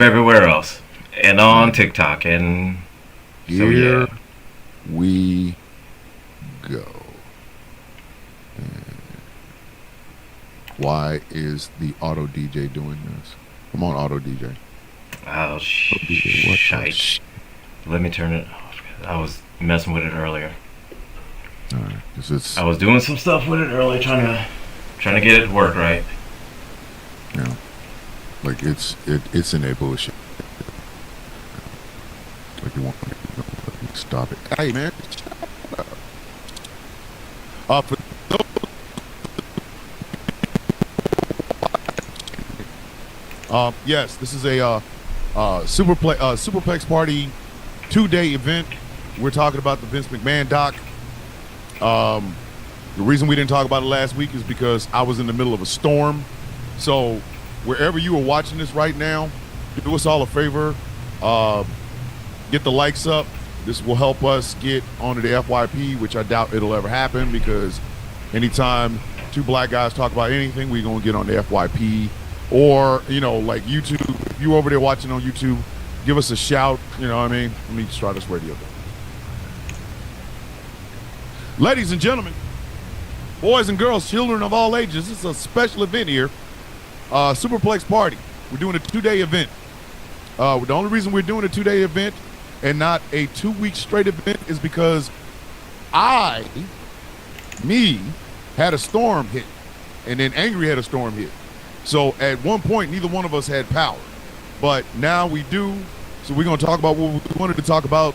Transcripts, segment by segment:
everywhere else, and on TikTok, and so Here yeah. we go. And why is the auto DJ doing this? Come on, auto DJ. Oh DJ, what the shite! Let me turn it. I was messing with it earlier. All right, this is. I was doing some stuff with it earlier, trying to get it to work right. You know, like it's in a bullshit. Like you want to stop it. Hey man. For yes, this is a Superplex Party 2-day event. We're talking about the Vince McMahon doc. The reason we didn't talk about it last week is because I was in the middle of a storm. So wherever you are watching this right now, do us all a favor. Get the likes up. This will help us get onto the FYP, which I doubt it'll ever happen because anytime two black guys talk about anything, we're going to get on the FYP. Or, like YouTube, if you're over there watching on YouTube, give us a shout. You know what I mean? Let me try this radio thing. Ladies and gentlemen, boys and girls, children of all ages, this is a special event here. Superplex Party. We're doing a 2-day event. The only reason we're doing a 2-day event and not a 2-week straight event is because me, had a storm hit, and then Angry had a storm hit. So at one point, neither one of us had power, but now we do. So we're going to talk about what we wanted to talk about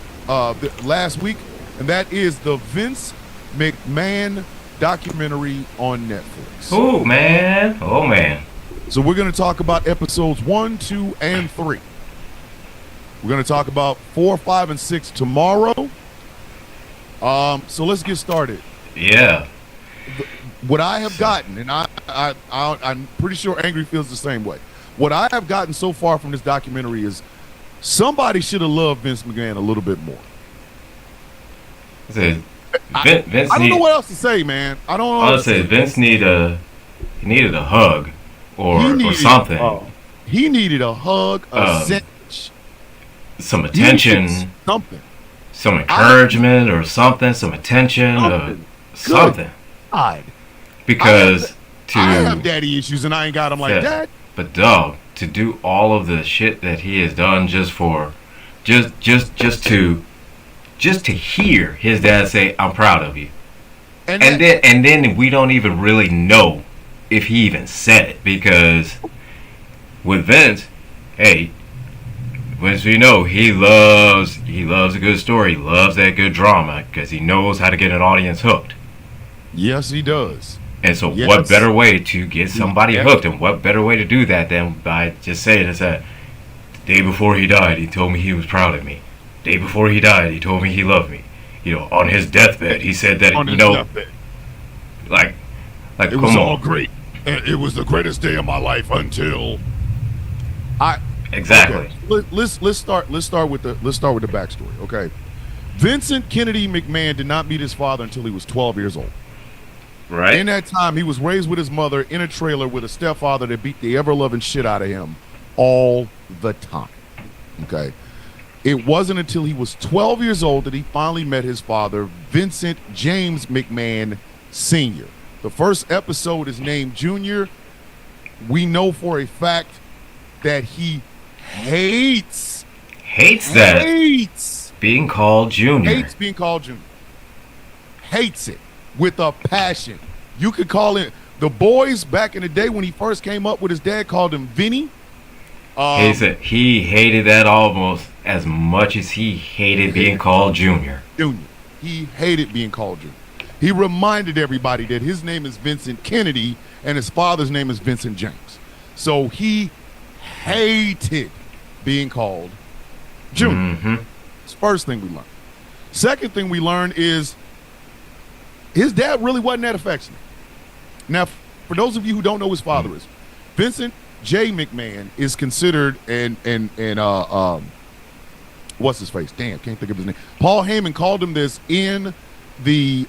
last week, and that is the Vince McMahon documentary on Netflix. Oh man. So we're going to talk about episodes 1, 2, and 3. We're going to talk about 4, 5, and 6 tomorrow. So let's get started. Yeah. What I have gotten, and I'm pretty sure Angry feels the same way. What I have gotten so far from this documentary is somebody should have loved Vince McMahon a little bit more. Vince I don't know what else to say, man. I don't know. I would say Vince needed a hug or something. He needed a hug, a sandwich, some attention, something, some encouragement or something, some attention, something. God. Because I have daddy issues and I ain't got them like that. But dog, to do all of the shit that he has done just to hear his dad say, "I'm proud of you," and then we don't even really know if he even said it, because with Vince, Vince, we know he loves a good story, he loves that good drama because he knows how to get an audience hooked. Yes, he does. And so what better way to get somebody hooked, and what better way to do that than by just saying is that the day before he died, he told me he was proud of me. The day before he died, he told me he loved me. On his deathbed, he said that, like it was all great. It was the greatest day of my life until Exactly. Okay. Let's start with the backstory. Okay. Vincent Kennedy McMahon did not meet his father until he was 12 years old. Right. In that time, he was raised with his mother in a trailer with a stepfather that beat the ever-loving shit out of him all the time. Okay. It wasn't until he was 12 years old that he finally met his father, Vincent James McMahon Sr. The first episode is named Junior. We know for a fact that he hates being called Junior. Hates being called Junior. Hates it with a passion. You could call it, the boys back in the day when he first came up with his dad called him Vinny. He said he hated that almost as much as he hated being called Junior. He hated being called Junior. He reminded everybody that his name is Vincent Kennedy and his father's name is Vincent James. So he hated being called Junior. Mm-hmm. That's the first thing we learned. Second thing we learned is his dad really wasn't that affectionate. Now, for those of you who don't know who his father is, Vincent J. McMahon is considered and what's his face? Damn, can't think of his name. Paul Heyman called him this in the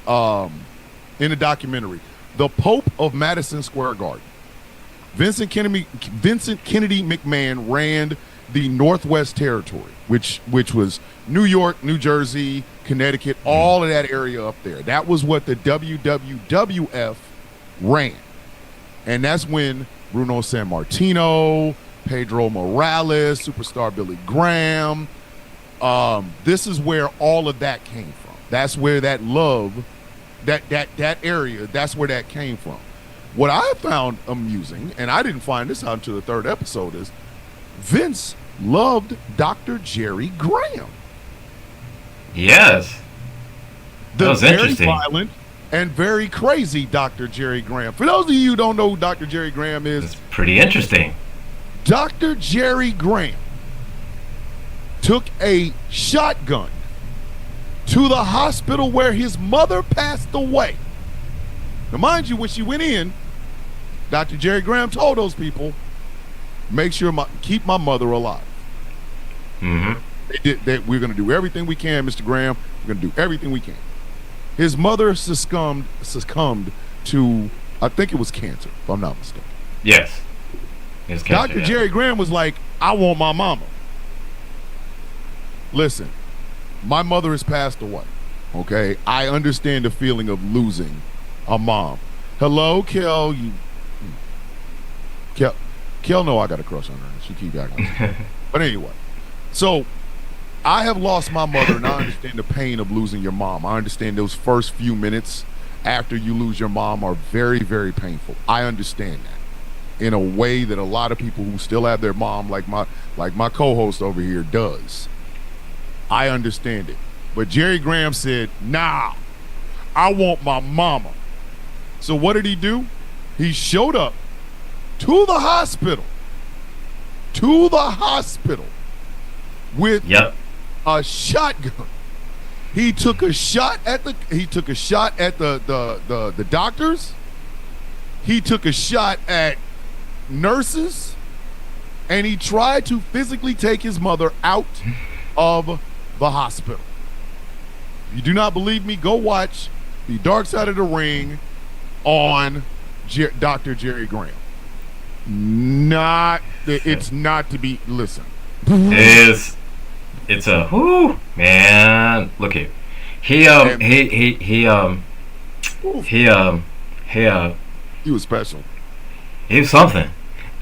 documentary, the Pope of Madison Square Garden. Vincent Kennedy McMahon ran the Northwest Territory, which was New York, New Jersey, Connecticut, all of that area up there. That was what the WWWF ran. And that's when Bruno Sammartino, Pedro Morales, superstar Billy Graham, this is where all of that came from. That's where that love, that area, that's where that came from. What I found amusing, and I didn't find this out until the third episode, is Vince loved Dr. Jerry Graham. Yes. That was very interesting. Violent and very crazy Dr. Jerry Graham. For those of you who don't know who Dr. Jerry Graham is, it's pretty interesting. Dr. Jerry Graham took a shotgun to the hospital where his mother passed away. Now, mind you, when she went in, Dr. Jerry Graham told those people, make sure keep my mother alive. Mm-hmm. We're going to do everything we can, Mr. Graham. We're going to do everything we can. His mother succumbed to, I think it was cancer, if I'm not mistaken. Yes. Dr. Jerry Graham was like, I want my mama. Listen, my mother has passed away, okay? I understand the feeling of losing a mom. Hello, Kel. Kel, know I got a crush on her. She keep acting. But anyway, so I have lost my mother, and I understand the pain of losing your mom. I understand those first few minutes after you lose your mom are very, very painful. I understand that in a way that a lot of people who still have their mom, like my co-host over here, does. I understand it. But Jerry Graham said, nah, I want my mama. So what did he do? He showed up to the hospital with a shotgun. He took a shot at the doctors. He took a shot at nurses, and he tried to physically take his mother out of the hospital. If you do not believe me, go watch The Dark Side of the Ring on Dr. Jerry Graham. It's not to be, listen. It's a whoo, man. Look here. He was special. He was something.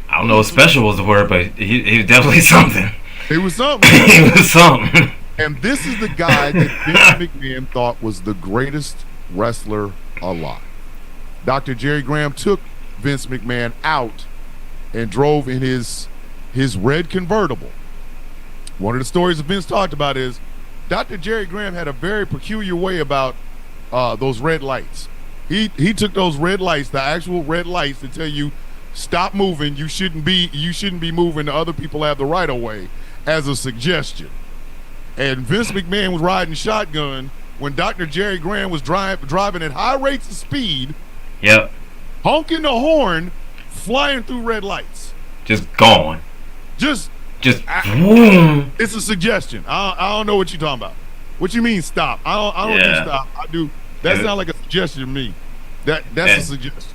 I don't know if special was the word, but he was definitely something. He was something. He was something. And this is the guy that Vince McMahon thought was the greatest wrestler alive. Dr. Jerry Graham took Vince McMahon out and drove in his red convertible. One of the stories that Vince talked about is Dr. Jerry Graham had a very peculiar way about those red lights. He took those red lights, the actual red lights, to tell you stop moving. You shouldn't be moving. Other people have the right of way, as a suggestion. And Vince McMahon was riding shotgun when Dr. Jerry Graham was driving at high rates of speed. Yep. Honking the horn, flying through red lights. Just gone. Just boom. It's a suggestion. I don't know what you're talking about. What you mean stop? I don't do stop. I do. That sounds like a suggestion to me. That's a suggestion.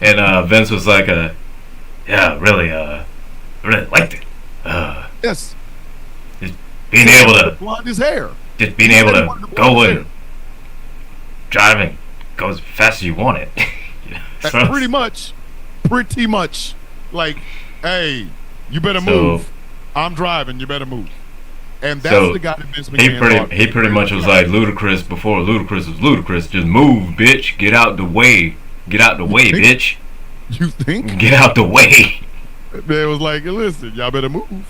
And Vince was like, really liked it. Yes. Just being able to blonde his hair. Just being able to go and drive and go as fast as you want it. So, pretty much. Like, hey, you better move. I'm driving. You better move. And that's the guy that Vince McMahon he pretty much was like Ludacris before Ludacris was Ludacris. Just move, bitch. Get out the way. Get out the way, bitch. You think? Get out the way. They was like, listen, y'all better move.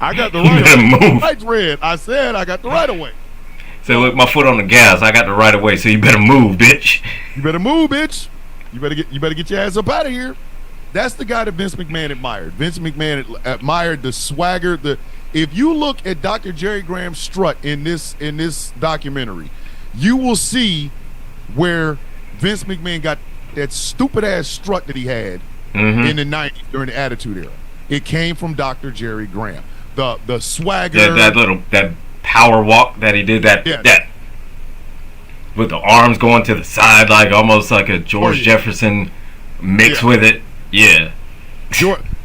I got the right of way. Move. Light's red. I said I got the right of way. So look, my foot on the gas. I got the right of way. So you better move, bitch. You better move, bitch. You better get your ass up out of here. That's the guy that Vince McMahon admired. Vince McMahon admired the swagger. If you look at Dr. Jerry Graham's strut in this documentary, you will see where Vince McMahon got that stupid ass strut that he had in the 90s during the Attitude Era. It came from Dr. Jerry Graham. The swagger, that power walk that he did, that with the arms going to the side, like almost like a George Jefferson mix with it. Yeah.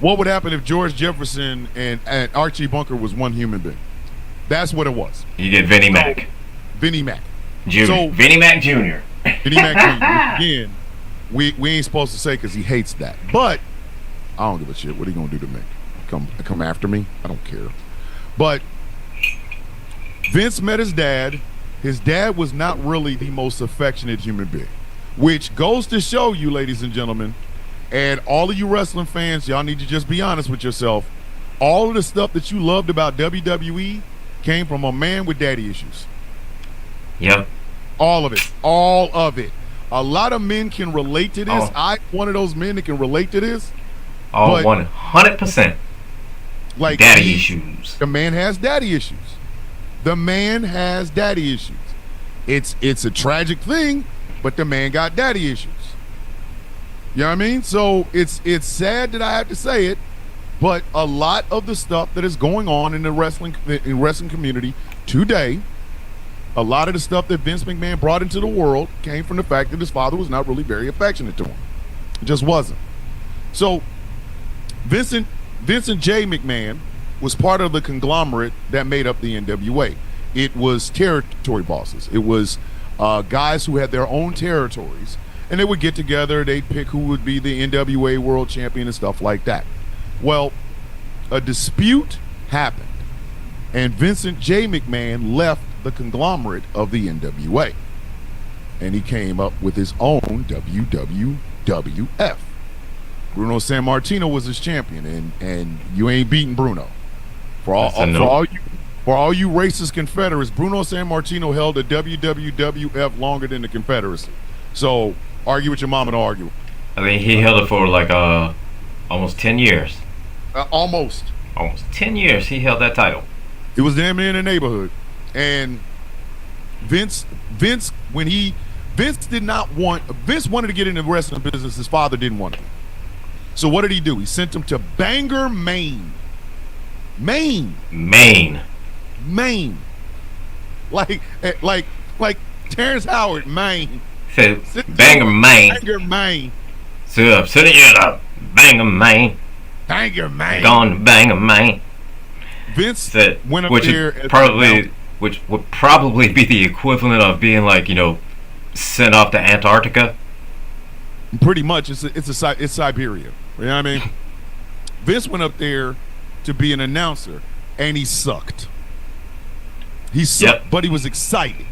What would happen if George Jefferson and Archie Bunker was one human being? That's what it was. You get Vinnie Mac. Vinnie Mac. Vinnie Mac Jr. Vinnie Mac Jr. Again, we ain't supposed to say because he hates that. But I don't give a shit. What are you gonna do to me? Come after me? I don't care. But Vince met his dad. His dad was not really the most affectionate human being, which goes to show you, ladies and gentlemen, and all of you wrestling fans, y'all need to just be honest with yourself. All of the stuff that you loved about WWE came from a man with daddy issues. Yep. All of it. All of it. A lot of men can relate to this. Oh. I'm one of those men that can relate to this. Oh, 100%. Like daddy issues. The man has daddy issues. The man has daddy issues. It's a tragic thing, but the man got daddy issues. You know what I mean? So it's sad that I have to say it, but a lot of the stuff that is going on in the wrestling community today, a lot of the stuff that Vince McMahon brought into the world came from the fact that his father was not really very affectionate to him. It just wasn't. So Vincent J. McMahon was part of the conglomerate that made up the NWA. It was territory bosses. It was guys who had their own territories, and they would get together. They'd pick who would be the NWA world champion and stuff like that. Well, a dispute happened, and Vincent J. McMahon left the conglomerate of the NWA, and he came up with his own WWF. Bruno Sammartino was his champion, and you ain't beating Bruno. For all you racist Confederates, Bruno Sammartino held the WWF longer than the Confederacy. So argue with your mom and argue. I mean, he held it for like almost 10 years. Almost 10 years he held that title. It was damn near in the neighborhood. And Vince wanted to get in the wrestling business. His father didn't want to. So what did he do? He sent him to Bangor, Maine. Maine. Like Terrence Howard, Maine. Said Bangor, Maine. Bangor, Maine. So sitting in up, Bangor, Maine. Bangor, Maine. Gone to Bangor, Maine. Vince said, went up which there, which would probably be the equivalent of being like, sent off to Antarctica. Pretty much, it's Siberia. You know what I mean? Vince went up there to be an announcer, and he sucked. But he was excited.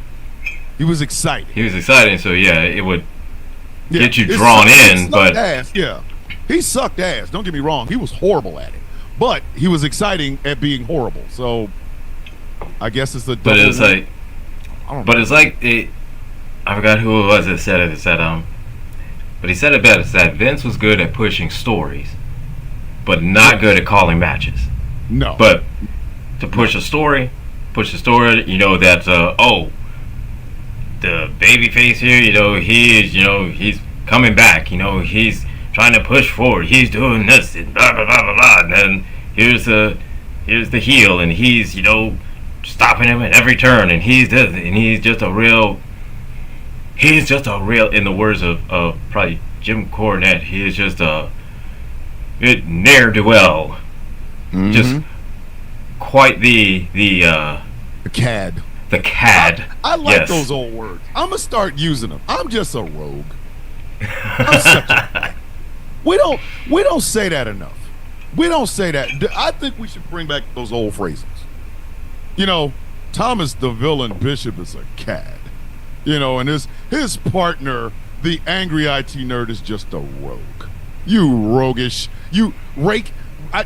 He was excited, so yeah, it would get you drawn in, but ass, yeah, he sucked ass. Don't get me wrong, he was horrible at it, but he was exciting at being horrible. So I guess it's a. But it's like, I forgot who it was that said it. It said but he said it better. It said Vince was good at pushing stories, but not good at calling matches. No, but to push a story, that the babyface here, he's coming back, he's trying to push forward, he's doing this and blah blah blah blah blah, and then here's the heel, and he's stopping him at every turn, and he's just a real, in the words of probably Jim Cornette, he is just a ne'er-do-well. Mm-hmm. Just quite the cad. The cad. I like those old words. I'm gonna start using them. I'm just a rogue. We don't say that enough. We don't say that. I think we should bring back those old phrases. Thomas the Villain Bishop is a cad. And his partner, the angry IT nerd, is just a rogue. You roguish. You rake.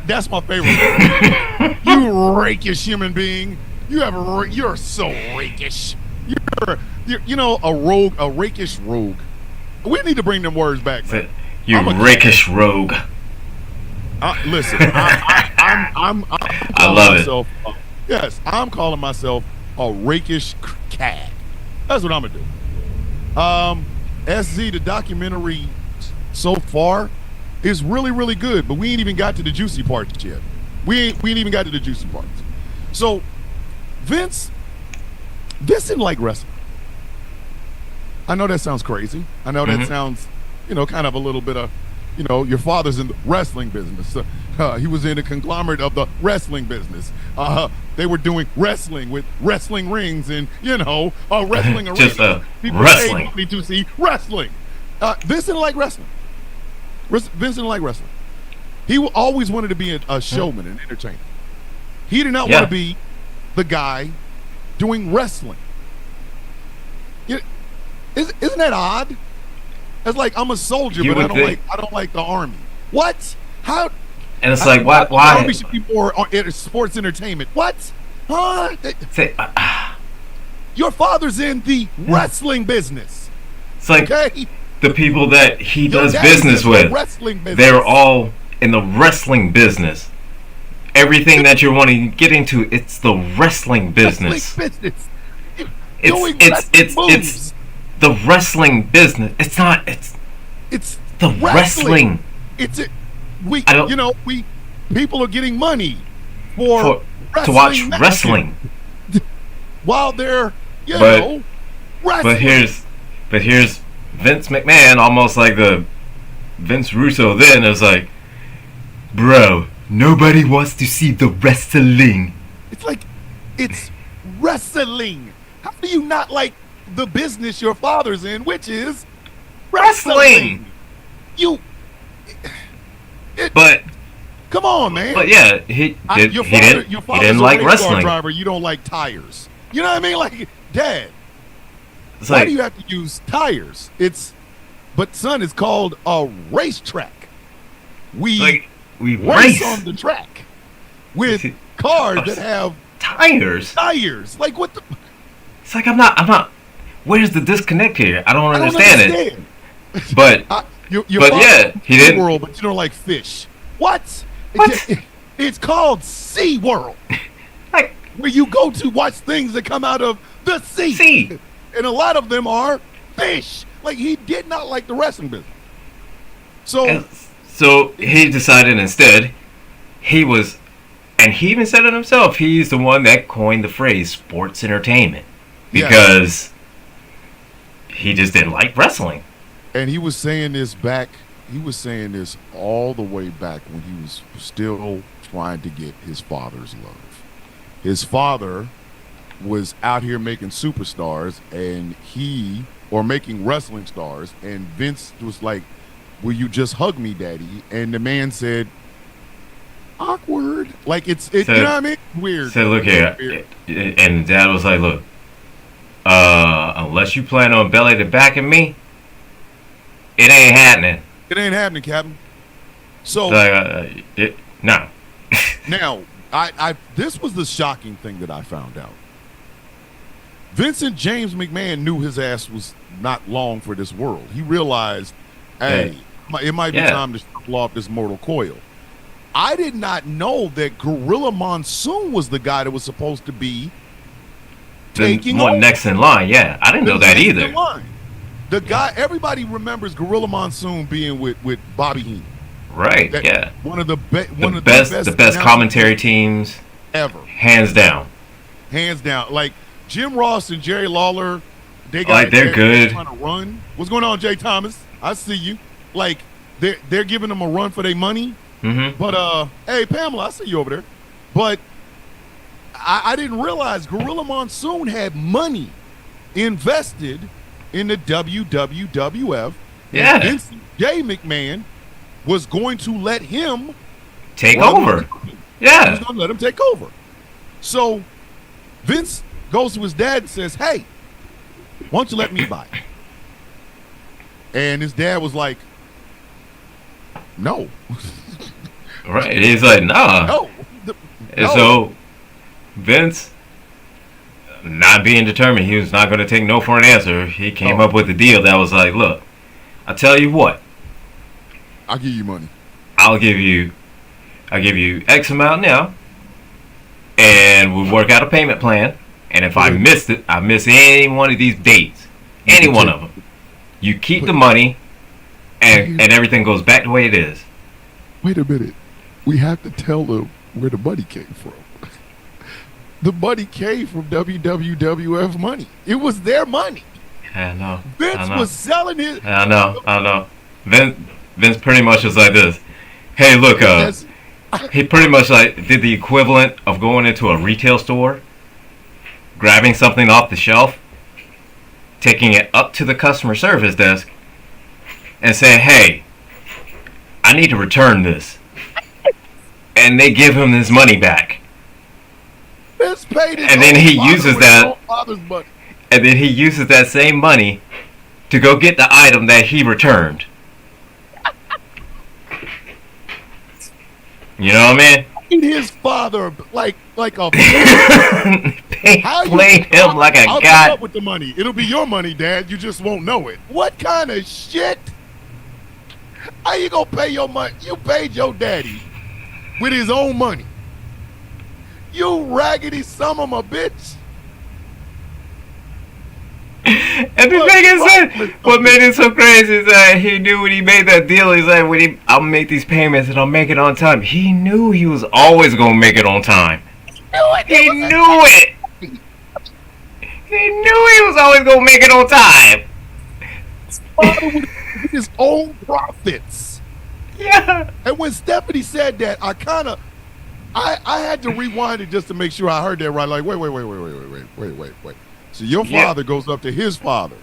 That's my favorite. You rakish human being. You're so rakish. You're a rogue, a rakish rogue. We need to bring them words back. You rakish rogue. Listen, I'm I love myself, it. Yes, I'm calling myself a rakish cad. That's what I'm gonna do. SZ, the documentary so far is really, really good, but we ain't even got to the juicy parts yet. We ain't even got to the juicy parts. So Vince didn't like wrestling. I know that sounds crazy. I know that sounds, kind of a little bit of, your father's in the wrestling business. So He was in a conglomerate of the wrestling business. They were doing wrestling with wrestling rings and, a wrestling arena. Just People wrestling. paid money to see wrestling. Vince didn't like wrestling. Vince didn't like wrestling. He always wanted to be a showman, an entertainer. He did not want to be the guy doing wrestling. Isn't that odd? It's like, I'm a soldier, but I don't like the army. What? How? And it's like, why? Army should be more sports entertainment. What? Huh? Your father's in the wrestling business. It's like, okay? The people that he does business with, they're all in the wrestling business. Everything that you're wanting to get into, it's the wrestling business. It's the wrestling business. It's not. It's the wrestling. People are getting money to watch wrestling while they're wrestling. But here's Vince McMahon, almost like the Vince Russo. Then is like, bro, nobody wants to see the wrestling. It's like, it's wrestling. How do you not like the business your father's in, which is wrestling? But come on, man. But yeah, he didn't like wrestling. Driver, you don't like tires. You know what I mean? Like, Dad, why do you have to use tires? But son, it's called a racetrack. We race on the track with cars that have tires. Like, what the? It's like, I'm not. Where's the disconnect here? I don't understand it. But he did. World, but you don't like fish. What? It's called Sea World. Like, where you go to watch things that come out of the sea. And a lot of them are fish. Like, he did not like the wrestling business. So he decided instead, and he even said it himself, he's the one that coined the phrase sports entertainment. Because he just didn't like wrestling. And he was saying this all the way back when he was still trying to get his father's love. His father was out here making superstars or making wrestling stars, and Vince was like, will you just hug me, Daddy? And the man said, awkward. Like, you know what I mean? Weird. Said, look here. And Dad was like, look, unless you plan on belly to backing me, it ain't happening. It ain't happening, Captain. So, no. Now, this was the shocking thing that I found out. Vincent James McMahon knew his ass was not long for this world. He realized, hey, it might be time to shuffle off this mortal coil. I did not know that Gorilla Monsoon was the guy that was supposed to be taking one next in line. Yeah, I didn't know that either. The guy, everybody remembers Gorilla Monsoon being with Bobby Heenan. Right. One of the best commentary teams ever. Hands down. Like Jim Ross and Jerry Lawler, they're good. Trying to run. What's going on, Jay Thomas? I see you. Like, they're giving them a run for their money. Mm-hmm. But hey, Pamela, I see you over there. But I didn't realize Gorilla Monsoon had money invested in the WWF. Yeah. And Vince J. McMahon was going to let him take over. Yeah. He was going to let him take over. So Vince goes to his dad and says, hey, why don't you let me buy it? And his dad was like, no. Right. He's like, nah. No. And so Vince, not being determined, he was not going to take no for an answer. He came up with a deal that was like, look, I'll tell you what. I'll give you money. I'll give you X amount now, and we'll work out a payment plan. And if I miss any one of these dates, any one of them, you keep the money, and everything goes back the way it is. Wait a minute. We have to tell them where the money came from. The money came from WWF money. It was their money. I know. Vince was selling it. I know. Vince pretty much was like this. Hey, look, He pretty much like did the equivalent of going into a retail store, grabbing something off the shelf, taking it up to the customer service desk, and saying, "Hey, I need to return this," and they give him his money back. And then he uses that. And then he uses that same money to go get the item that he returned. You know what I mean? His father, like a. Played him like a I'll god. come up with the money. It'll be your money, Dad. You just won't know it. What kind of shit? How you gonna pay your money? You paid your daddy with his own money. You raggedy son of a bitch. And the thing is, what made it so crazy is that he knew when he made that deal, he's like, I'll make these payments and I'll make it on time. He knew he was always going to make it on time. He knew it. He knew he was always going to make it on time. With his own profits. Yeah. And when Stephanie said that, I had to rewind it just to make sure I heard that right. Like, wait. So your father goes up to his father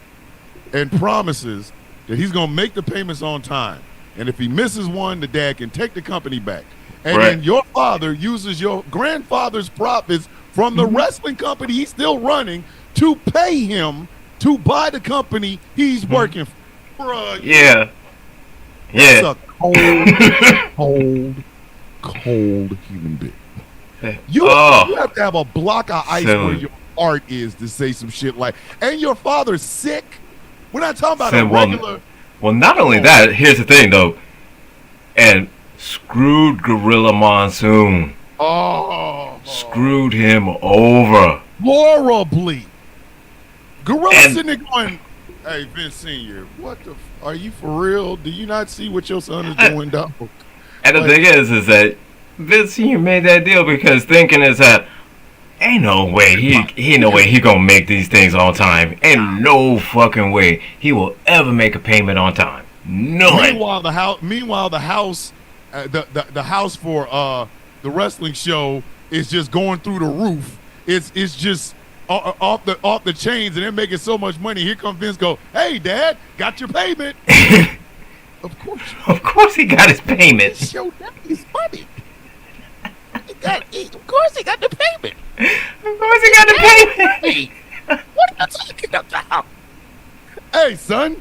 and promises that he's going to make the payments on time. And if he misses one, the dad can take the company back. And then your father uses your grandfather's profits from the wrestling company he's still running to pay him to buy the company he's working for. Bruh, yeah. That's a cold human being. You have to have a block of ice where your art is to say some shit like, and your father's sick. We're not talking about a regular. Well, not only that, here's the thing though, and screwed Gorilla Monsoon. Screwed him over horribly. Gorilla's sitting there going, "Hey, Vince Senior, what the? Are you for real? Do you not see what your son is doing, dog?" And the thing is that Vince Senior made that deal because thinking is that ain't no way he gonna make these things on time. Ain't no fucking way he will ever make a payment on time. None. Meanwhile, the house, the house for the wrestling show is just going through the roof. It's just off the chains, and they're making so much money. Here comes Vince. Go, "Hey, Dad, got your payment." Of course he got his payment. It's your daddy's money. Of course he got the payment. Of course he got the payment. What are you talking about? Hey, son.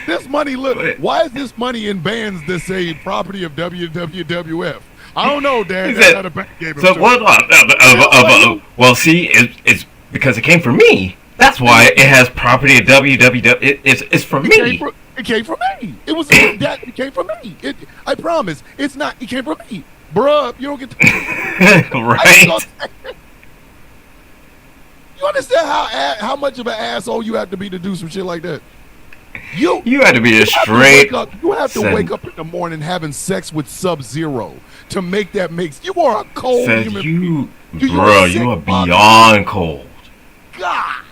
This money. Why is this money in bands that say property of WWF? I don't know, Dad. That's how the bank gave it. So what? Well, see, it's because it came from me. That's why it has property of WWF. It's from me. It came from me. It was that. It came from me. I promise. It's not. It came from me, bruh. You don't get. Right. You understand how much of an asshole you have to be to do some shit like that? You had to be a straight. You have to wake up in the morning having sex with Sub-Zero to make that mix. You are a cold human being. Bro, you are beyond cold. God.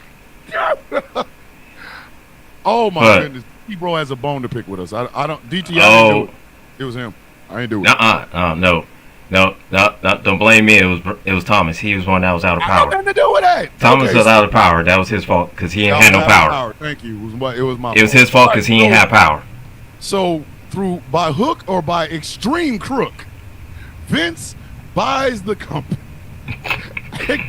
Oh my goodness. Bro has a bone to pick with us. I don't. DT. I didn't do it. It was him. I ain't do it. No. Don't blame me. It was Thomas. He was one that was out of power. Nothing to do with that. Thomas was out of power. That was his fault because he ain't had no power. Thank you. It was my. It was his fault because he ain't had power. So by hook or by extreme crook, Vince buys the company.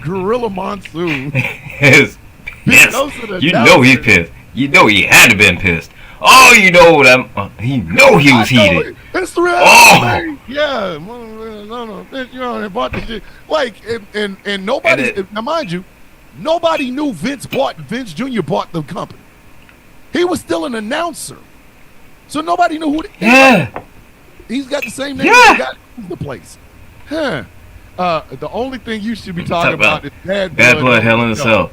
Gorilla Monsoon is pissed. You know he's pissed. You know he had to been pissed. Oh, you know that he know he was heated. It's the real thing. Yeah, no, you know, they bought the shit. Like, and nobody. Now, mind you, nobody knew Vince Jr. bought the company. He was still an announcer, so nobody knew who. He's got the same name. Yeah, he got the place. Huh. The only thing you should be talking about is Bad Blood, Hell in a Cell.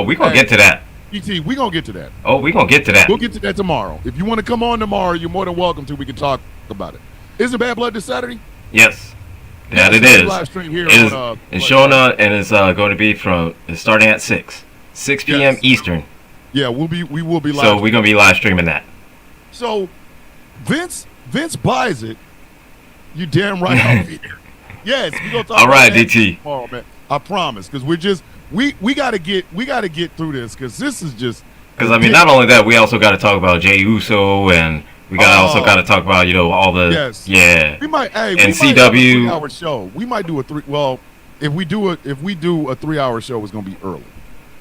We gonna get to that. ET, we gonna get to that. Oh, we gonna get to that. We'll get to that tomorrow. If you want to come on tomorrow, you're more than welcome to. We can talk about it. Is it Bad Blood this Saturday? Yes, that it is. Live stream here it's showing up, and it's going to be starting at 6 p.m. Eastern. Yeah, we will be live. So we're gonna be live streaming that. So Vince buys it. You damn right I'll be there. Yes, we gonna talk. All right, about DT. tomorrow, man. I promise, because we gotta get through this, because this is just. Because I mean, not only that, we also got to talk about Jey Uso, and we also got to talk about all the We might and CW. 3-hour show. We might do a 3. Well, if we do a 3-hour show, it's gonna be early.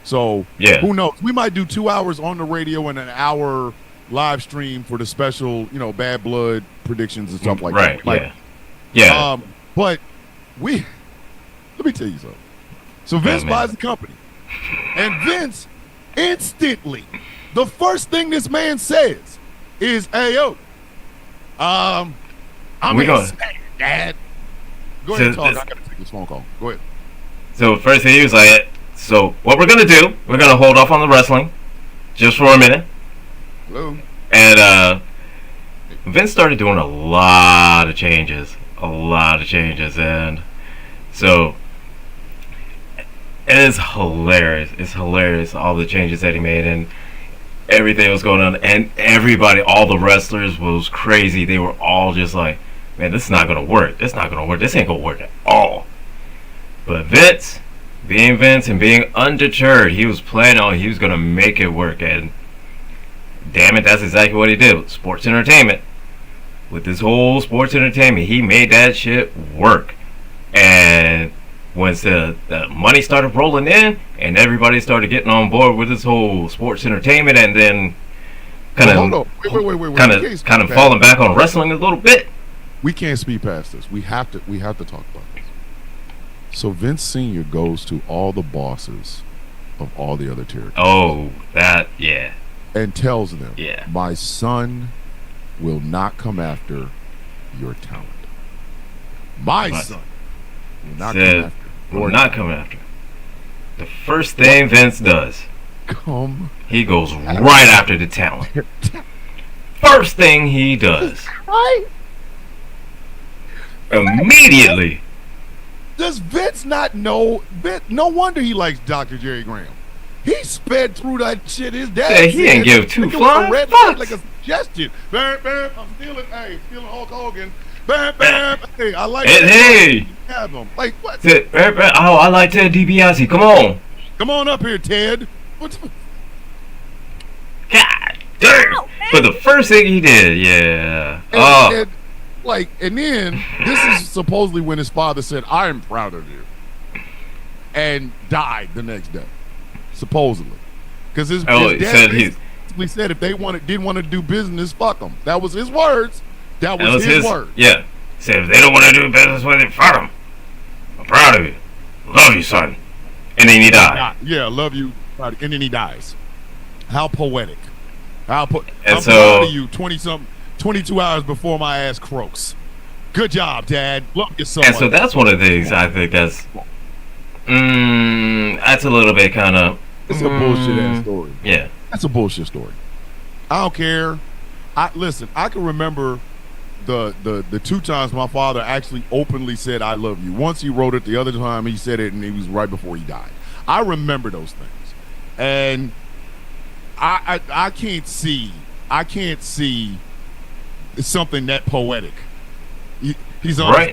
So who knows? We might do 2 hours on the radio and an hour live stream for the special, Bad Blood predictions and stuff like that. Right. Yeah. But let me tell you something. So Vince buys the company, and Vince instantly, the first thing this man says is, "Hey yo, I'm excited, Dad." Go ahead and talk. I gotta take this phone call. Go ahead. So first thing he was like, "So what we're gonna do? We're gonna hold off on the wrestling, just for a minute." Hello. And Vince started doing a lot of changes, and so. It is hilarious. It's hilarious, all the changes that he made and everything was going on. And everybody, all the wrestlers was crazy. They were all just like, man, this is not going to work. This ain't going to work at all. But Vince, being Vince and being undeterred, he was planning on he was going to make it work. And damn it, that's exactly what he did with sports entertainment. With this whole sports entertainment, he made that shit work. And once the money started rolling in and everybody started getting on board with this whole sports entertainment, and then kind of falling back on wrestling a little bit. We can't speed past this. We have to talk about this. So Vince Sr. goes to all the bosses of all the other territories. Oh, and tells them, yeah, my son will not come after your talent. My son will not come after. The first thing Vince does, he goes right after the talent. First thing he does, right? Immediately. Does Vince not know? No wonder he likes Dr. Jerry Graham. He sped through that shit. His dad he didn't give two flying fucks. Like a suggestion. Bam, bam, I'm stealing Hulk Hogan. Bam, bam. Hey, I like it. Hey. Have him. Like what? Oh, I like Ted DiBiase. Come on up here, Ted. God damn. But the first thing he did, yeah. And then this is supposedly when his father said, "I am proud of you," and died the next day, supposedly, because his dad basically said if they didn't want to do business, fuck them. That was his words. That was his words. Yeah. Said if they don't want to do business with it, fuck them. I'm proud of you. Love you, son. And then he died. Yeah, love you. And then he dies. How poetic. I'm proud of you. 22 hours before my ass croaks. Good job, Dad. Love you so much. And so that's one of the things I think that's a little bit kind of. It's a bullshit ass story. Yeah. That's a bullshit story. I don't care. Listen, I can remember the two times my father actually openly said I love you. Once he wrote it, the other time he said it, and it was right before he died. I remember those things. And I can't see something that poetic. He's on right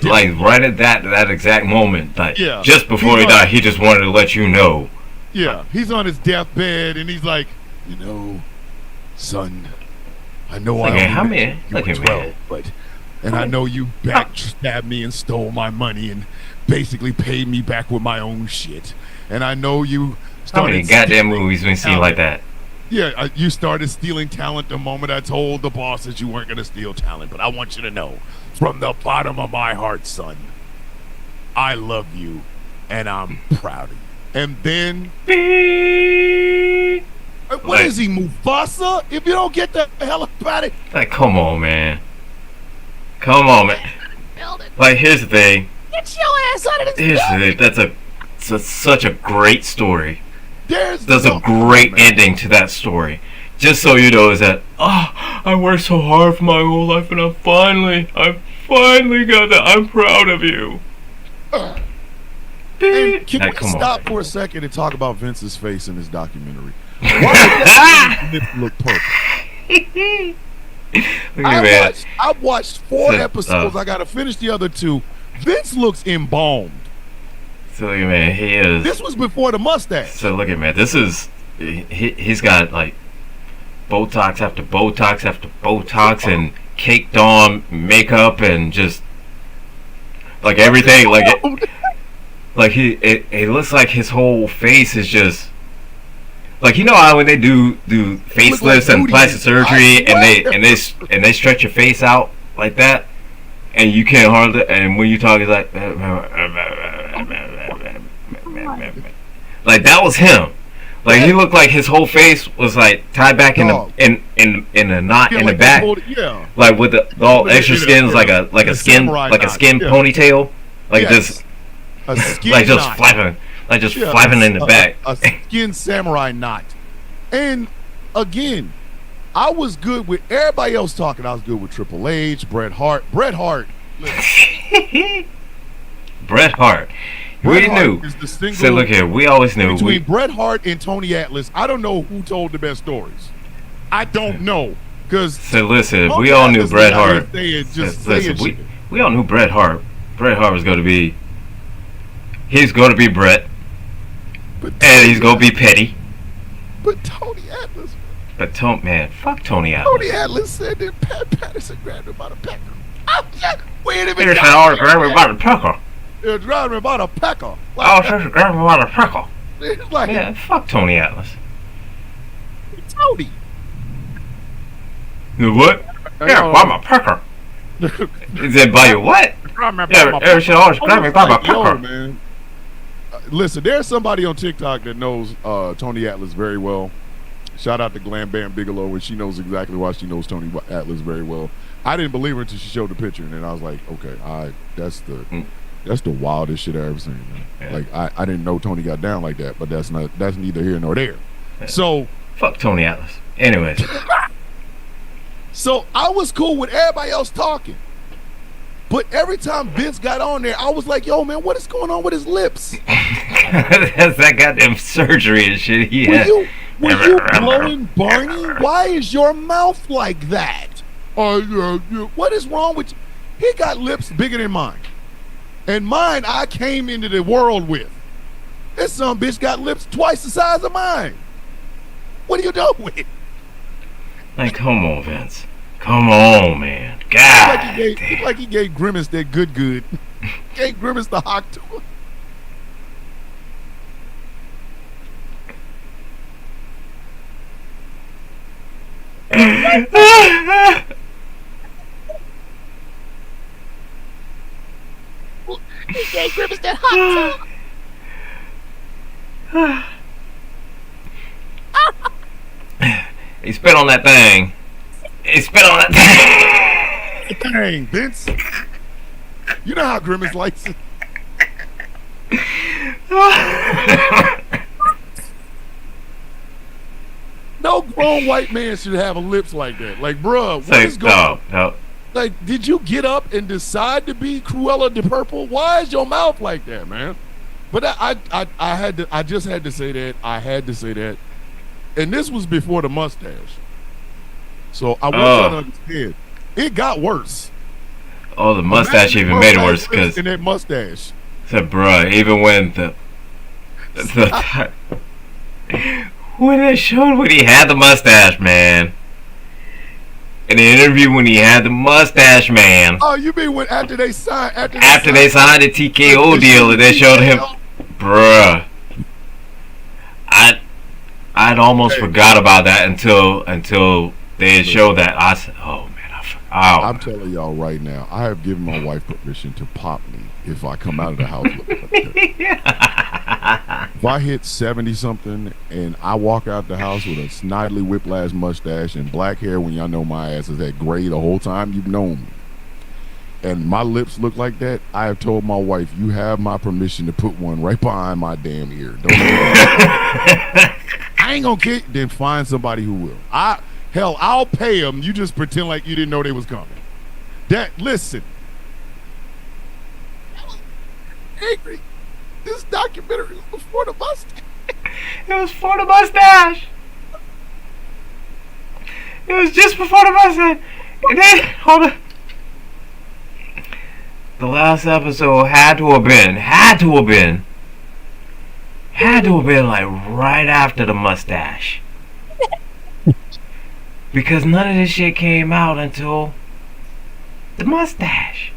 at that exact moment, just before he died, he just wanted to let you know. Yeah, he's on his deathbed and he's like, son, I know you were 12, and I know you backstabbed me and stole my money and basically paid me back with my own shit. And I know you started. How many goddamn movies we've seen like that? Yeah, you started stealing talent the moment I told the bosses you weren't going to steal talent. But I want you to know, from the bottom of my heart, son, I love you, and I'm proud of you. And then, what is he, Mufasa? If you don't get the hell about it. Like, come on, man. Like, here's the thing. Get your ass out of this Here's the thing. That's such a great story. There's a great ending to that story. Just so you know, is that I worked so hard for my whole life, and I finally got that. I'm proud of you. And can we stop for a second and talk about Vince's face in this documentary? Why does Vince look purple? Look at man. I've watched 4 episodes. I gotta finish the other 2. Vince looks embalmed. So look at man, he is. This was before the mustache. So look at man, this is he's got like Botox after Botox after Botox and caked on makeup and just like everything like it looks like his whole face is just like, you know how when they do facelifts and plastic surgery and they stretch your face out like that and you can't hardly, and when you talk it's like that was him. Like he looked like his whole face was like tied back in a knot in the back, like with the all extra skins, like a skin ponytail, like just flapping, flapping in the back. A skin samurai knot. And again, I was good with everybody else talking. I was good with Triple H, Bret Hart. Bret Hart. We knew. So look here, we always knew. Between Bret Hart and Tony Atlas, I don't know who told the best stories. I don't know. So listen, we all knew Bret Hart. We all knew Bret Hart. Bret Hart was going to be. He's going to be Bret. And he's going to be petty. But Tony Atlas. Man, fuck Tony Atlas. Tony Atlas said that Pat Patterson grabbed him by the pecker. Wait a minute. He said, grabbed me by the pecker. They're driving me by the pecker. Grabbed me by the pecker. Like, yeah, fuck Tony Atlas. Tony. You what? Yeah, by my pecker. He said, by your what? Yeah, should always grab me by my pecker. Man. Listen, there's somebody on TikTok that knows Tony Atlas very well. Shout out to Glam Bam Bigelow, and she knows exactly why she knows Tony Atlas very well. I didn't believe her until she showed the picture, and then I was like, okay, that's the wildest shit I ever seen, man. Yeah. Like I didn't know Tony got down like that, but that's neither here nor there. Yeah. So fuck Tony Atlas. Anyways. So I was cool with everybody else talking. But every time Vince got on there, I was like, yo, man, what is going on with his lips? That's that goddamn surgery and shit he had. Were you blowing Barney? Why is your mouth like that? What is wrong with you? He got lips bigger than mine. And mine, I came into the world with. This some bitch got lips twice the size of mine. What are you doing? Like, come on, Vince. Come on, man. God. Like he gave Grimace that good. Gave Grimace the hawk to him. He gave Grimace that hawk to him. He spit on that thing. Dang, Vince. You know how Grimace likes it. No grown white man should have a lips like that. Like, bruh, what is going on? No. Like, did you get up and decide to be Cruella de Purple? Why is your mouth like that, man? But I just had to say that. I had to say that. And this was before the mustache. So I want you to understand. It got worse. Oh, the mustache even made it worse because in that mustache. Said, bruh, even when when they showed when he had the mustache, man. In the interview when he had the mustache, man. Oh, you mean when after they signed the TKO deal and they showed him, bruh. I'd almost forgot about that until they had showed that. I said, oh man, I'm telling y'all right now, I have given my wife permission to pop me if I come out of the house looking like that. If I hit 70-something and I walk out the house with a snidely whiplash mustache and black hair when y'all know my ass is that gray the whole time you've known me, and my lips look like that, I have told my wife, you have my permission to put one right behind my damn ear. Don't I ain't gonna get, then find somebody who will. I'll pay them. You just pretend like you didn't know they was coming. Listen. I was angry. This documentary was before the mustache. It was before the mustache. It was just before the mustache. And then, hold on. The last episode had to have been like right after the mustache. Because none of this shit came out until the mustache.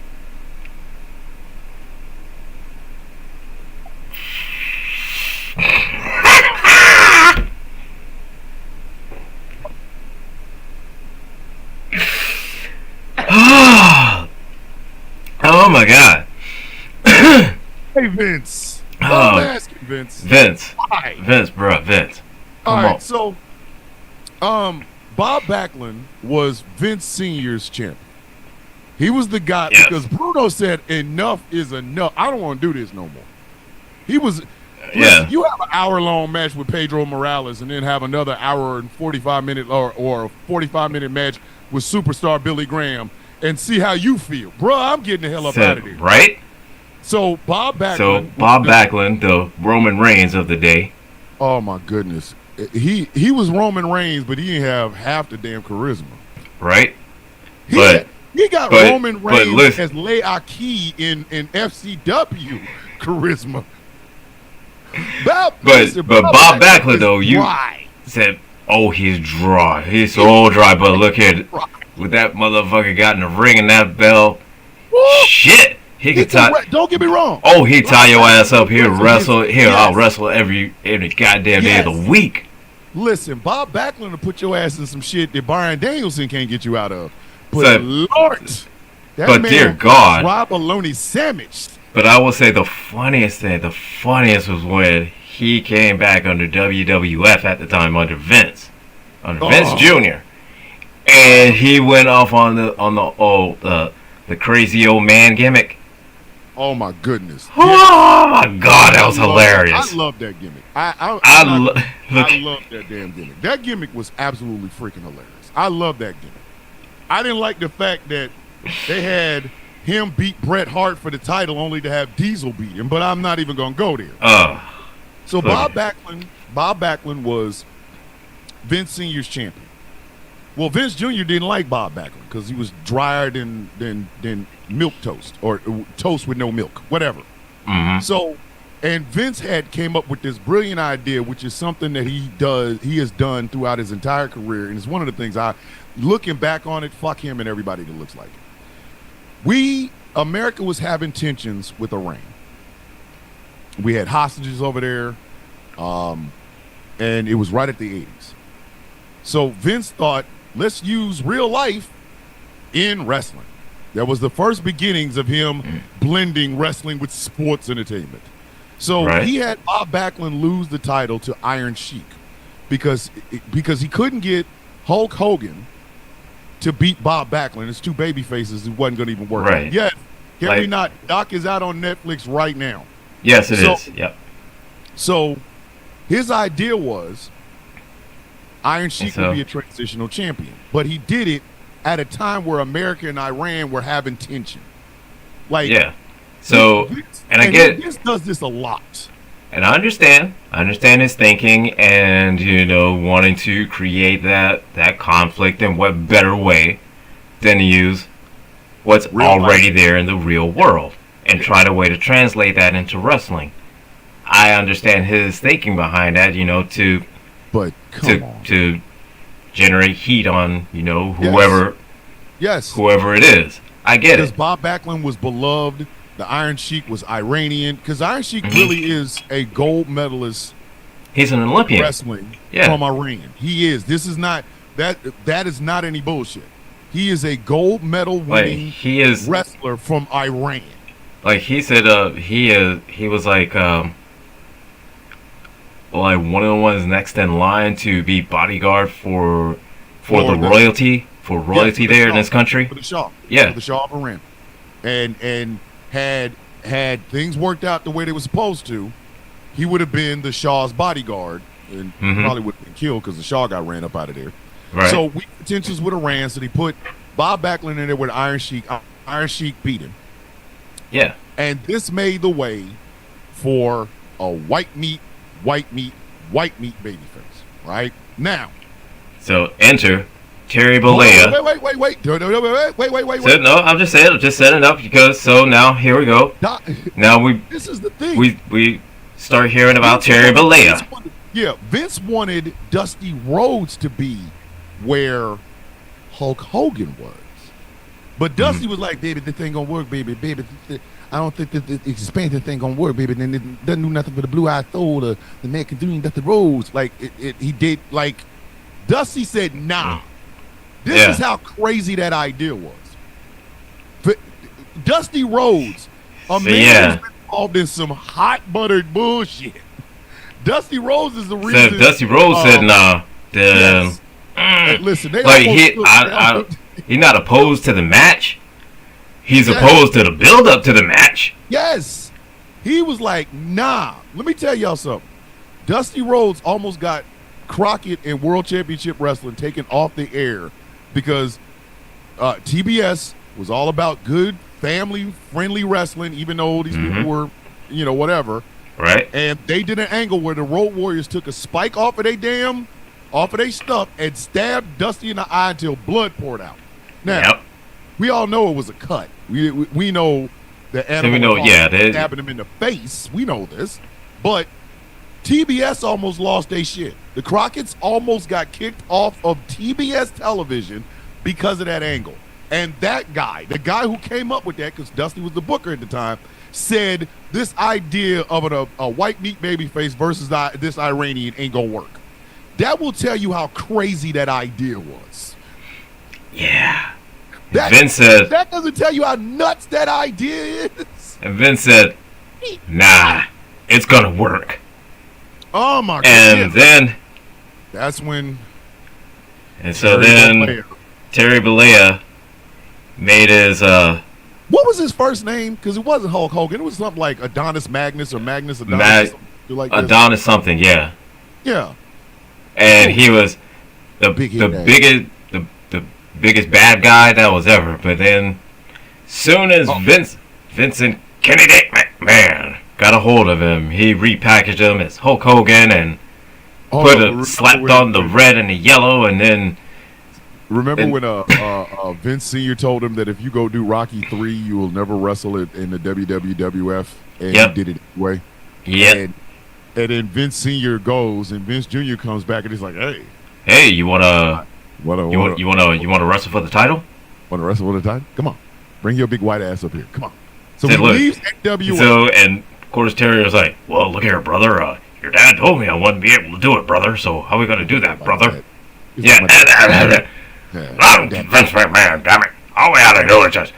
Oh my god. Hey, Vince. Oh, I'm asking, Vince. Why? Vince, bro, Vince. All Come right, on. so, Bob Backlund was Vince Sr.'s champion. He was the guy because Bruno said enough is enough. I don't want to do this no more. He was. Listen, you have an hour-long match with Pedro Morales and then have another hour and 45-minute or a 45-minute match with superstar Billy Graham and see how you feel. Bro, I'm getting the hell up out of here. Right? So, Bob Backlund. The Roman Reigns of the day. Oh, my goodness. He was Roman Reigns, but he didn't have half the damn charisma. Right? He got Roman Reigns as Leaki in FCW charisma. Bob Backlund, though, you said, oh, he's dry. He's so dry, but look here. With that motherfucker got in the ring and that bell, shit. He could tie. Don't get me wrong. Oh, he tie your ass up here, wrestle. Here, I'll wrestle every goddamn day of the week. Listen, Bob Backlund will put your ass in some shit that Bryan Danielson can't get you out of. But Lord, that man dear God, Rob Baloney sandwiched. But I will say the funniest was when he came back under WWF at the time under Vince Jr. And he went off on the crazy old man gimmick. Oh my goodness! Oh my God, that was hilarious. I love that gimmick. I love that damn gimmick. That gimmick was absolutely freaking hilarious. I love that gimmick. I didn't like the fact that they had him beat Bret Hart for the title only to have Diesel beat him, but I'm not even going to go there. So Bob Backlund was Vince Sr.'s champion. Well, Vince Jr. didn't like Bob Backlund because he was drier than milk toast or toast with no milk, whatever. Mm-hmm. So, and Vince came up with this brilliant idea, which is something that he has done throughout his entire career, and it's one of the things looking back on it, fuck him and everybody that looks like it. America was having tensions with Iran. We had hostages over there, and it was right at the 80s. So Vince thought, let's use real life in wrestling. That was the first beginnings of him blending wrestling with sports entertainment. So he had Bob Backlund lose the title to Iron Sheik because he couldn't get Hulk Hogan to beat Bob Backlund. It's two baby faces. It wasn't going to even work. Right. Yes. Can we not? Doc is out on Netflix right now. Yes, it is. Yep. So his idea was Iron Sheik would be a transitional champion. But he did it at a time where America and Iran were having tension. So, and I get Vince does this a lot. And I understand his thinking and, wanting to create that conflict, and what better way than to use what's already there in the real world and try to way to translate that into wrestling. I understand his thinking behind that, to generate heat on, whoever it is. I get it. Because Bob Backlund was beloved. The Iron Sheik was Iranian. Because Iron Sheik really is a gold medalist. He's an Olympian. Wrestling from Iran. He is. This is not, that is not any bullshit. He is a gold medal winning wrestler from Iran. Like he said, he was like one of the ones next in line to be bodyguard for the royalty there in this country. For the Shah. Yeah. For the Shah of Iran. And had things worked out the way they were supposed to, he would have been the Shah's bodyguard and probably would have been killed because the Shah got ran up out of there. Right. So we tensions with Iran, so they put Bob Backlund in there with Iron Sheik. Iron Sheik beat him. Yeah. And this made the way for a white meat babyface. Right? Now. So enter Terry Bollea. Wait. So, no, I'm just saying. I'm just setting up because. So now here we go. Now This is the thing. We start hearing about Terry Bollea. Vince wanted Dusty Rhodes to be where Hulk Hogan was, but Dusty was like, "Baby, this thing gonna work, baby. I don't think that the expansion thing gonna work, baby. Then it doesn't do nothing for the blue-eyed soul, the man can do Dusty Rhodes. Like he did. Like Dusty said, nah. This is how crazy that idea was. Dusty Rhodes, a man who's been involved in some hot buttered bullshit. Dusty Rhodes is the reason. So Dusty Rhodes said, "Nah." Yes. Listen, they like he's not opposed to the match. He's opposed to the build-up to the match. Yes, he was like, "Nah." Let me tell y'all something. Dusty Rhodes almost got Crockett and World Championship Wrestling taken off the air because TBS was all about good, family-friendly wrestling, even though these people were, whatever. Right. And they did an angle where the Road Warriors took a spike off of their stuff and stabbed Dusty in the eye until blood poured out. Now, we all know it was a cut. We know the animal stabbing him in the face. We know this. But TBS almost lost their shit. The Crockett's almost got kicked off of TBS television because of that angle. And that guy, the guy who came up with that, because Dusty was the booker at the time, said this idea of a white meat baby face versus this Iranian ain't gonna work. That will tell you how crazy that idea was. Yeah. Vince said that doesn't tell you how nuts that idea is. And Vince said, "Nah, it's gonna work." Oh my god! And then that's when. And so then Terry Bollea made his what was his first name? Because it wasn't Hulk Hogan. It was something like Adonis Magnus or Magnus Adonis. Adonis something, yeah. Yeah. And he was the biggest bad guy that was ever. But then, soon as Vincent Kennedy McMahon got a hold of him, he repackaged him as Hulk Hogan and slapped on the red and the yellow, and then. Remember when Vince Sr. told him that if you go do Rocky 3, you will never wrestle it in the WWF, and he did it anyway. Yeah. And then Vince Sr. goes, and Vince Jr. comes back, and he's like, "Hey, you wanna wrestle for the title? Want to wrestle for the title? Come on, bring your big white ass up here. Come on." So he leaves NWA. So, and of course Terry was like, "Well, look here, brother. Your dad told me I wouldn't be able to do it, brother. So how are we gonna do that, brother?" I'm Vince McMahon, damn it. All we had to do is just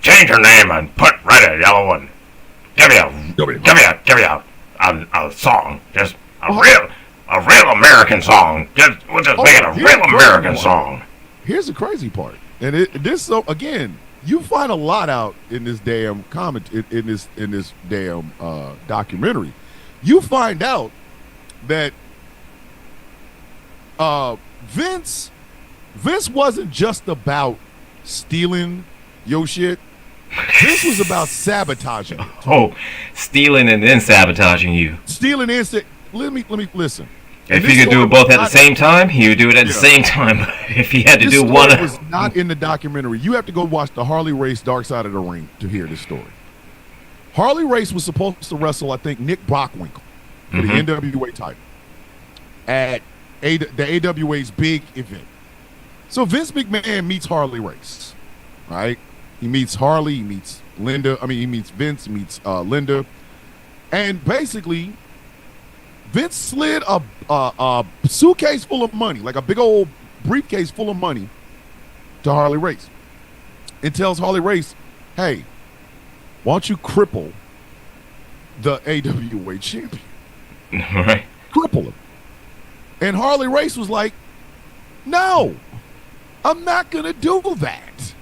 change your name and put red and yellow and give me a song. Just a real American song. We'll just make it a real American song. Here's the crazy part. And again, you find a lot out in this damn in this damn documentary. You find out that Vince wasn't just about stealing your shit. This was about sabotaging it. Oh, stealing and then sabotaging you. Stealing and let me listen. If he could do it both at the same time, he would do it at the same time. If he had to do one, it was not in the documentary. You have to go watch the Harley Race Dark Side of the Ring to hear this story. Harley Race was supposed to wrestle, I think, Nick Bockwinkel for the NWA title at the AWA's big event. So Vince McMahon meets Harley Race, right? He meets Harley, he meets Linda. I mean, he meets Vince, he meets Linda, and basically, Vince slid a suitcase full of money, like a big old briefcase full of money, to Harley Race, and tells Harley Race, "Hey, why don't you cripple the AWA champion? Right? Cripple him." And Harley Race was like, "No. I'm not going to do that.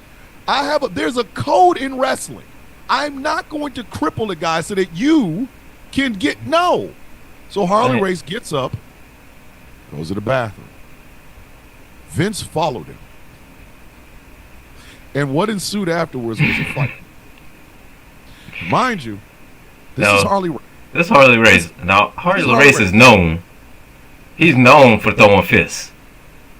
There's a code in wrestling. I'm not going to cripple the guy so that you can get no." So Harley Race gets up, goes to the bathroom. Vince followed him. And what ensued afterwards was a fight. Mind you, this is Harley Race. This is Harley Race. Now, Harley Race is known. He's known for throwing fists.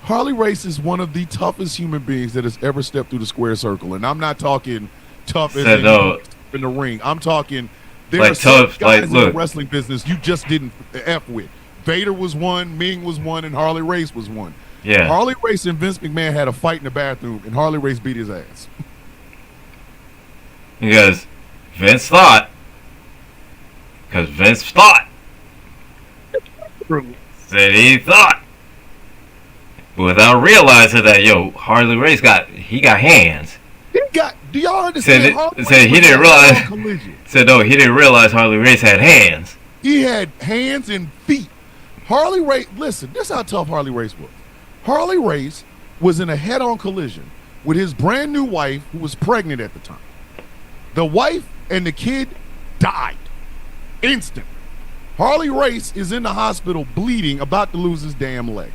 Harley Race is one of the toughest human beings that has ever stepped through the square circle, and I'm not talking tough as in the ring. I'm talking there like are some tough, guys like, in look. the wrestling business you just didn't F with. Vader was one, Ming was one, and Harley Race was one. Yeah. Harley Race and Vince McMahon had a fight in the bathroom, and Harley Race beat his ass. Because Vince thought. Said he thought. Without realizing that, Harley Race got hands. Do y'all understand? Said he didn't realize. Said no, he didn't realize Harley Race had hands. He had hands and feet. Harley Race, listen, this is how tough Harley Race was. Harley Race was in a head-on collision with his brand new wife who was pregnant at the time. The wife and the kid died instantly. Harley Race is in the hospital bleeding, about to lose his damn leg.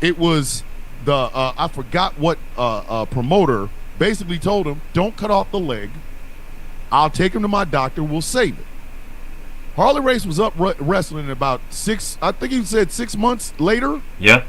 It was I forgot what promoter basically told him, don't cut off the leg. I'll take him to my doctor. We'll save it. Harley Race was up wrestling about 6 months later. Yeah.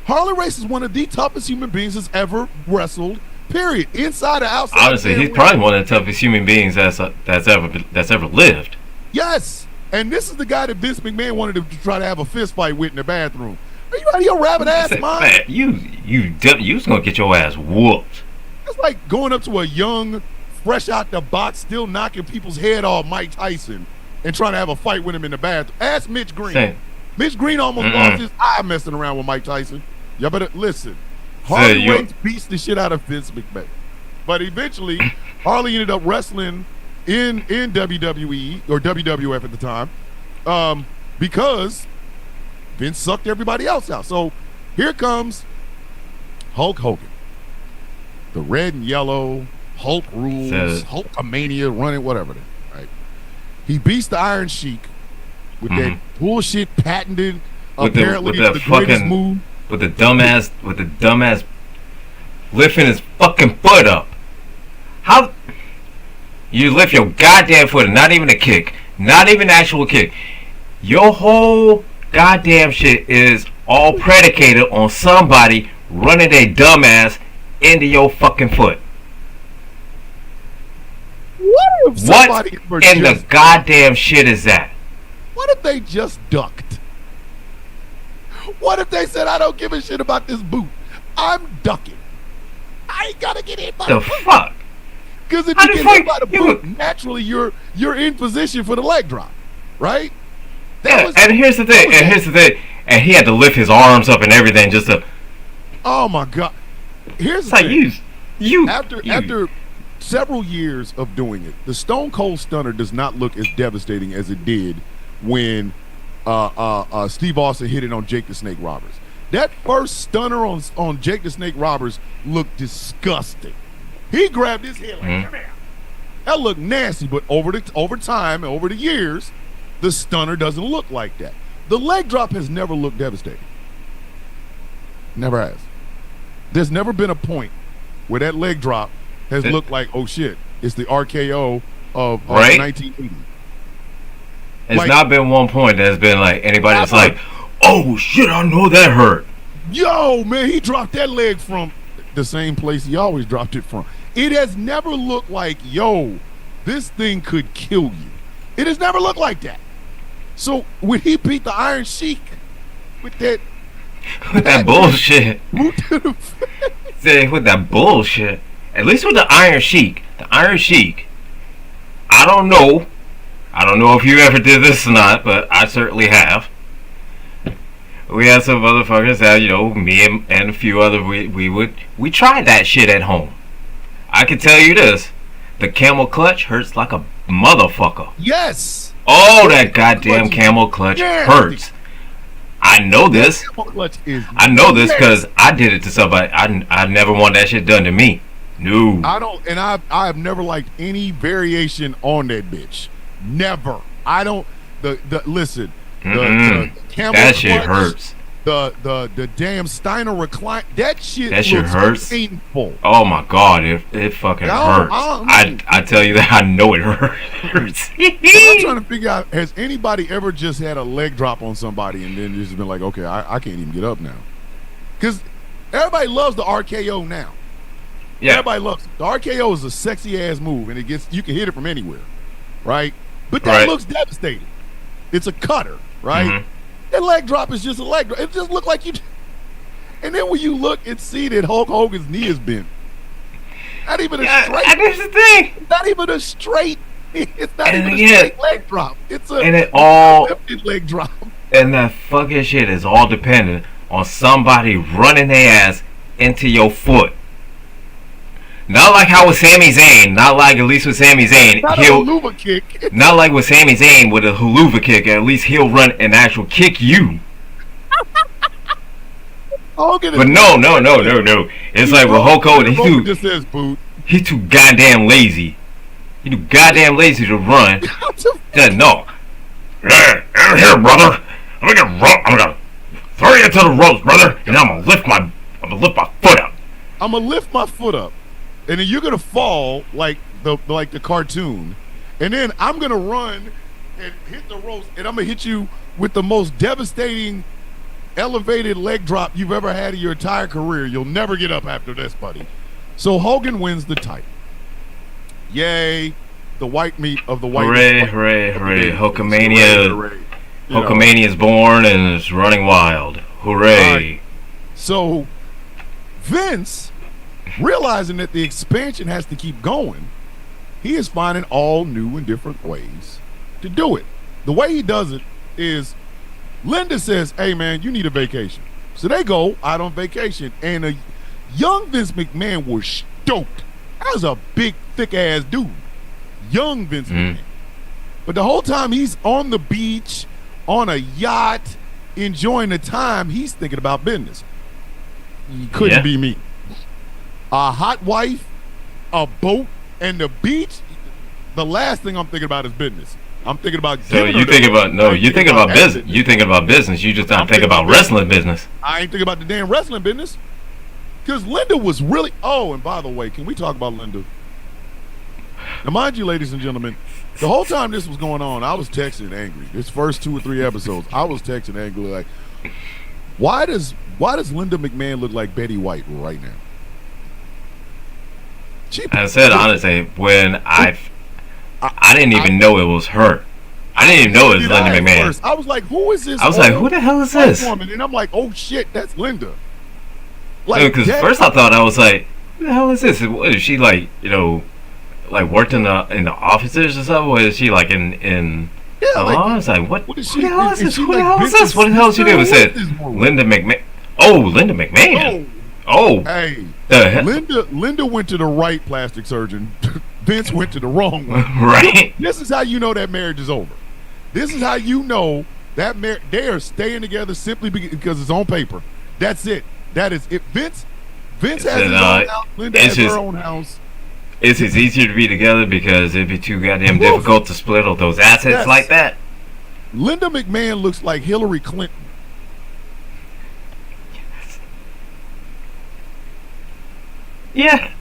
Harley Race is one of the toughest human beings that's ever wrestled, period. Inside or outside. Honestly, he's probably one of the toughest human beings that's ever lived. Yes. And this is the guy that Vince McMahon wanted to try to have a fist fight with in the bathroom. Are you out of your rabbit ass mind? Man, you was gonna get your ass whooped. It's like going up to a young, fresh out the box, still knocking people's head off, Mike Tyson, and trying to have a fight with him in the bathroom. Ask Mitch Green. Same. Mitch Green almost lost his eye messing around with Mike Tyson. Y'all better listen. Harley Race beats the shit out of Vince McMahon. But eventually, Harley ended up wrestling in WWE, or WWF at the time, because Vince sucked everybody else out. So here comes Hulk Hogan. The red and yellow, Hulk rules, Hulkamania, running, whatever. Right? He beats the Iron Sheik with that bullshit patented, apparently the greatest move. With the dumbass lifting his fucking foot up. How you lift your goddamn foot, and not even a kick, not even an actual kick. Your whole goddamn shit is all predicated on somebody running a dumbass into your fucking foot. What in the goddamn shit is that? What if they just ducked? What if they said, I don't give a shit about this boot, I'm ducking, I ain't gotta get hit by the boot. Fuck? Because if you get hit by the boot, naturally you're in position for the leg drop, right? And here's the thing, and he had to lift his arms up and everything just to. Oh my god! Here's the thing. After several years of doing it, the Stone Cold Stunner does not look as devastating as it did when Steve Austin hit it on Jake the Snake Roberts. That first stunner on Jake the Snake Roberts looked disgusting. He grabbed his head like, come here. That looked nasty, but over time, over the years, the stunner doesn't look like that. The leg drop has never looked devastating. Never has. There's never been a point where that leg drop has looked like, oh shit, it's the RKO of 1980. It's not been one point that's been like anybody that's like, oh shit, I know that hurt. Yo, man, he dropped that leg from the same place he always dropped it from. It has never looked like, yo, this thing could kill you. It has never looked like that. So when he beat the Iron Sheik with that bullshit, with that bullshit. At least with the Iron Sheik, I don't know if you ever did this or not, but I certainly have. We had some motherfuckers that, me and a few other, we tried that shit at home. I can tell you this, the camel clutch hurts like a motherfucker. Yes. Oh, that goddamn camel clutch hurts. I know this. I know this because I did it to somebody. I never want that shit done to me. No. I don't, and I've never liked any variation on that bitch. Never. I don't. Listen. The camel that shit clutch, hurts. the damn Steiner recline. That shit looks hurts. painful. Oh my god, it fucking hurts. I tell you that, I know it hurts. I'm trying to figure out, has anybody ever just had a leg drop on somebody and then just been like, okay, I can't even get up now? Because everybody loves the RKO now. Yeah. Everybody loves it. The RKO is a sexy ass move, and you can hit it from anywhere, right? But that looks devastating. It's a cutter, right? Mm-hmm. That leg drop is just a leg drop. It just looked like you. And then when you look and see that Hulk Hogan's knee is bent, not even a straight. And that's the thing. Not even a straight. It's not even a straight leg drop. It's a lifted leg drop. And that fucking shit is all dependent on somebody running their ass into your foot. Not like how with Sami Zayn, not like at least with Sami Zayn, not a haluva kick. Not like with Sami Zayn with a haluva kick. At least he'll run and actual kick you. But no. It's like with Hulk Hogan, he's too goddamn lazy. He's too goddamn lazy to run. No. Here, brother. I'm gonna throw you to the ropes, brother, and I'm gonna lift my foot up. I'm gonna lift my foot up. And then you're gonna fall like the cartoon, and then I'm gonna run and hit the ropes, and I'm gonna hit you with the most devastating elevated leg drop you've ever had in your entire career. You'll never get up after this, buddy. So Hogan wins the title. Yay! The white meat of the white. Hooray! Hulkamania! Hulkamania is born and is running wild. Hooray! Right. So Vince, realizing that the expansion has to keep going, he is finding all new and different ways to do it. The way he does it is Linda says, hey man, you need a vacation. So they go out on vacation, and a young Vince McMahon was stoked. That was a big, thick ass dude. Young Vince McMahon. But the whole time he's on the beach, on a yacht, enjoying the time, he's thinking about business. He couldn't be me. A hot wife, a boat, and the beach. The last thing I'm thinking about is business. I'm thinking about. So you think about business. You thinking about business. You just not thinking about wrestling business. I ain't thinking about the damn wrestling business. Because Linda was really. Oh, and by the way, can we talk about Linda? Now, mind you, ladies and gentlemen, the whole time this was going on, I was texting angry. This first 2 or 3 episodes, I was texting angry like, why does Linda McMahon look like Betty White right now? I said honestly, when I didn't even know it was her. I didn't even know it was Linda McMahon. First. I was like, who is this? I was like, who the hell is this? Woman? And I'm like, oh shit, that's Linda. Like, because first I thought, I was like, who the hell is this? What is she like? Like worked in the offices or something? Or is she like in I was like, what the hell is this? Who the hell is this? What the hell is she doing? It said Linda McMahon. Oh, Linda McMahon. Oh. Hey, Linda went to the right plastic surgeon. Vince went to the wrong one. Right. This is how you know that marriage is over. This is how you know that they are staying together simply because it's on paper. That's it. That is it. Vince has his own house. Linda has her own house. It's easier to be together because it'd be too goddamn difficult to split all those assets like that. Linda McMahon looks like Hillary Clinton. Yeah.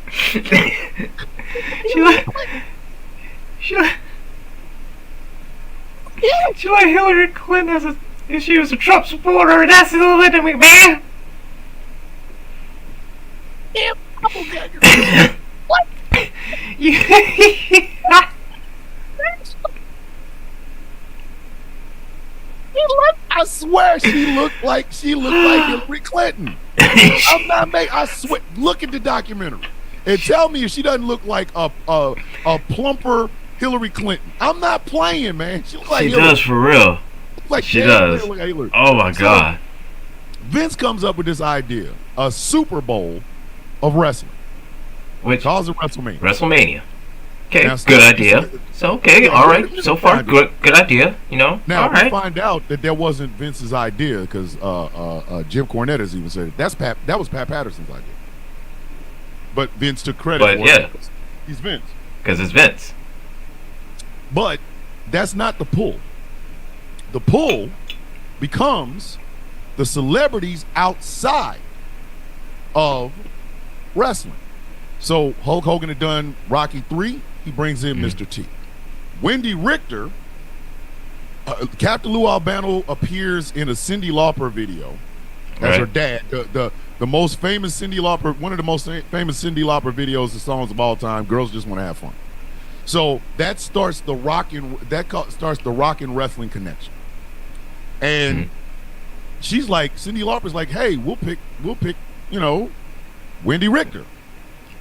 She like Hillary Clinton if she was a Trump supporter, and that's Linda McMahon. Yeah, what? I swear she looked like Hillary Clinton. I'm not making. I swear. Look at the documentary and tell me if she doesn't look like a plumper Hillary Clinton. I'm not playing, man. She looks like she Hillary. Does for real. Like she does. Oh my God. Vince comes up with this idea: a Super Bowl of wrestling. Which calls it WrestleMania. WrestleMania. Okay, now, good idea. So okay, all right. So far, good idea. Now all right. We find out that wasn't Vince's idea because Jim Cornette has even said it. That was Pat Patterson's idea. But Vince took credit for it. He's Vince. Because it's Vince. But that's not the pull. the pull becomes the celebrities outside of wrestling. So Hulk Hogan had done Rocky 3. He brings in Mr. T. Wendy Richter, Captain Lou Albano appears in a Cyndi Lauper video as her dad. The most famous Cyndi Lauper, one of the most famous Cyndi Lauper videos and songs of all time. Girls Just Want to Have Fun. So that starts the rock and wrestling connection. And she's like, Cyndi Lauper's like, hey, we'll pick, Wendy Richter.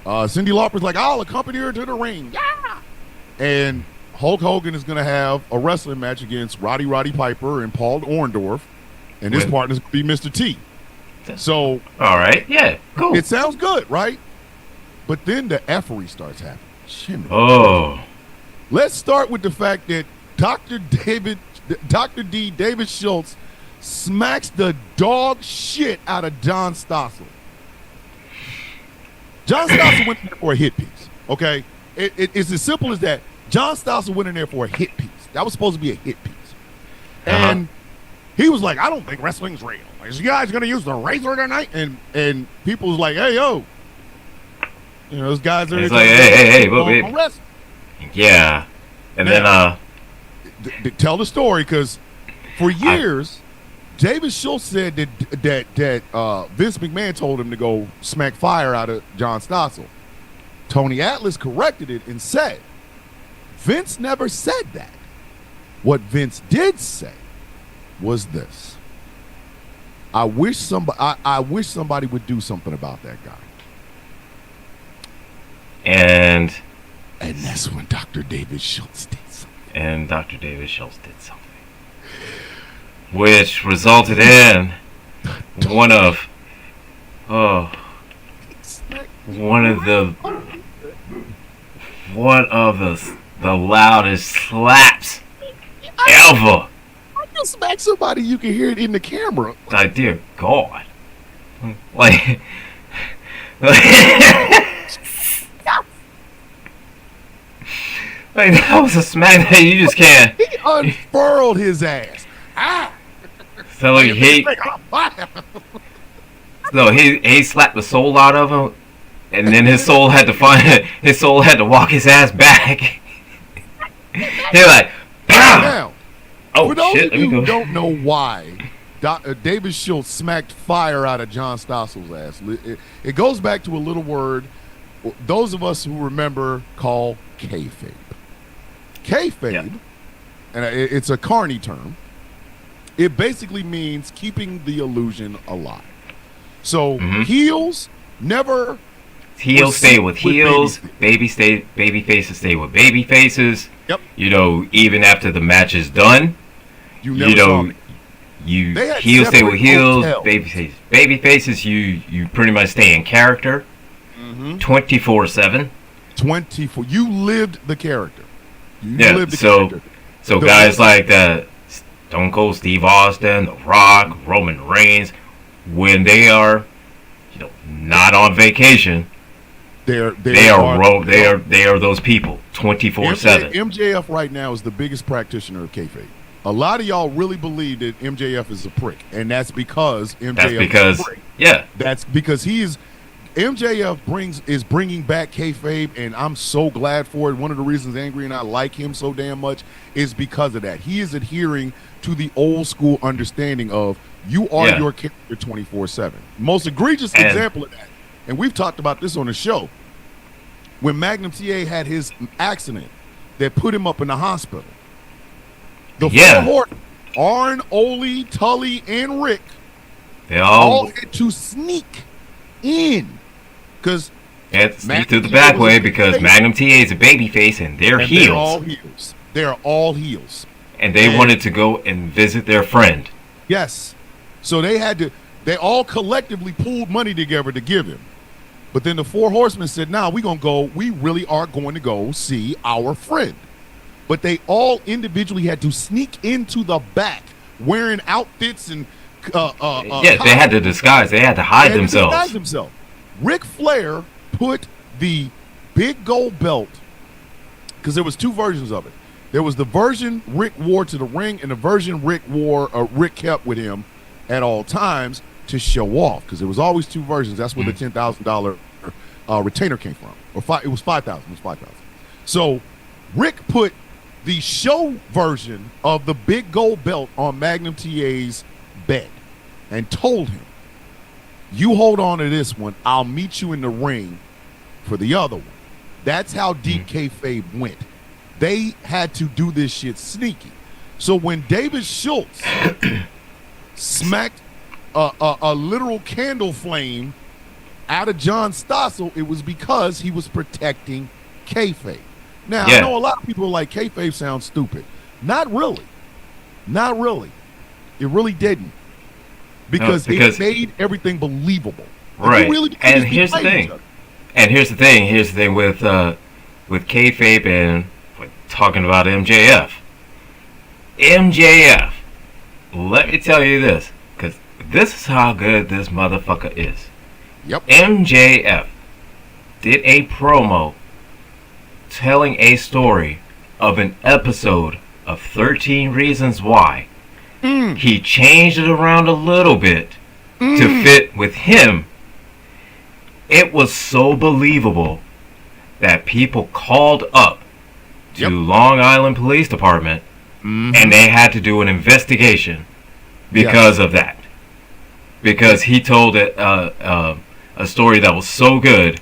Cyndi Lauper's like, I'll accompany her to the ring. Yeah. And Hulk Hogan is going to have a wrestling match against Roddy Piper and Paul Orndorff, and his partner's going to be Mr. T. So, all right, yeah, cool. It sounds good, right? But then the effery starts happening. Shimmy. Oh. Let's start with the fact that Dr. D. David Schultz smacks the dog shit out of John Stossel. John Stossel went in there for a hit piece, okay? It's as simple as that. John Stossel went in there for a hit piece. That was supposed to be a hit piece. And he was like, I don't think wrestling's real. Is you guys going to use the razor tonight? And people was like, hey, yo. Those guys are... It's like, hey, wrestle. Yeah. And now, then... tell the story, because for years... David Schultz said that Vince McMahon told him to go smack fire out of John Stossel. Tony Atlas corrected it and said, Vince never said that. What Vince did say was this: I wish somebody would do something about that guy. And that's when Dr. David Schultz did something. Which resulted in one of the loudest slaps ever. I can smack somebody, you can hear it in the camera. Like, dear God. Like that was a smack that you just can't. He unfurled his ass. So he slapped the soul out of him, and then his soul had to walk his ass back. He's like, now, oh for those shit! of you who don't know why David Schultz smacked fire out of John Stossel's ass, it goes back to a little word those of us who remember call kayfabe. Kayfabe, and it's a carny term. It basically means keeping the illusion alive. So heels never... Heels stay with heels. Baby faces stay with baby faces. Yep. Even after the match is done, heels stay with heels. Baby faces. You pretty much stay in character. 24/7. 24. You lived the character. Lived the character. So guys like that. Stone Cold Steve Austin, The Rock, Roman Reigns, when they are, not on vacation, they are those people 24/7. MJF right now is the biggest practitioner of kayfabe. A lot of y'all really believe that MJF is a prick, and that's because MJF is a prick. Yeah, that's because MJF is bringing back kayfabe, and I'm so glad for it. One of the reasons Angry and I like him so damn much is because of that. He is adhering to the old school understanding of you are your character 24/7. Most egregious example of that, and we've talked about this on the show, when Magnum TA had his accident that put him up in the hospital. The four horsemen, Arn, Ole, Tully, and Rick, they all had to sneak in. Because sneak through the back way because Magnum TA is a babyface and they're heels. They're all heels. And they wanted to go and visit their friend. Yes. So they all collectively pooled money together to give him. But then the four horsemen said, we really are going to go see our friend. But they all individually had to sneak into the back wearing outfits and they had to disguise. They had to hide themselves. Ric Flair put the big gold belt, because there was two versions of it. There was the version Rick wore to the ring and the version Rick kept with him at all times to show off, because there was always two versions. That's where the $10,000 retainer came from. It was 5,000. It was 5,000. So Rick put the show version of the big gold belt on Magnum TA's bed and told him, "You hold on to this one. I'll meet you in the ring for the other one." That's how deep kayfabe went. They had to do this shit sneaky. So when David Schultz smacked a literal candle flame out of John Stossel, it was because he was protecting kayfabe. Now, I know a lot of people are like, kayfabe sounds stupid. Not really. Not really. It really didn't. Because it made everything believable. Right. And here's the thing. Here's the thing with kayfabe and talking about MJF. MJF. Let me tell you this, because this is how good this motherfucker is. Yep. MJF did a promo telling a story of an episode of 13 Reasons Why. He changed it around a little bit to fit with him. It was so believable that people called up to Long Island Police Department and they had to do an investigation because of that. Because he told a story that was so good,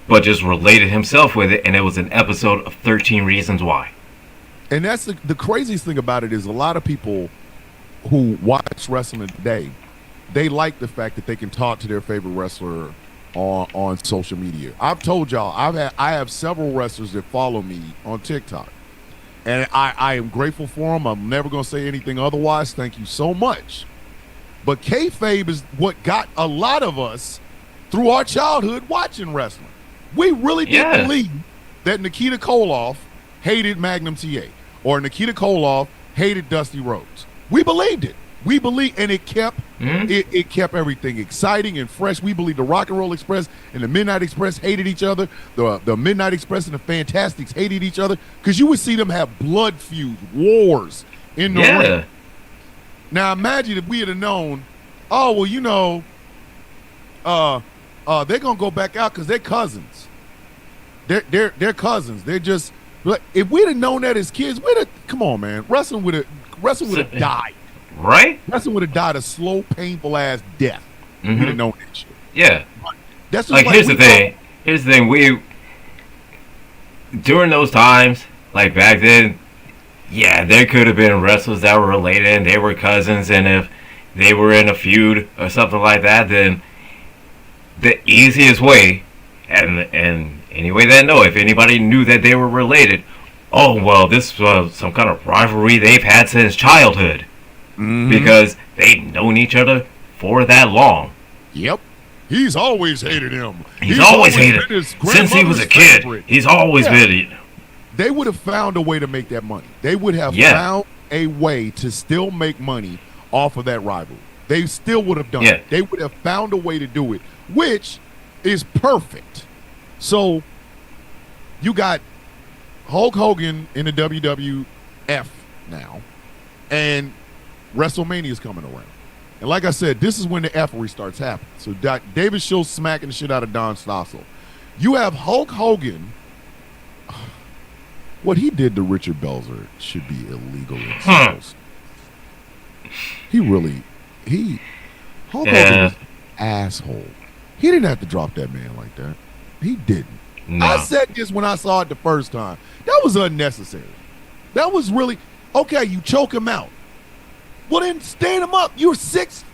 but just related himself with it, and it was an episode of 13 Reasons Why. And that's the craziest thing about it is a lot of people who watch wrestling today, they like the fact that they can talk to their favorite wrestler on social media. I've told y'all, I have several wrestlers that follow me on TikTok, and I am grateful for them. I'm never going to say anything otherwise. Thank you so much. But kayfabe is what got a lot of us through our childhood watching wrestling. We really did believe that Nikita Koloff hated Magnum TA or Nikita Koloff hated Dusty Rhodes. We believed it. We believed, and it kept it kept everything exciting and fresh. We believed the Rock and Roll Express and the Midnight Express hated each other. The Midnight Express and the Fantastics hated each other, because you would see them have blood feuds, wars in the ring. Now imagine if we had known, oh well, you know, they're gonna go back out because they're cousins. They're cousins. They're just, if we'd have known that as kids, we'd have, come on, man, wrestling would have died. Right? Wrestling would have died a slow, painful ass death. We'd have known that shit. Yeah. But that's just like here's the thing. Here's the thing. We, during those times, like back then, there could have been wrestlers that were related and they were cousins, and if they were in a feud or something like that, then the easiest way, and any way that if anybody knew that they were related, oh well, this was some kind of rivalry they've had since childhood, because they've known each other for that long. Yep. He's always hated him. He's always hated him since he was a kid. Favorite. He's always been it. They would have found a way to make that money. They would have found a way to still make money off of that rivalry. They still would have done it. They would have found a way to do it, which is perfect. So you got Hulk Hogan in the WWF now, and WrestleMania is coming around. And like I said, this is when the F-ery starts happening. So David Schultz smacking the shit out of Don Stossel. You have Hulk Hogan. What he did to Richard Belzer should be illegal. Hulk Hogan was an asshole. He didn't have to drop that man like that. He didn't. No. I said this when I saw it the first time. That was unnecessary. That was really, okay, you choke him out. Well, then stand him up. You're 6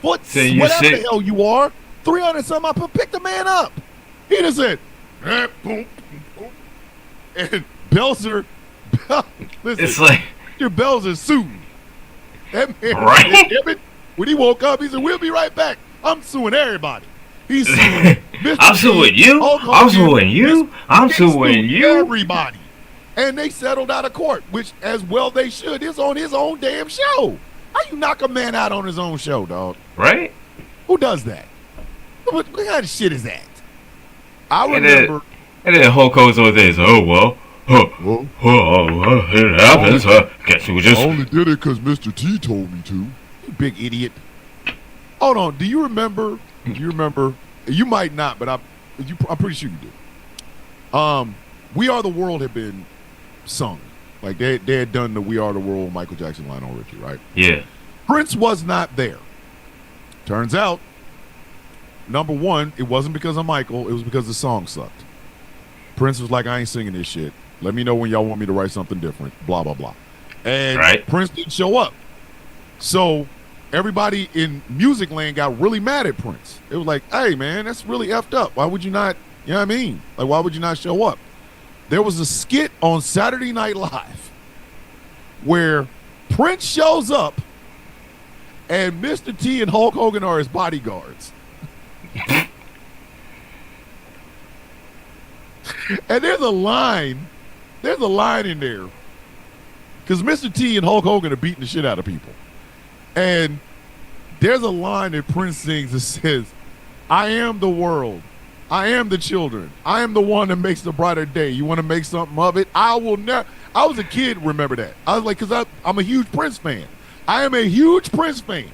foot, whatever the hell you are, 300 something up, pick the man up. He just said, boom, boom. And Belzer, listen, it's like your Belzer suing. That man, right? When he woke up, he said, "We'll be right back. I'm suing everybody." He's suing I'm suing you. I'm suing you. I'm suing you. Everybody. And they settled out of court, which as well they should. It's on his own damn show. How you knock a man out on his own show, dog? Right? Who does that? What kind of shit is that? I remember. And then Hulk Hogan's over there. Oh well, It happens. Guess who just... I only did it because Mr. T told me to. You big idiot. Hold on. Do you remember? You might not, but I'm pretty sure you do. We Are the World had been sung. Like they had done the We Are the World Michael Jackson line on Richie, right? Yeah. Prince was not there. Turns out, number one, it wasn't because of Michael. It was because the song sucked. Prince was like, I ain't singing this shit. Let me know when y'all want me to write something different. Blah, blah, blah. And Prince didn't show up. So everybody in music land got really mad at Prince. It was like, hey, man, that's really effed up. Why would you not, you know what I mean? Like, why would you not show up? There was a skit on Saturday Night Live where Prince shows up and Mr. T and Hulk Hogan are his bodyguards. And there's a line in there because Mr. T and Hulk Hogan are beating the shit out of people. And there's a line that Prince sings that says, I am the world. I am the children. I am the one that makes the brighter day. You want to make something of it? I will never. I was a kid, remember that. I was like, because I'm a huge Prince fan. I am a huge Prince fan.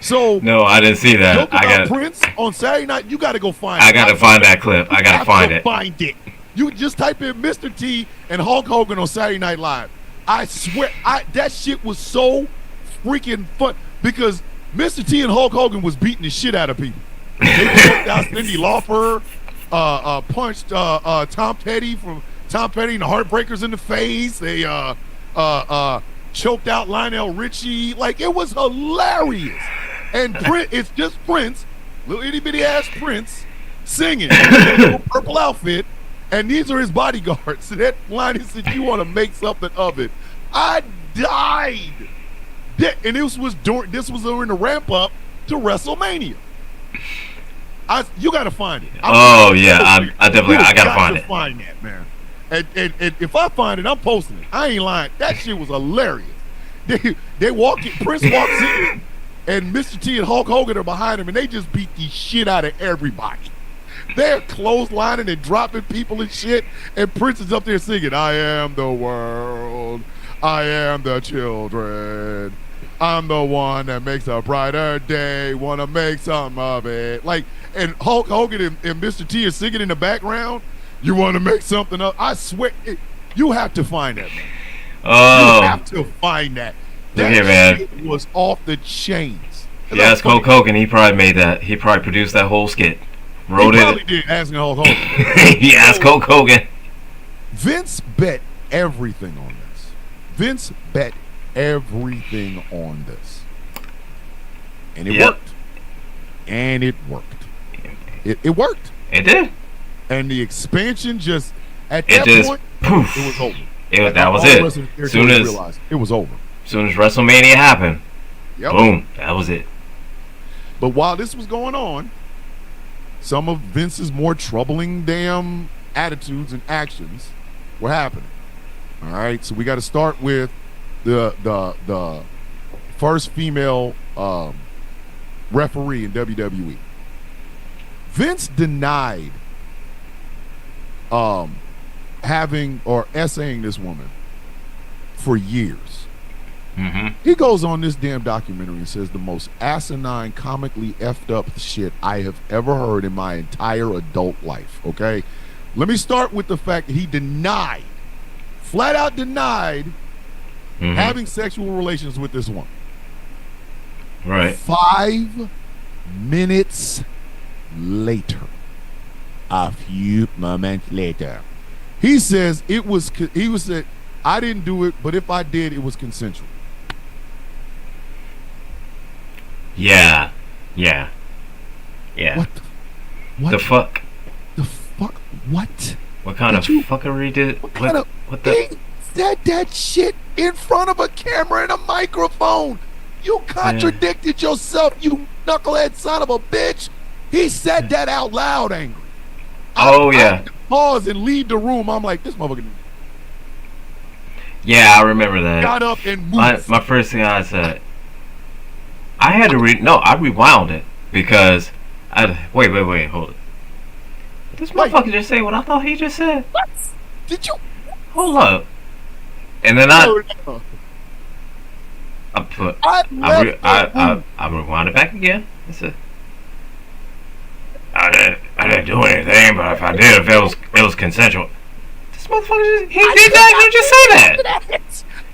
So no, I didn't see that. I got Prince on Saturday night. You got to go find it. I got to find that clip. I got to find it. Find it. You just type in Mr. T and Hulk Hogan on Saturday Night Live. I swear, that shit was so freaking fun because Mr. T and Hulk Hogan was beating the shit out of people. They choked out Cyndi Lauper, punched Tom Petty and the Heartbreakers in the face. They choked out Lionel Richie. Like, it was hilarious. And it's just Prince, little itty bitty ass Prince, singing in a little purple outfit, and these are his bodyguards. So that line is that you want to make something of it. I died. And this was during the ramp up to WrestleMania. You got to find it. I definitely I gotta find it. Find that, man. And if I find it, I'm posting it. I ain't lying. That shit was hilarious. They walk in, Prince walks in, and Mr. T and Hulk Hogan are behind him, and they just beat the shit out of everybody. They're clotheslining and dropping people and shit, and Prince is up there singing, I am the world, I am the children, I'm the one that makes a brighter day, want to make something of it. Like, and Hulk Hogan and Mr. T are singing in the background, you want to make something up. I swear, you have to find that, man. Oh. You have to find that. That shit was off the chains. Yeah, it's Hulk Hogan. He probably made that. He probably produced that whole skit. Wrote it. He probably did, asking Hulk Hogan. He asked Hulk Hogan. Vince bet everything on this. Vince bet everything on this. And it worked. And it worked. It worked. It did. And the expansion just, at that point, poof. It was over. That was it. Soon as realized it was over. As soon as WrestleMania happened, boom, that was it. But while this was going on, some of Vince's more troubling damn attitudes and actions were happening. All right, so we got to start with the first female referee in WWE. Vince denied having or essaying this woman for years. Mm-hmm. He goes on this damn documentary and says the most asinine, comically effed up shit I have ever heard in my entire adult life. Okay, let me start with the fact that he denied, flat out denied, having sexual relations with this woman. Right. 5 minutes later, a few moments later, he says it was. He was said, I didn't do it, but if I did, it was consensual. Yeah. What the fuck? The fuck? What? What kind of fuckery did? What the? He said that shit in front of a camera and a microphone. You contradicted yourself, you knucklehead son of a bitch. He said that out loud, angry. I had to pause and leave the room. I'm like, this motherfucker. Yeah, I remember that. Got up and moved. My first thing I said, I had to I rewound it because wait, hold it. Did this motherfucker just say what I thought he just said? What? Did you? hold up. And then I rewound it back again. I didn't do anything, but if I did, if it was consensual. This motherfucker, he did not just say that.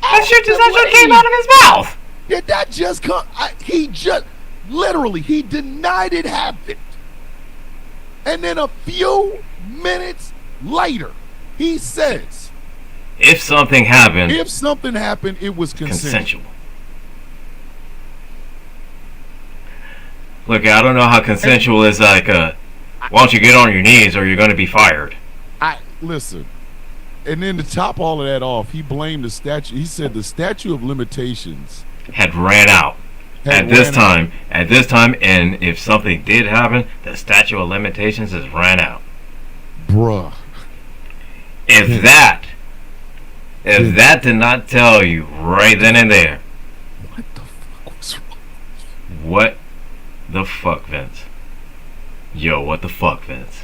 That shit just came out of his mouth. Did that just come? He just literally he denied it happened, and then a few minutes later, he says, "If something happened, it was consensual." Look, I don't know how consensual is. Like, why don't you get on your knees or you're going to be fired? Listen. And then to top all of that off, he blamed the statute. He said the statute of limitations had ran out at this time, and if something did happen, the statute of limitations has ran out. Bruh. If that did not tell you right then and there, what the fuck was wrong? What the fuck, Vince? Yo, what the fuck, Vince?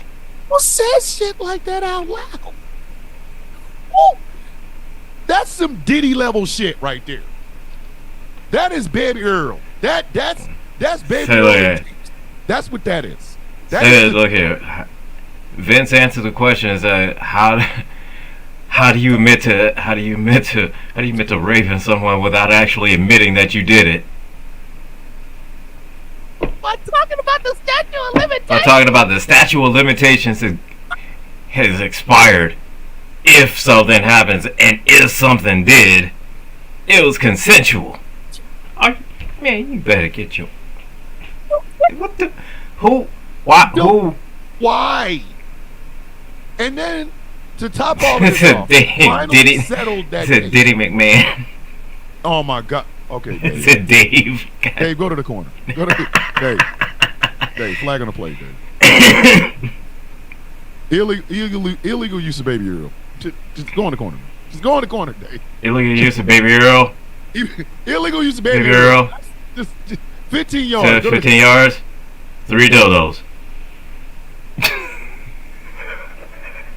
Who says shit like that out loud? Ooh, that's some Diddy level shit right there. That is Baby Earl. That's Baby Earl. That's what that is. Look here. Vince answered the question is how do you admit to raping someone without actually admitting that you did it? I'm talking about the statute of limitations. I'm talking about the statute of limitations has expired. If something happens, and if something did, it was consensual. Man, you better get your. What the? Who? Why? Who? Why? And then to top all this off, finally settled that. It's Diddy McMahon. Oh my God. Okay. It's a Dave. Dave, go to the corner. Dave, flag on the play, Dave. Illegal use of Baby Earl. Just go in the corner. Just go in the corner, Dave. Illegal use of Baby Earl. Illegal use of Baby Earl. Just 15 yards. 15 yards. 3 dildos.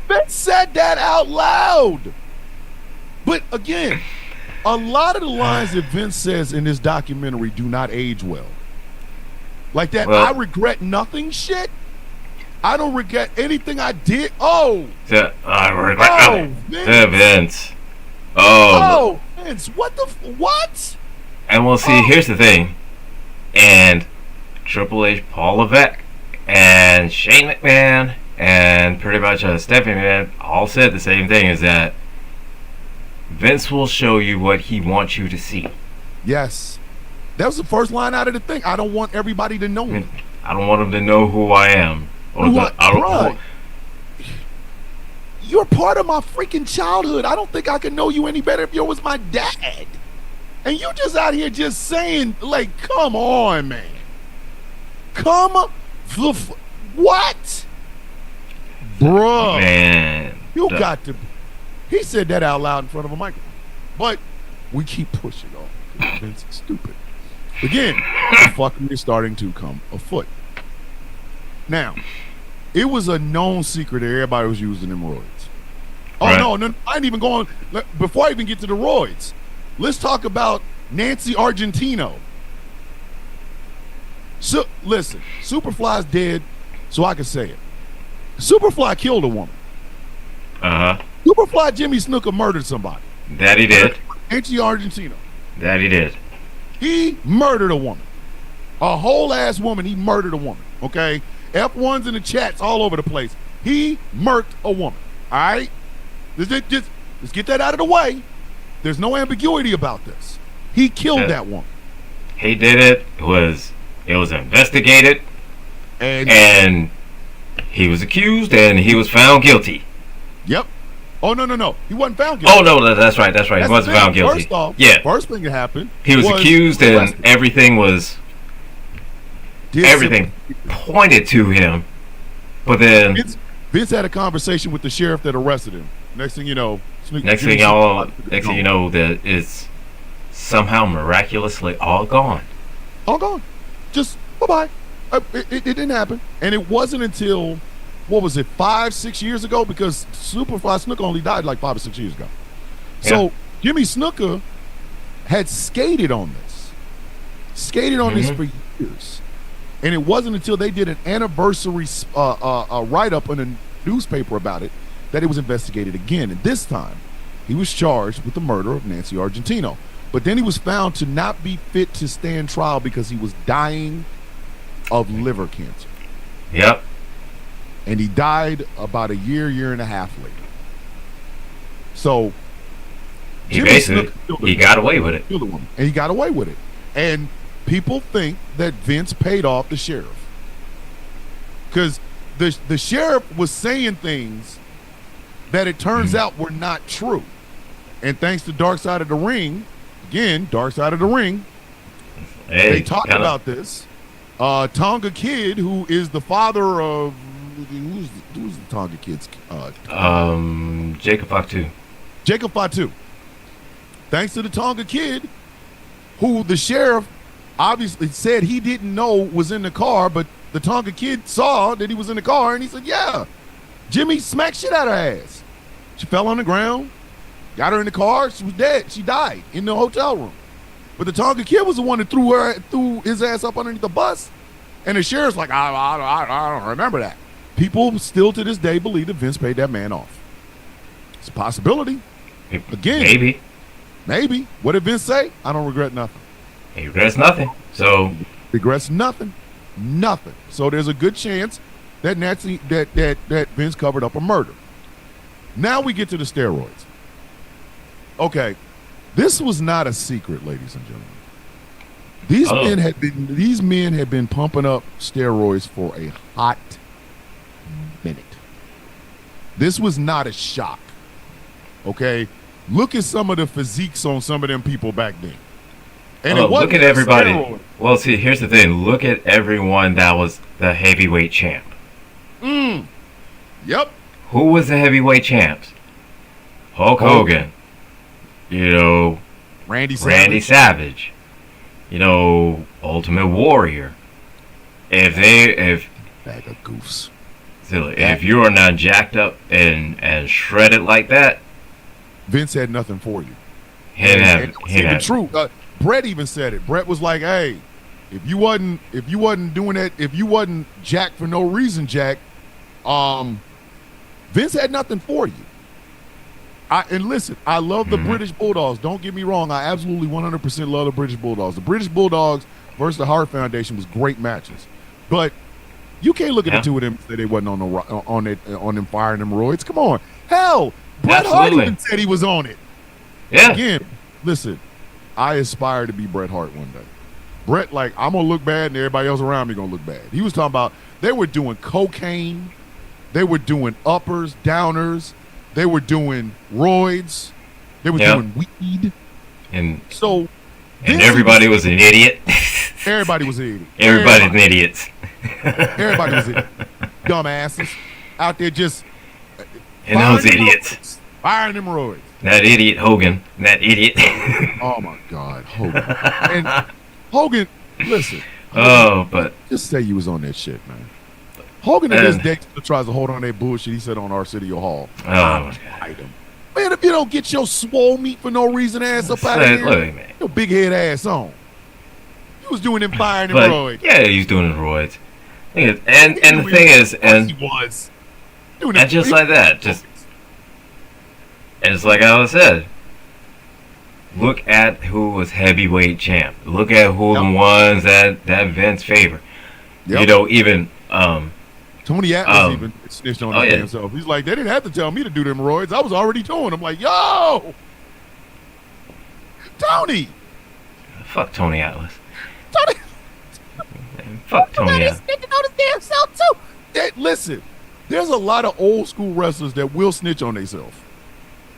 Vince said that out loud. But again, a lot of the lines that Vince says in this documentary do not age well. Like that, I regret nothing shit. I don't regret anything I did. I regret nothing. Vince. Vince, what? And we'll see, here's the thing. And Triple H, Paul Levesque, and Shane McMahon, and pretty much Stephanie McMahon all said the same thing, is that Vince will show you what he wants you to see. Yes. That was the first line out of the thing. I don't want everybody to know me. I don't want them to know who I am. You're part of my freaking childhood. I don't think I can know you any better if you was my dad. And you just out here just saying, like, come on, man. What? Bruh. Man. You got to. He said that out loud in front of a microphone. But we keep pushing on. Vince is stupid. Again, the fucking is starting to come afoot. Now, it was a known secret that everybody was using them roids. Oh, right. No, I ain't even going. Before I even get to the roids, let's talk about Nancy Argentino. So, listen, Superfly's dead, so I can say it. Superfly killed a woman. Superfly Jimmy Snuka murdered somebody. That he did. Nancy Argentino. That he did. He murdered a woman. A whole ass woman, he murdered a woman. Okay? F1s in the chats all over the place. He murked a woman. Alright? Let's get that out of the way. There's no ambiguity about this. He killed that woman. He did it. It was investigated. And he was accused and he was found guilty. Yep. Oh, no. He wasn't found guilty. Oh, no, that's right. He wasn't found guilty. First off, first thing that happened, he was accused and everything pointed to him. But then Vince had a conversation with the sheriff that arrested him. Next thing you know, that it's somehow miraculously all gone. All gone. Just bye-bye. It didn't happen. And it wasn't until what was it, 5-6 years ago? Because Superfly Snuka only died like 5 or 6 years ago. Yeah. So Jimmy Snuka had skated on this for years. And it wasn't until they did an anniversary write-up in a newspaper about it that it was investigated again. And this time, he was charged with the murder of Nancy Argentino. But then he was found to not be fit to stand trial because he was dying of liver cancer. Yep. And he died about a year and a half later. So he got away with it. And he got away with it. And people think that Vince paid off the sheriff. Because the sheriff was saying things that it turns out were not true. And thanks to Dark Side of the Ring, again, Dark Side of the Ring, they talked about this. Tonga Kid, who is the father of who's the Tonga Kid's Jacob Fatu. Jacob Fatu. Thanks to the Tonga Kid, who the sheriff obviously said he didn't know was in the car, but the Tonga Kid saw that he was in the car, and he said, yeah, Jimmy smacked shit out of her ass. She fell on the ground, got her in the car, she was dead. She died in the hotel room. But the Tonga Kid was the one that threw his ass up underneath the bus. And the sheriff's like, I don't remember that. People still to this day believe that Vince paid that man off. It's a possibility. Again, maybe. What did Vince say? I don't regret nothing. He regrets nothing. So regrets nothing. Nothing. So there's a good chance that that Vince covered up a murder. Now we get to the steroids. Okay. This was not a secret, ladies and gentlemen. These men had been pumping up steroids for a hot minute. This was not a shock. Okay? Look at some of the physiques on some of them people back then. And look at everybody. Steroid. Well, see, here's the thing. Look at everyone that was the heavyweight champ. Yep. Who was the heavyweight champs? Hulk Hogan. You know, Randy Savage. You know, Ultimate Warrior. If bag of goofs. If you are not jacked up and shredded like that, Vince had nothing for you. The truth. Brett even said it. Brett was like, "Hey, if you wasn't doing that, if you wasn't jacked for no reason, Jack, Vince had nothing for you." And listen, I love the British Bulldogs. Don't get me wrong. I absolutely 100% love the British Bulldogs. The British Bulldogs versus the Hart Foundation was great matches. But you can't look at the two of them and say they wasn't on them firing them roids. Come on. Hell, Bret Hart even said he was on it. Yeah. Again, listen, I aspire to be Bret Hart one day. Bret, like, I'm going to look bad and everybody else around me going to look bad. He was talking about they were doing cocaine. They were doing uppers, downers. They were doing roids. They were doing weed. And everybody was an idiot. Everybody was an idiot. Everybody's an idiot. Everybody was idiot. Dumbasses out there just. And those idiots. Firing them roids. That idiot Hogan. That idiot. Oh my God, Hogan. And Hogan, listen. But just say you was on that shit, man. Hogan to this day still tries to hold on that bullshit he said on Arsenio Hall. Man, if you don't get your swole meat for no reason ass up out of here, man. Your big head ass on. He was doing them firing them roids. Yeah, he was doing the roids. And the thing is, and he was doing and just like that, and it's like I said. Look at who was heavyweight champ. Look at who the ones that Vince favored. Yep. You know, even Tony Atlas even snitched on himself. He's like, they didn't have to tell me to do them roids. I was already doing them. I'm like, yo, Tony. Fuck Tony Atlas. Tony. Fuck Tony Atlas. He's snitching on his damn self too. Listen, there's a lot of old school wrestlers that will snitch on themselves.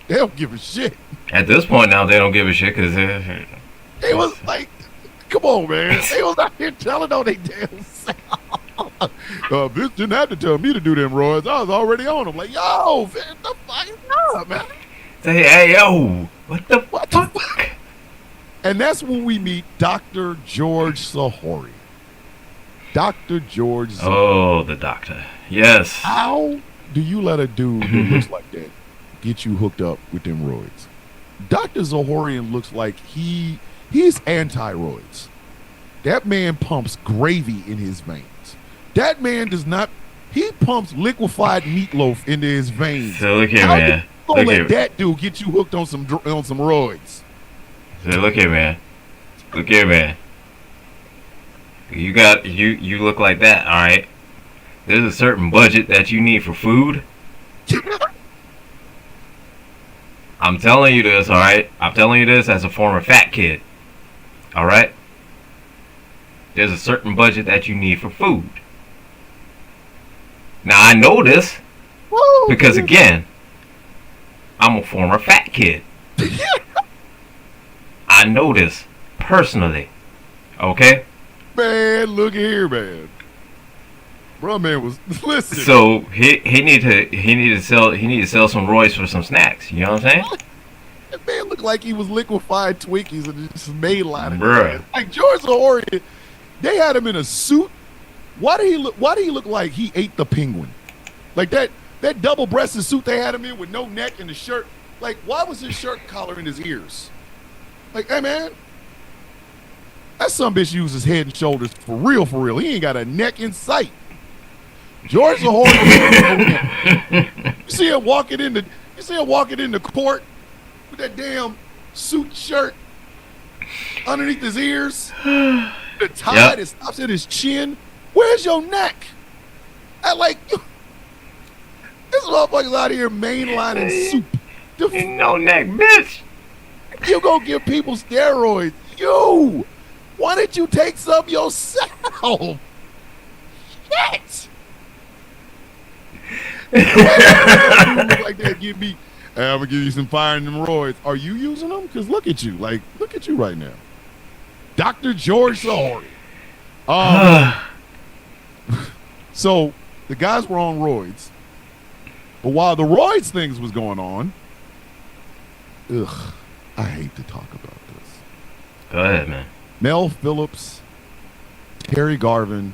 They don't give a shit. At this point now, they don't give a shit because they was like, come on, man. They was out here telling on their damn self. Vince didn't have to tell me to do them roids. I was already on them. Like, yo, Vince, the fuck up, man? Say, hey, yo, what the fuck? And that's when we meet Dr. George Sahori. Dr. George Zahorian. Oh, the doctor. Yes. How do you let a dude who looks like that get you hooked up with them roids? Dr. Zahorian looks like he's anti-roids. That man pumps gravy in his veins. That man does not. He pumps liquefied meatloaf into his veins. So look here, How man. you gonna let that dude get you hooked on some roids? So look here, man. Look here, man. You look like that, all right? There's a certain budget that you need for food. I'm telling you this, all right? I'm telling you this as a former fat kid. All right? There's a certain budget that you need for food. Now I know this because again, I'm a former fat kid. I know this personally. Okay? Man, look here, man. Bro, man was listen. So he need to sell some roids for some snacks. You know what I'm saying? That man looked like he was liquefied Twinkies and just made line. Bruh. Like George Zahorian, they had him in a suit. Why did he look like he ate the penguin? Like that double-breasted suit they had him in with no neck and the shirt. Like, why was his shirt collar in his ears? Like, hey man, that some bitch uses Head and Shoulders for real, for real. He ain't got a neck in sight. George Zahorian. You see him walking in the court with that damn suit shirt underneath his ears, the tie that stops at his chin. Where's your neck? This motherfucker's out here mainlining soup. No neck, bitch. You go give people steroids. Why didn't you take some yourself? Shit. Like that, I'm gonna give you some fire in them roids. Are you using them? Because look at you right now, Dr. George Zahorian. So the guys were on roids, but while the roids things was going on, I hate to talk about this. Go ahead, man. Mel Phillips, Terry Garvin,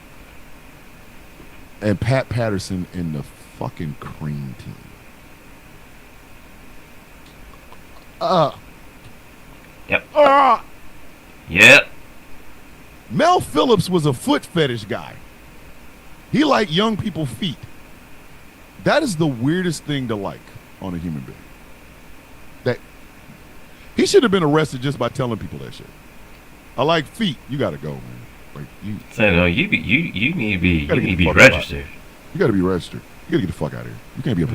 and Pat Patterson in the fucking cream team. Yep. Yep. Mel Phillips was a foot fetish guy. He liked young people's feet. That is the weirdest thing to like on a human being. That he should have been arrested just by telling people that shit. I like feet. You gotta go, man. Like you. So no, you need to be registered. You gotta be registered. You gotta get the fuck out of here. You can't be up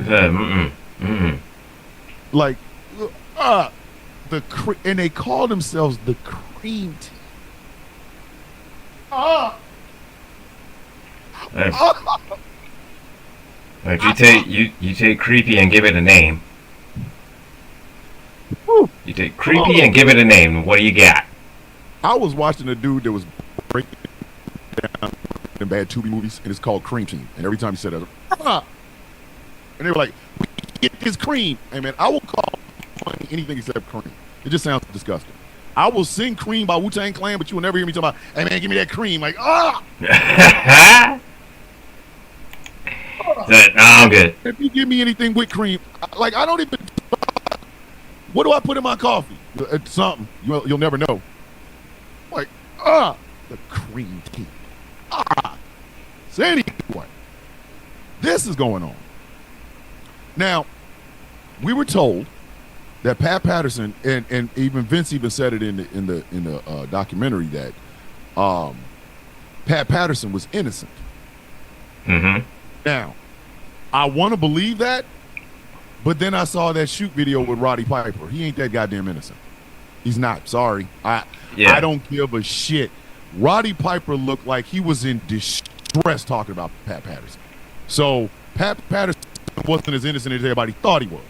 here. Like, and they call themselves the cream team. If you take creepy and give it a name. You take creepy and give it a name. What do you got? I was watching a dude that was breaking down in bad Tubi movies, and it's called Cream Team. And every time he said that, and they were like, "We get this cream." Hey man, I will call anything except cream. It just sounds disgusting. I will sing "Cream" by Wu-Tang Clan, but you will never hear me talk about, "Hey man, give me that cream." Like, Nah, I'm good. If you give me anything with cream, like I don't even. What do I put in my coffee? Something. You'll never know. Like, the cream tea. So anyway, this is going on. Now, we were told that Pat Patterson and even Vince even said it in the documentary that Pat Patterson was innocent. Mm-hmm. Now, I want to believe that, but then I saw that shoot video with Roddy Piper. He ain't that goddamn innocent. He's not. Sorry. I don't give a shit. Roddy Piper looked like he was in distress talking about Pat Patterson. So Pat Patterson wasn't as innocent as everybody thought he was.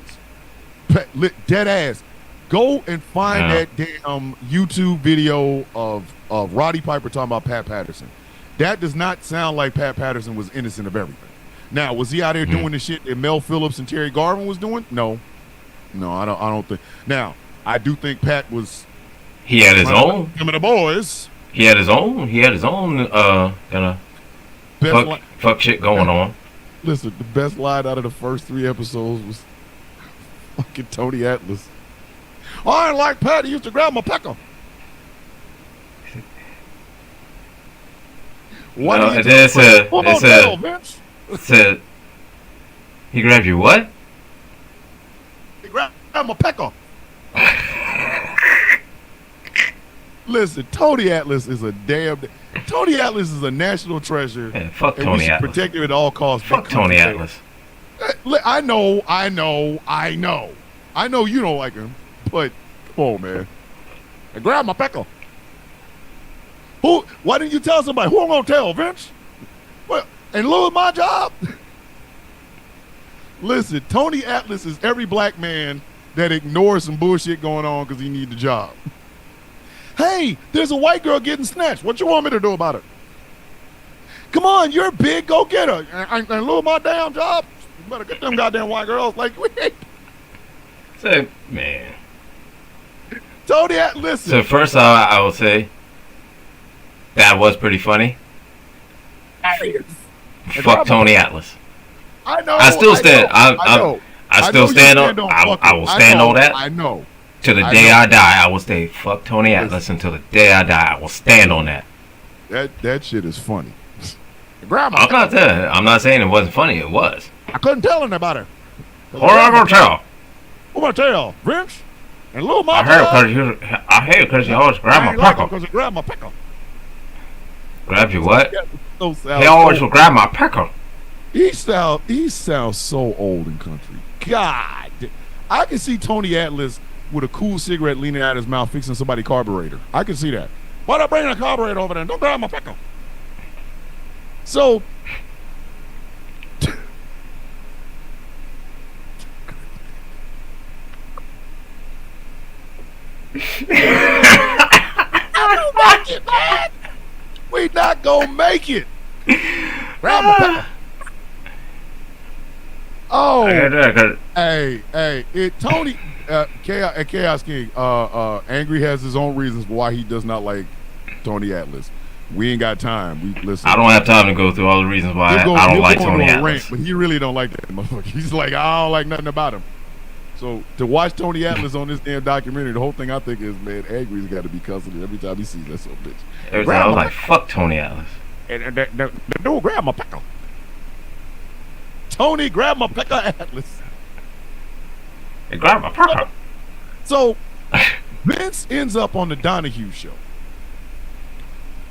Dead ass. Go and find that damn YouTube video of Roddy Piper talking about Pat Patterson. That does not sound like Pat Patterson was innocent of everything. Now, was he out there doing the shit that Mel Phillips and Terry Garvin was doing? No, I don't think. Now, I do think Pat was. He had his own. Him and the boys. He had his own kind of fuck shit going on. Listen, the best line out of the first 3 episodes was fucking Tony Atlas. I ain't like Pat. He used to grab my pecker. What No, do you and then it said, he grabbed you what? He grabbed my pecker. Listen, Tony Atlas is a Tony Atlas is a national treasure. Yeah, fuck and Tony we should Atlas. protect him at all costs. Fuck Tony Atlas. I know you don't like him, but come on, man. And grab my pecker. Why didn't you tell somebody? Who I'm gonna tell, Vince? Well, and lose my job? Listen, Tony Atlas is every black man that ignores some bullshit going on because he needs a job. Hey, there's a white girl getting snatched. What you want me to do about it? Come on, you're big. Go get her. And lose my damn job. You better get them goddamn white girls. Like, wait. So, man. Tony Atlas, listen. So first I will say that was pretty funny. Fuck Tony Atlas. I know. I still stand. I still stand on. I will stand on that. I know. Till the day I die, I will say fuck Tony Atlas until the day I die. I will stand on that. That shit is funny. I'm not saying it wasn't funny. It was. I couldn't tell him about it. Or I'm gonna tell. Who gonna tell? Vince? And Lil I heard because you always grab my pecker. Because he grabbed my pecker. Grab you what? So He always will grab my pecker. He sounds so old and country. God, I can see Tony Atlas with a cool cigarette leaning out his mouth, fixing somebody's carburetor. I can see that. Why'd I bring a carburetor over there? Don't grab my pecker. So, we not gonna make it. Grab my pecker. Oh, hey, Tony, Chaos King, Angry has his own reasons why he does not like Tony Atlas. We ain't got time. We listen. I don't have time to go through all the reasons why I don't like Tony Atlas. Rant, but he really don't like that motherfucker. He's like, I don't like nothing about him. So to watch Tony Atlas on this damn documentary, the whole thing I think is, man, Angry's got to be cussing it every time he sees that son of a bitch. Every time I was like, fuck Tony Atlas. And the dude grab my pecker. Tony, grab my pecker, Atlas. Hey, grab my pecker. So Vince ends up on the Donahue show.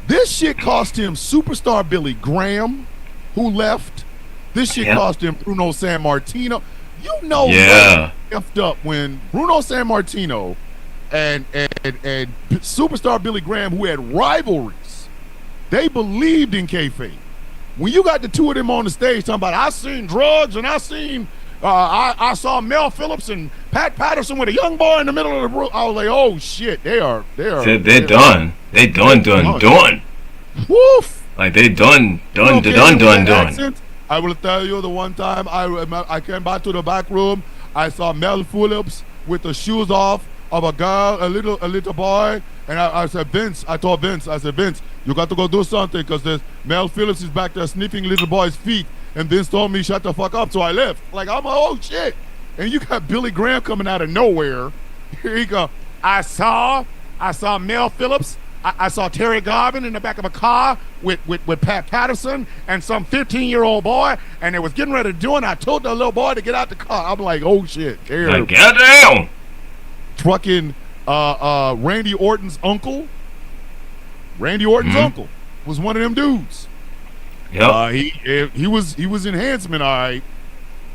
This shit cost him superstar Billy Graham, who left. This shit cost him Bruno Sammartino. You know what effed up when Bruno Sammartino and superstar Billy Graham, who had rivalries, they believed in kayfabe. When you got the two of them on the stage talking about, I seen drugs and I seen, I saw Mel Phillips and Pat Patterson with a young boy in the middle of the room. I was like, oh shit, they're done. They done. Woof. Like they done. I will tell you the one time I came back to the back room, I saw Mel Phillips with the shoes off of a girl, a little boy, and I said, Vince, I told Vince, Vince, you got to go do something because there's Mel Phillips is back there sniffing little boy's feet, and Vince told me shut the fuck up, so I left. Like, I'm like, oh shit. And you got Billy Graham coming out of nowhere. Here you go. I saw Mel Phillips. I saw Terry Garvin in the back of a car with Pat Patterson and some 15-year-old boy, and they was getting ready to do it. And I told the little boy to get out the car. I'm like, oh shit. Like, get down. Trucking Randy Orton's uncle. Randy Orton's uncle was one of them dudes. Yeah. He was enhancement, all right,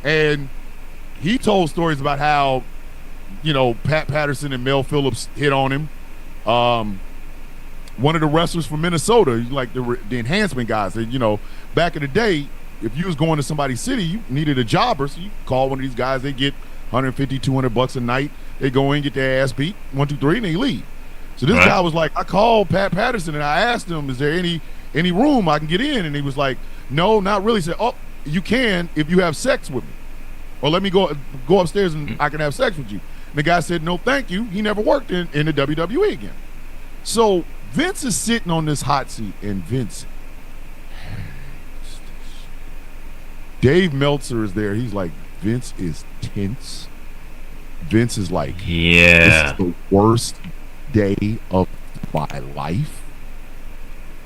and he told stories about how, you know, Pat Patterson and Mel Phillips hit on him. One of the wrestlers from Minnesota, like the enhancement guys, you know, back in the day, if you was going to somebody's city, you needed a jobber, so you call one of these guys, they get $150, $200 a night. They go in, get their ass beat, 1, 2, 3, and they leave. So this guy was like, I called Pat Patterson and I asked him, is there any room I can get in? And he was like, no, not really. He said, oh, you can if you have sex with me. Or let me go upstairs and I can have sex with you. And the guy said, no, thank you. He never worked in the WWE again. So Vince is sitting on this hot seat, and Vince hates Dave Meltzer is there. He's like, Vince is tense. Vince is like, Yeah. this is the worst day of my life.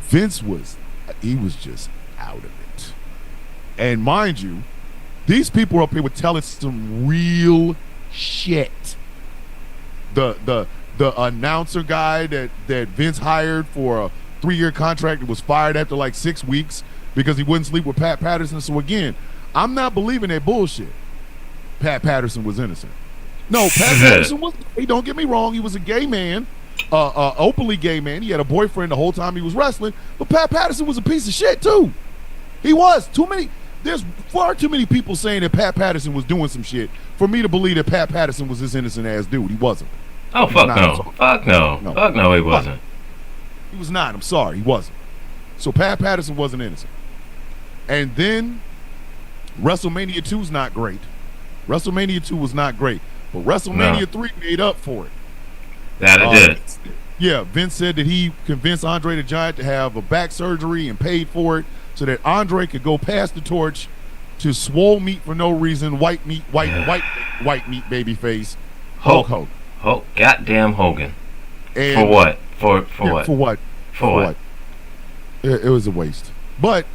Vince was just out of it. And mind you, these people up here were telling some real shit. The announcer guy that Vince hired for a 3-year contract was fired after like 6 weeks because he wouldn't sleep with Pat Patterson. So again, I'm not believing that bullshit. Pat Patterson was innocent. No, Pat Patterson was. Hey, don't get me wrong. He was a gay man, openly gay man. He had a boyfriend the whole time he was wrestling. But Pat Patterson was a piece of shit too. He was. There's far too many people saying that Pat Patterson was doing some shit for me to believe that Pat Patterson was this innocent ass dude. He wasn't. Oh, fuck no. Fuck no. Fuck no, he wasn't. He was not. I'm sorry. He wasn't. So Pat Patterson wasn't innocent. And then WrestleMania 2 is not great. WrestleMania 2 was not great. But WrestleMania 3 made up for it. That it did. Yeah, Vince said that he convinced Andre the Giant to have a back surgery and paid for it so that Andre could go pass the torch to swole meat for no reason, white meat baby face, Hulk Hogan. Goddamn Hogan. And for what? For what? For what? For what? It was a waste. But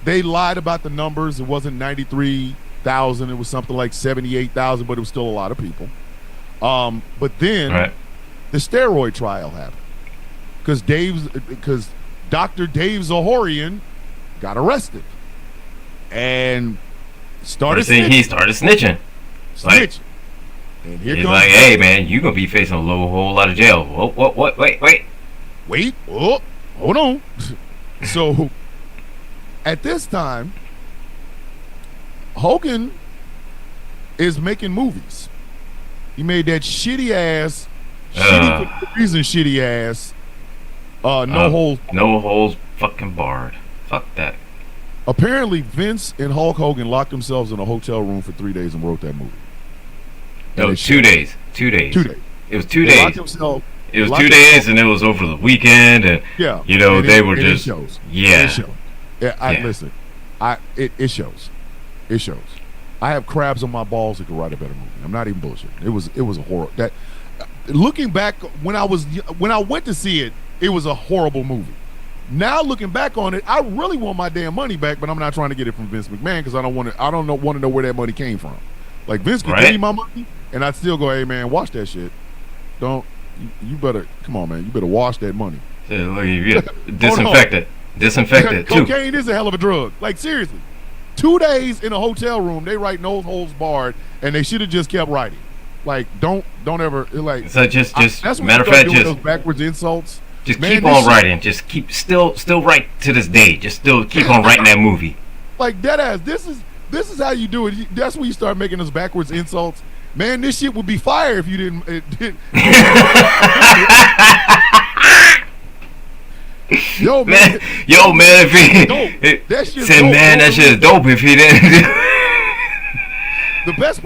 they lied about the numbers. It wasn't 93,000. It was something like 78,000, but it was still a lot of people. But then the steroid trial happened because Dr. Dave Zahorian got arrested and started snitching. He started snitching. Snitching. And here he's comes like, hey man, you gonna be facing a whole lot of jail. What? Wait. Oh, hold on. So at this time, Hogan is making movies. He made that shitty ass No Holds fucking barred. Fuck that. Apparently, Vince and Hulk Hogan locked themselves in a hotel room for 3 days and wrote that movie. No, 2 days. 2 days. 2 days. It was 2 days. It was 2 days, and it was over the weekend, and they were just. It shows. Yeah. It shows. Listen. It shows. It shows. I have crabs on my balls that could write a better movie. I'm not even bullshitting. It was a horror. That looking back when I went to see it, it was a horrible movie. Now looking back on it, I really want my damn money back, but I'm not trying to get it from Vince McMahon because I don't want to know where that money came from. Like Vince could give me my money, and I'd still go, hey man, wash that shit. You better come on, man. You better wash that money. Disinfect it too. Cocaine is a hell of a drug. Like seriously, 2 days in a hotel room, they write No Holds Barred, and they should have just kept writing. Like don't ever like. So just that's matter of fact, just those backwards insults. Just keep on writing. Just keep still write to this day. Just still keep on writing that movie. Like dead ass. This is how you do it. That's when you start making those backwards insults. Man, this shit would be fire if you didn't. Yo man, if he that shit said, man, that shit is dope. If he didn't. The best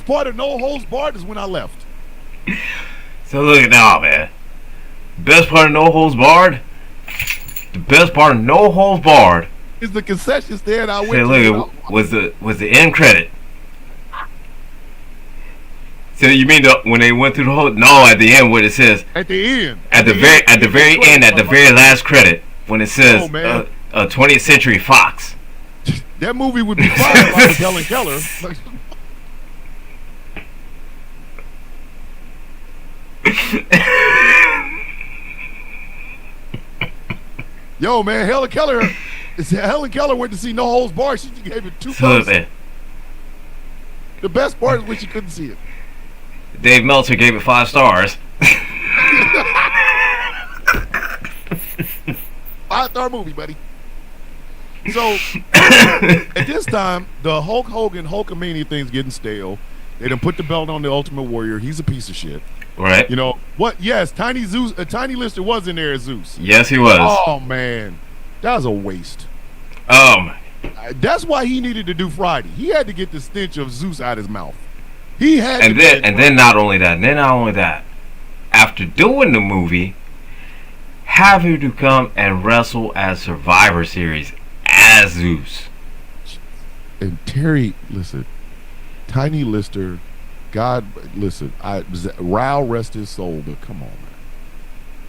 part of No Holds Barred is when I left. So look at now, man. Best part of No Holds Barred. The best part of No Holds Barred is the concession stand I went to. Look, was the end credit. So you mean when they went through the whole? No, at the end, what it says. At the end. At the very last credit, when it says 20th Century Fox. That movie would be fire if I was Helen Keller. Yo, man, Helen Keller went to see No Holds Barred. She gave it 2 thumbs. The best part is when she couldn't see it. Dave Meltzer gave it 5 stars. 5-star movie, buddy. So at this time, the Hulk Hogan Hulkamania thing's getting stale. They done put the belt on the Ultimate Warrior. He's a piece of shit. Right. You know what? Yes, Tiny Lister was in there as Zeus. Yes, he was. Oh man, that was a waste. That's why he needed to do Friday. He had to get the stench of Zeus out of his mouth. He had. And then not only that, after doing the movie, have him to come and wrestle as Survivor Series as Zeus. And Terry, listen, Tiny Lister, God, listen, Rao rest his soul, but come on, man.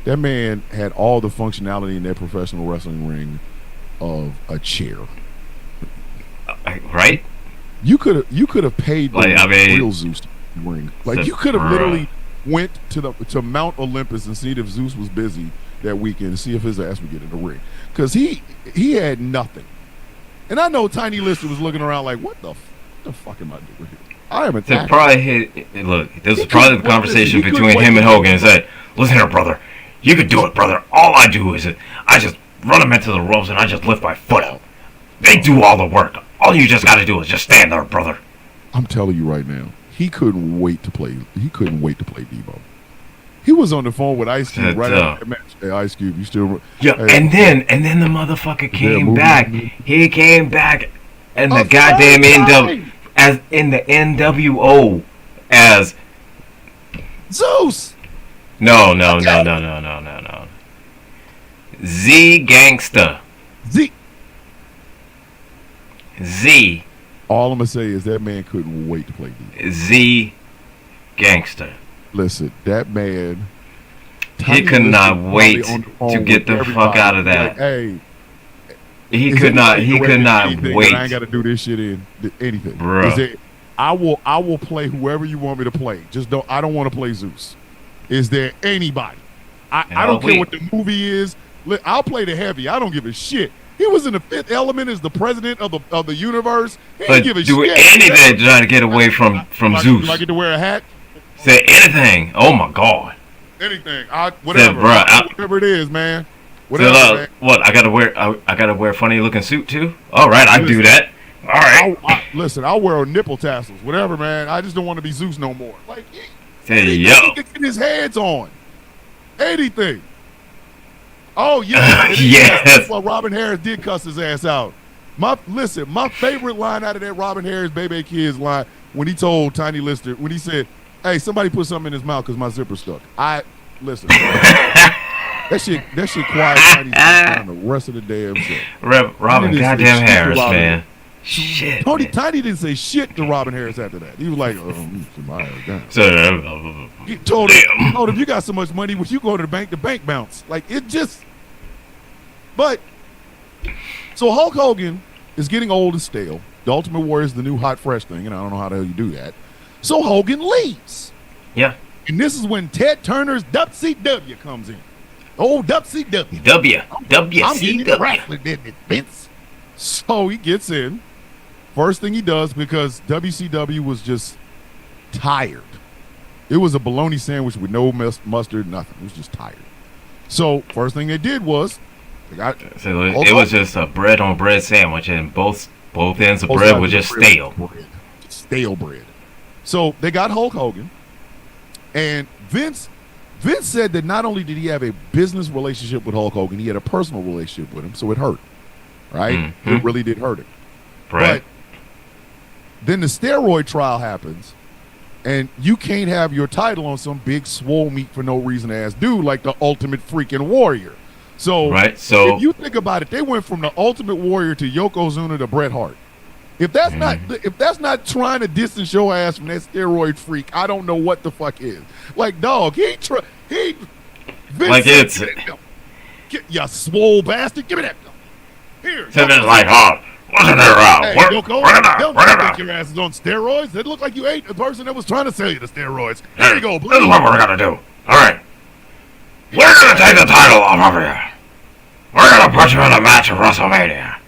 That man had all the functionality in that professional wrestling ring of a chair. Right? You could have paid the real Zeus ring. Like you could have literally went to Mount Olympus and seen if Zeus was busy that weekend and see if his ass would get in the ring. Because he had nothing. And I know Tiny Lister was looking around like, what the fuck am I doing here? I am attacking. This was probably the conversation between him and Hogan. He said, listen here, brother. You can do it, brother. All I do is I just run them into the ropes and I just lift my foot up. They do all the work. All you just got to do is just stand there, brother. I'm telling you right now, he couldn't wait to play Debo. He was on the phone with Ice Cube right after that match. Hey, Ice Cube, you still? Yeah, hey, and then the motherfucker came back. He came back, and the goddamn NWO as Zeus. No. Z Gangsta. Z. All I'm gonna say is that man couldn't wait to play Debo. Z Gangsta. Listen, that man. He could not wait to get the fuck out of that. Like, hey, he could not wait. I ain't got to do this shit in anything. Bruh. I will play whoever you want me to play. I don't want to play Zeus. Is there anybody? I don't care what the movie is. I'll play the heavy. I don't give a shit. He was in the Fifth Element as the president of the universe. He didn't give a shit. Do anything to try to get away from Zeus. Do I get to wear a hat? Say anything. Oh my God. Anything. Whatever it is, man. Whatever. Man. What? I gotta wear a funny looking suit too. All right, I do that. All right. Listen, I'll wear nipple tassels. Whatever, man. I just don't want to be Zeus no more. Like, he can get his hands on anything. Oh yeah. Yes. That's why Robin Harris did cuss his ass out. My favorite line out of that Robin Harris Baby Kids line when he told Tiny Lister, when he said, hey, somebody put something in his mouth because my zipper stuck. Listen. that shit quiet Tiny down the rest of the damn show. Robin goddamn Harris, man. Shit. Tiny didn't say shit to Robin Harris after that. He was like, he told him, you got so much money, when you go to the bank bounce. Like, it just. But, so Hulk Hogan is getting old and stale. The Ultimate Warrior is the new hot, fresh thing, and I don't know how the hell you do that. So Hogan leaves. Yeah. And this is when Ted Turner's WCW comes in. Oh, WCW. WCW. I'm getting into wrestling business, Vince. So he gets in. First thing he does, because WCW was just tired. It was a bologna sandwich with no mustard, nothing. It was just tired. So first thing they did was it was just a bread on bread sandwich, and both ends of bread were just stale. Stale bread. So they got Hulk Hogan, and Vince said that not only did he have a business relationship with Hulk Hogan, he had a personal relationship with him, so it hurt. Right? Mm-hmm. It really did hurt him. Right. But then the steroid trial happens, and you can't have your title on some big swole meat for no reason ass dude like the Ultimate freaking Warrior. So if you think about it, they went from the Ultimate Warrior to Yokozuna to Bret Hart. If that's not trying to distance your ass from that steroid freak, I don't know what the fuck is. Like, dog, Vince like it's you swole bastard, give me that. Here. So it's like, wasn't there hey, Yoko, don't think your ass is on steroids. It looked like you ate the person that was trying to sell you the steroids. Here you go, please. This is what we're gonna do. All right, we're gonna take the title off of you. We're gonna put you in a match at WrestleMania.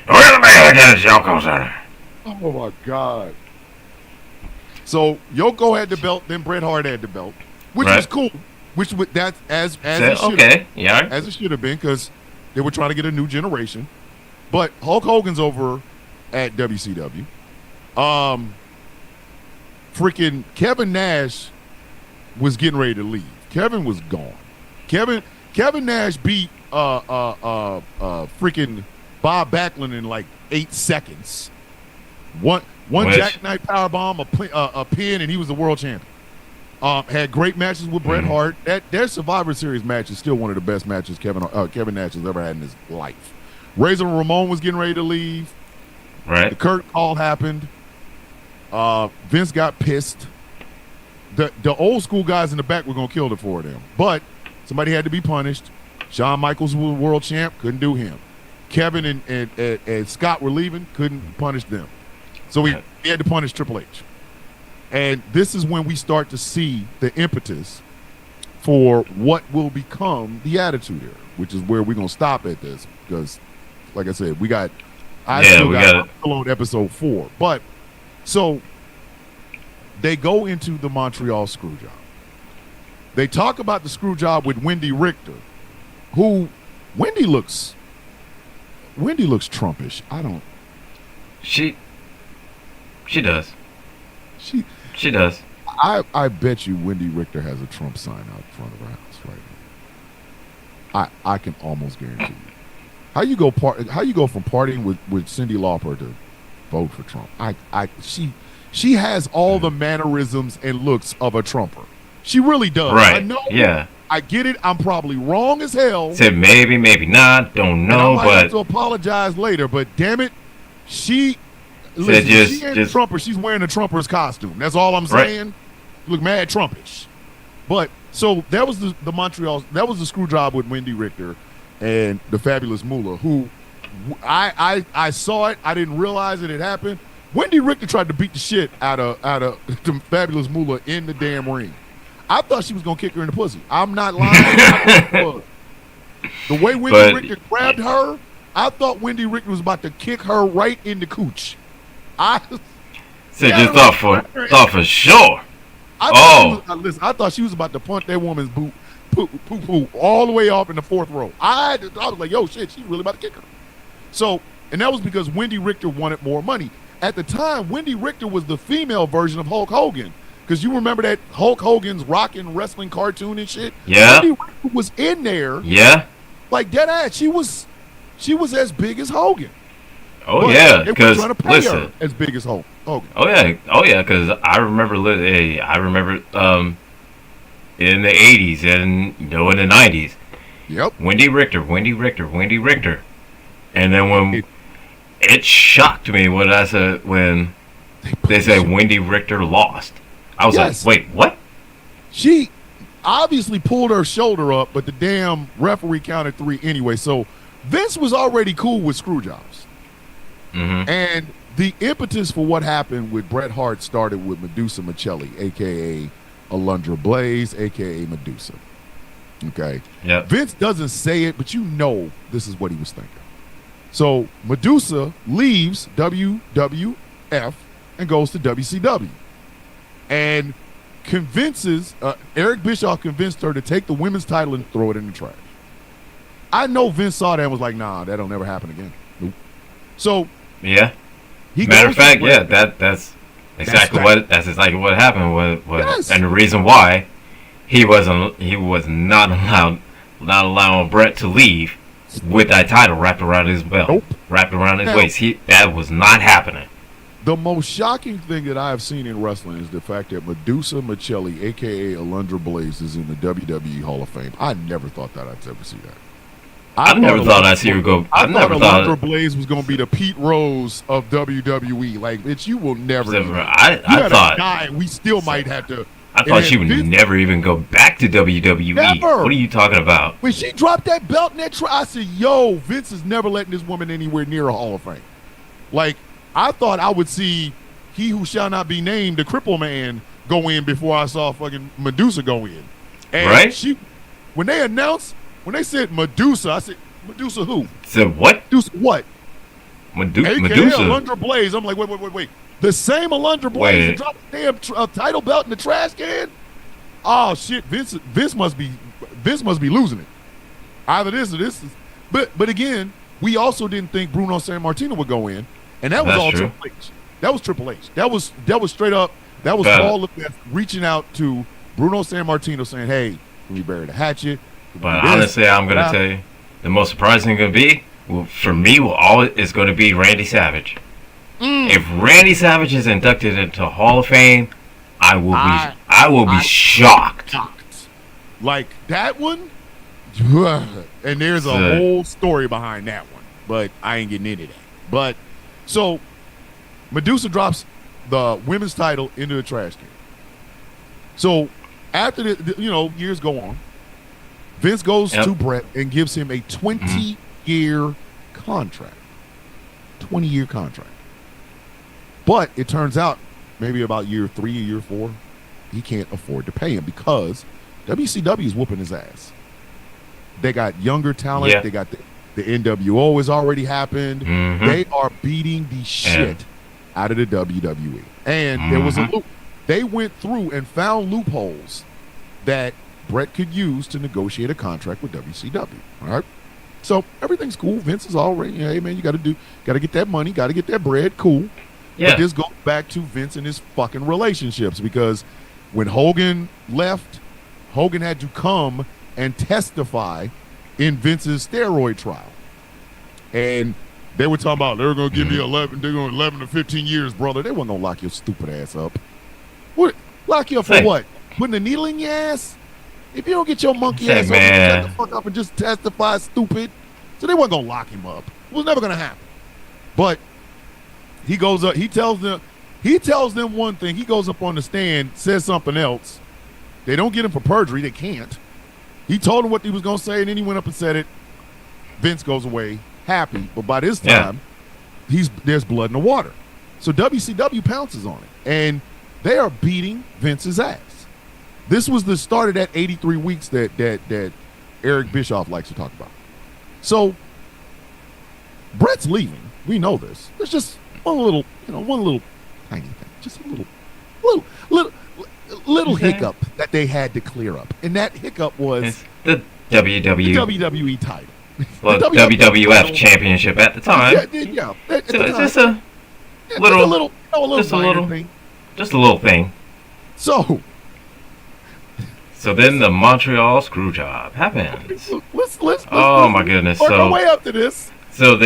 We're gonna make it against Yokozuna. Oh my God. So Yoko had the belt, then Bret Hart had the belt, which was cool. That's as it should as it should have been, because they were trying to get a new generation. But Hulk Hogan's over at WCW. Freaking Kevin Nash was getting ready to leave. Kevin was gone. Kevin Nash beat freaking Bob Backlund in like 8 seconds. One jackknife powerbomb, a pin, and he was the world champion. Had great matches with Bret Hart. Their Survivor Series match is still one of the best matches Kevin Nash has ever had in his life. Razor Ramon was getting ready to leave. Right. The Kurt call happened. Vince got pissed. The old school guys in the back were gonna kill the four of them, but somebody had to be punished. Shawn Michaels was world champ, couldn't do him. Kevin and Scott were leaving, couldn't punish them. So he had to punish Triple H. And this is when we start to see the impetus for what will become the Attitude Era, which is where we're going to stop at this. Because, like I said, I'm still on episode 4. But, so, they go into the Montreal Screwjob. They talk about the Screwjob with Wendy Richter, who, Wendy looks Trumpish. She does. She does. I bet you Wendy Richter has a Trump sign out front of her house right now. I can almost guarantee you. How you go from partying with Cyndi Lauper to vote for Trump? She has all the mannerisms and looks of a Trumper. She really does. Right. I know. Yeah. I get it. I'm probably wrong as hell. Said maybe not. Don't know. And I might have to apologize later. But damn it, she ain't a Trumper. She's wearing a Trumper's costume. That's all I'm saying. Right. Look mad Trumpish. But so that was the Montreal. That was the screw job with Wendy Richter and the Fabulous Moolah. Who I saw it. I didn't realize it had happened. Wendy Richter tried to beat the shit out of the Fabulous Moolah in the damn ring. I thought she was gonna kick her in the pussy. I'm not lying. The way Wendy Richter grabbed her, I thought Wendy Richter was about to kick her right in the cooch. Thought for sure. I thought she was about to punch that woman's poo all the way off in the 4th row. I was like, yo, shit, she's really about to kick her. So, and that was because Wendy Richter wanted more money. At the time, Wendy Richter was the female version of Hulk Hogan. Because you remember that Hulk Hogan's rockin' wrestling cartoon and shit? Yeah. Wendy Richter was in there. Yeah. Like dead ass. She was as big as Hogan. Oh, but yeah. They were trying to pay her as big as Hogan. Oh, yeah. Because I remember in the 80s and, in the 90s. Yep. Wendy Richter. And then when it shocked me when I said, when they said Wendy Richter lost. I was like, wait, what? She obviously pulled her shoulder up, but the damn referee counted 3 anyway. So Vince was already cool with screw jobs. Mm-hmm. And the impetus for what happened with Bret Hart started with Medusa Michelli, a.k.a. Alundra Blaze, a.k.a. Medusa. Okay? Yeah. Vince doesn't say it, but you know this is what he was thinking. So Medusa leaves WWF and goes to WCW. And convinces, Eric Bischoff convinced her to take the women's title and throw it in the trash. I know Vince saw that and was like, nah, that'll never happen again. Nope. So, yeah. Matter of fact, yeah, that's exactly what happened. Yes. And the reason why he was not allowing Brett to leave with that title wrapped around his belt, wrapped around his waist. That was not happening. The most shocking thing that I have seen in wrestling is the fact that Medusa Michelli, a.k.a. Alundra Blaze, is in the WWE Hall of Fame. I never thought that I'd ever see that. I never thought Alundra Blaze was going to be the Pete Rose of WWE. Like, bitch, you will never. I thought. Die, we still might have to. I thought she would never even go back to WWE. Never. What are you talking about? When she dropped that belt in that I said, yo, Vince is never letting this woman anywhere near a Hall of Fame. Like, I thought I would see He Who Shall Not Be Named, the Cripple Man, go in before I saw fucking Medusa go in. And right? When they said Medusa, I said, Medusa who? Said what? Medusa what? Medusa. Alundra Blaze. I'm like, wait. The same Alundra Blaze that dropped the damn title belt in the trash can? Oh, shit. Vince must be losing it. Either this or this is. But again, we also didn't think Bruno Sammartino would go in. And that was all true. Triple H. That was Triple H. That was straight up. That was Paul Levesque reaching out to Bruno Sammartino saying, hey, can we bury the hatchet? But honestly, I'm going to tell you, the most surprising going to be, for me, is going to be Randy Savage. If Randy Savage is inducted into Hall of Fame, I will be shocked. Like that one, and there's a whole story behind that one, but I ain't getting into that. But so Medusa drops the women's title into the trash can. So after years go on, Vince goes to Brett and gives him a 20-year contract. 20-year contract. But it turns out maybe about year 3 or year 4, he can't afford to pay him because WCW is whooping his ass. They got younger talent. Yeah. They got the NWO has already happened. Mm-hmm. They are beating the shit out of the WWE. And there was a loop. They went through and found loopholes that Brett could use to negotiate a contract with WCW. All right. So everything's cool. Vince is already, hey man, you got to get that money, got to get that bread. Cool. Yeah. But this goes back to Vince and his fucking relationships because when Hogan left, Hogan had to come and testify in Vince's steroid trial. And they were talking about they're going to give me 11 to 15 years, brother. They weren't going to lock your stupid ass up. What? Lock you up for what? Putting a needle in your ass? If you don't get your monkey ass up, shut the fuck up and just testify, stupid. So they weren't going to lock him up. It was never going to happen. But he goes up, he tells them one thing. He goes up on the stand, says something else. They don't get him for perjury. They can't. He told him what he was going to say, and then he went up and said it. Vince goes away happy. But by this time, there's blood in the water. So WCW pounces on it. And they are beating Vince's ass. This was the start of that 83 weeks that Eric Bischoff likes to talk about. So Brett's leaving. We know this. There's just one little tiny thing. Just a little hiccup that they had to clear up. And that hiccup was the WWE title. Well, the WWF championship at the time. Yeah. It's just a little thing. Just a little thing. So then the Montreal screw job happens. Let's my goodness. Work our way up to this. So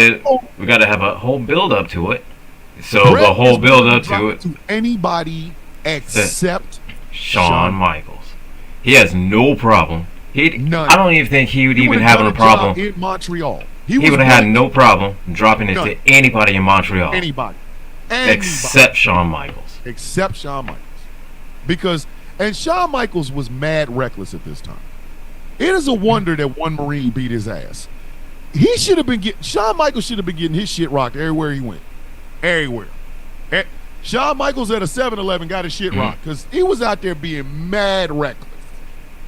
we got to have a whole build up to it. So Brett the whole build up to it. To anybody except Shawn Michaels. He has no problem. None. I don't even think he would even have a problem in Montreal. He would have had no problem dropping it to anybody in Montreal. Anybody. Except Shawn Michaels. Except Shawn Michaels. Because Shawn Michaels was mad reckless at this time. It is a wonder that one Marine beat his ass. Shawn Michaels should have been getting his shit rocked everywhere he went. Everywhere. Shawn Michaels at a 7-Eleven got his shit rocked because he was out there being mad reckless.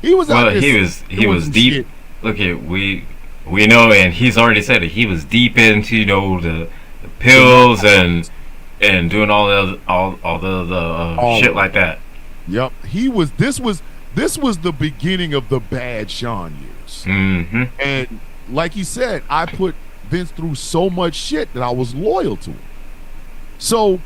He was out there. He was deep. Shit. Look at we know, and he's already said it. He was deep into the pills and doing all the shit like that. Yep, This was the beginning of the bad Shawn years. Mm-hmm. And like he said, I put Vince through so much shit that I was loyal to him. So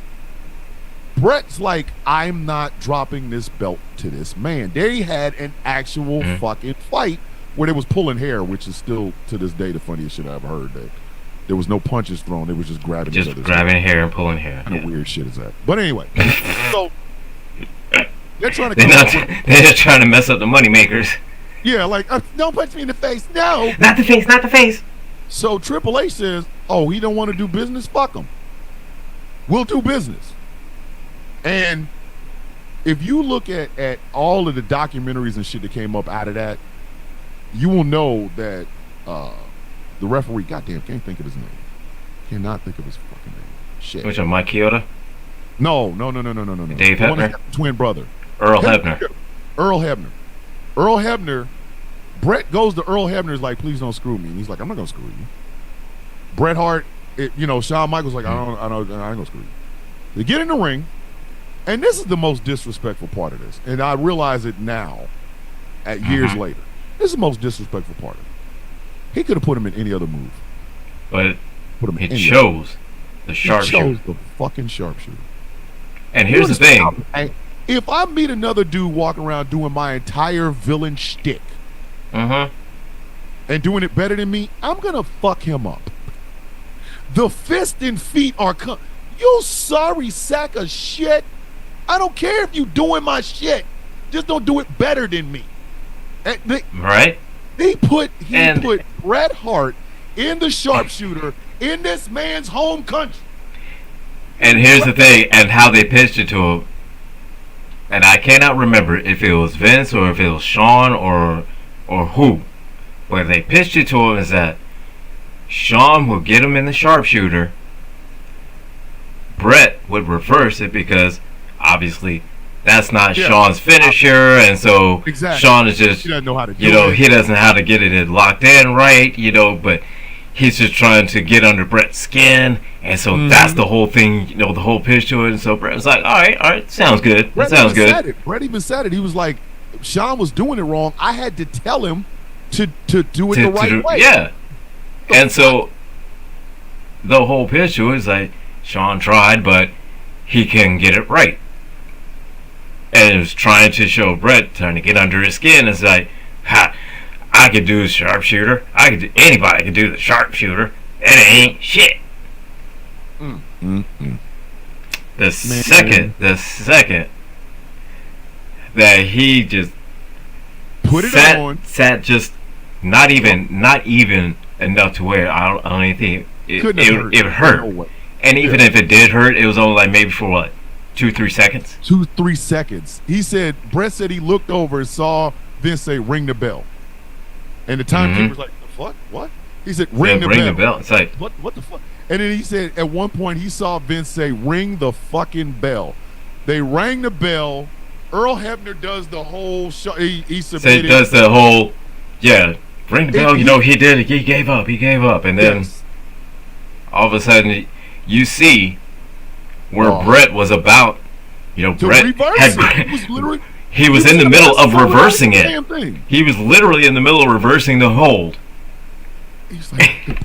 Brett's like, I'm not dropping this belt to this man. They had an actual fucking fight where they was pulling hair, which is still to this day the funniest shit I've heard. That there was no punches thrown; they was just grabbing each other's hair and pulling hair. What kind of weird shit is that? But anyway, so they're trying to. They're just trying to mess up the money makers. Yeah, like don't punch me in the face. No, not the face, not the face. So Triple H says, "Oh, he don't want to do business. Fuck him. We'll do business." And if you look at all of the documentaries and shit that came up out of that, you will know that the referee, goddamn, can't think of his name. Cannot think of his fucking name. Shit. Which one, Mike Chioda? No. Dave Hebner? Twin brother. Earl Hebner. Earl Hebner. Brett goes to Earl Hebner, is like, please don't screw me. And he's like, I'm not going to screw you. Bret Hart, Shawn Michaels like, I ain't going to screw you. They get in the ring. And this is the most disrespectful part of this. And I realize it now, at years later. This is the most disrespectful part of it. He could have put him in any other move. But it chose the sharpshooter. He chose the fucking sharpshooter. And here's the thing. If I meet another dude walking around doing my entire villain shtick and doing it better than me, I'm going to fuck him up. The fist and feet are you sorry sack of shit. I don't care if you doing my shit. Just don't do it better than me. Right? He put Bret Hart in the sharpshooter in this man's home country. And here's the thing, and how they pitched it to him. And I cannot remember if it was Vince or if it was Sean or who. Where they pitched it to him is that Sean will get him in the sharpshooter. Brett would reverse it because obviously that's not Sean's finisher, and so Sean is just he doesn't know how to do he doesn't know how to get it locked in right, but he's just trying to get under Brett's skin, and so that's the whole thing, the whole pitch to it. And so Brett was like, all right, sounds good. That sounds good. Brett even said it. He was like, Sean was doing it wrong. I had to tell him to do it the right way. Yeah. And so the whole pitch to it is like, Sean tried, but he couldn't get it right. And it was trying to show Brett, trying to get under his skin. It's like, I could do the sharpshooter. Anybody could do the sharpshooter. It ain't shit. The second that he just put it sat just not even enough to where I don't even think it hurt. No, and even if it did hurt, it was only like maybe for what, 2-3 seconds. 2-3 seconds. He said, Brett said he looked over and saw Vince say, "Ring the bell," and the timekeeper's like, "The fuck? What?" He said, "Ring the bell." It's like, what the fuck? And then he said, at one point, he saw Vince say, "Ring the fucking bell." They rang the bell. Earl Hebner does the whole show. He submitted. Does the whole, ring the bell. He did it. He gave up. And then all of a sudden, you see where Brett was about. Brett had. He was in the middle of reversing it. He was literally in the middle of reversing the hold. He's like,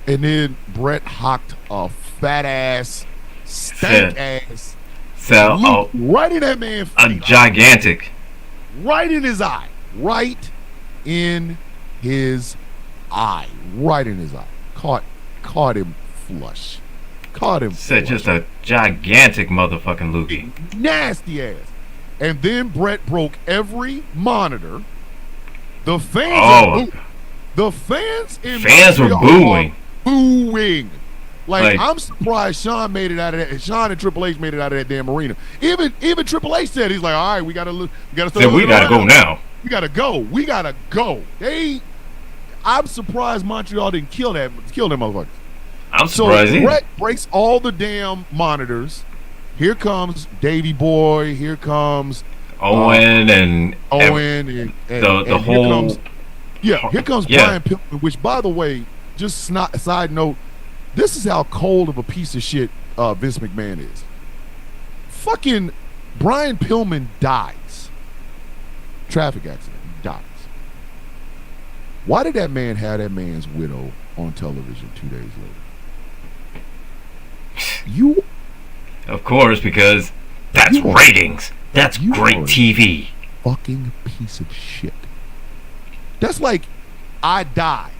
and then Brett hocked a fat ass, stank ass. Right in that man's face. Gigantic. Right in his eye. Right in his eye. Caught him flush. Said just a gigantic motherfucking loogie. Nasty ass. And then Brett broke every monitor. The fans were booing. Booing. Like, I'm surprised Sean made it out of that. Sean and Triple H made it out of that damn arena. Even Triple H said, he's like, all right, we gotta go now. We gotta go. I'm surprised Montreal didn't kill them motherfuckers. I'm surprised. So Brett breaks all the damn monitors. Here comes Davey Boy. Here comes Owen and the whole. Here comes Brian Pillman. Which, by the way, just side note, this is how cold of a piece of shit Vince McMahon is. Fucking Brian Pillman dies. Traffic accident. He dies. Why did that man have that man's widow on television 2 days later? Of course, because that's ratings. That's great TV. Fucking piece of shit. That's like I die